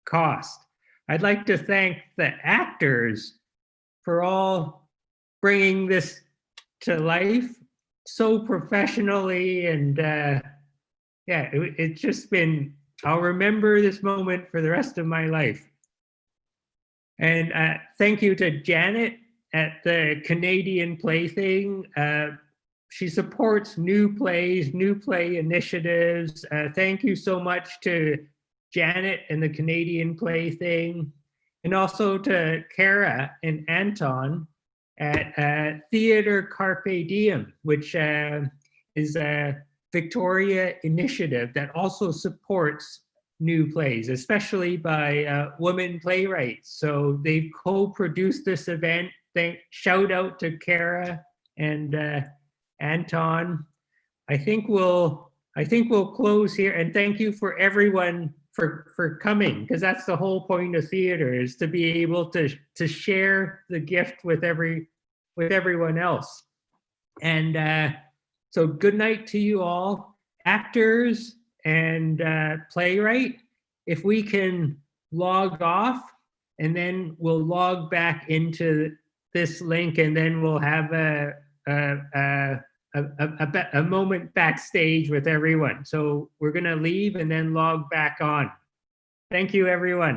cost. I'd like to thank the actors for all bringing this to life so professionally, and it's just been, I'll remember this moment for the rest of my life. And thank you to Janet at the Canadian Plaything. She supports new plays, new play initiatives. Thank you so much to Janet and the Canadian Plaything, and also to Kara and Anton at Theatre Carpe Diem, which is a Victoria initiative that also supports new plays, especially by women playwrights. So they've co-produced this event. Shout out to Kara and Anton. I think we'll close here, and thank you for everyone for coming, because that's the whole point of theater, is to be able to share the gift with everyone else. And so good night to you all, actors and playwright. If we can log off, and then we'll log back into this link, and then we'll have a moment backstage with everyone. So we're going to leave and then log back on. Thank you, everyone.